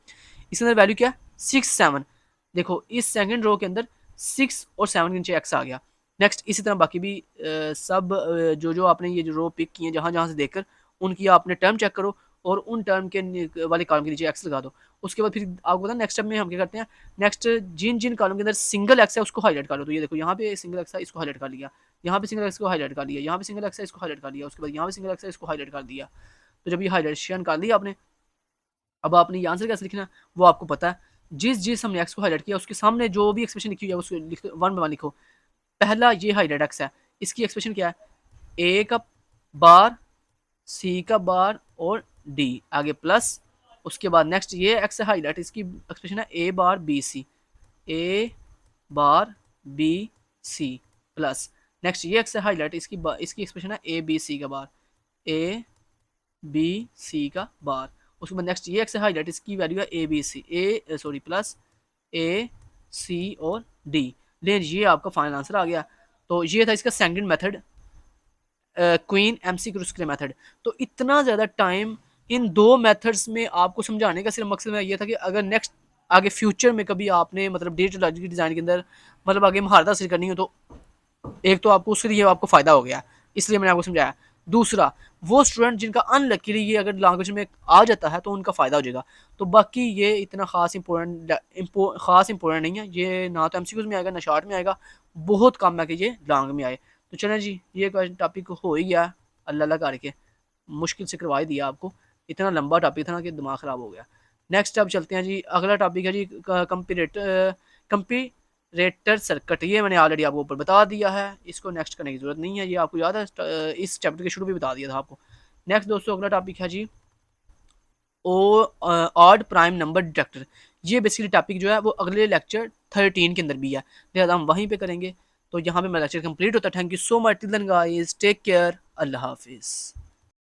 इसके अंदर वैल्यू क्या है 6 7, देखो इस सेकंड रो के अंदर 6 और 7 के नीचे एक्स आ गया। नेक्स्ट इसी तरह बाकी भी सब जो जो आपने ये जो रो पिक किए जहाँ जहाँ से देखकर उनकी आपने टर्म चेक करो और उन टर्म के वाले कॉलम के नीचे एक्स लगा दो। उसके बाद फिर आपको पता नेक्स्ट स्टेप में हम क्या करते हैं, नेक्स्ट जिन जिन कॉलम के अंदर सिंगल एक्स है उसको हाईलाइट कर लो। तो ये देखो यहाँ पे सिंगल एक्स है, इसको हाईलाइट कर लिया, यहाँ पे सिंगल एक्स को हाईलाइट कर लिया, यहाँ पे सिंगल एक्स है, इसको हाईलाइट कर लिया, उसके बाद यहाँ पे सिंगल एक्स है, इसको हाईलाइट कर दिया। तो जब ये हाईलाइटेशन कर लिया आपने, अब आपने ये आंसर कैसे लिखना है वो आपको पता है। जिस जिस हमने एक्स को हाईलाइट किया उसके सामने जो भी एक्सप्रेशन लिखी हुई है उसको लिखो, वन बाय वन लिखो। पहला ये हाईलाइट एक्स है, इसकी एक्सप्रेशन क्या है, ए का बार, सी का बार और डी आगे प्लस। उसके बाद नेक्स्ट ये एक्स है हाईलाइट, इसकी एक्सप्रेशन है ए बार बी सी, ए बार बी सी प्लस। नेक्स्ट ये एक्स है हाईलाइट, इसकी एक्सप्रेशन है ए बी सी का बार, ए बी सी का बार। उसके बाद नेक्स्ट ये एक्स है हाईलाइट, इसकी वैल्यू है A B c, a sorry plus a c और डी। लेकिन ये आपका फाइनल आंसर आ गया। तो ये था इसका second method, Quine McCluskey method. तो इतना ज़्यादा टाइम इन दो मेथड्स में आपको समझाने का सिर्फ मकसद में ये था कि अगर नेक्स्ट आगे फ्यूचर में कभी आपने मतलब डिजिटल लॉजिक डिज़ाइन के अंदर मतलब आगे महारत हासिल करनी हो तो एक तो आपको उसके लिए आपको फ़ायदा हो गया, इसलिए मैंने आपको समझाया। दूसरा, वो स्टूडेंट जिनका अनलकीली ये अगर लैंग्वेज में आ जाता है तो उनका फ़ायदा हो जाएगा। तो बाकी ये इतना ख़ास इंपॉर्टेंट नहीं है, ये ना तो एमसीक्यूज़ में आएगा ना शॉर्ट में आएगा, बहुत कम है कि ये लॉन्ग में आए। तो चलें जी, ये टॉपिक हो ही गया अल्लाह अल्लाह करके, मुश्किल से करवा ही दिया आपको। इतना लंबा टॉपिक था ना कि दिमाग ख़राब हो गया। नेक्स्ट अब चलते हैं जी, अगला टॉपिक है जी कंपैरेटर सर्किट। ये मैंने ऑलरेडी आपको ऊपर बता दिया है, इसको नेक्स्ट करने की ज़रूरत नहीं है, ये आपको याद है, इस चैप्टर के शुरू में बता दिया था आपको। नेक्स्ट दोस्तों अगला टॉपिक है जी ओ ऑड प्राइम नंबर डिटेक्टर। ये बेसिकली टॉपिक जो है वो अगले लेक्चर 13 के अंदर भी है, लिहाजा हम वहीं पे करेंगे। तो यहाँ पे मेरा लेक्चर कंप्लीट होता है। Thank you so much, till then guys, take care, अल्लाह हाफिज़।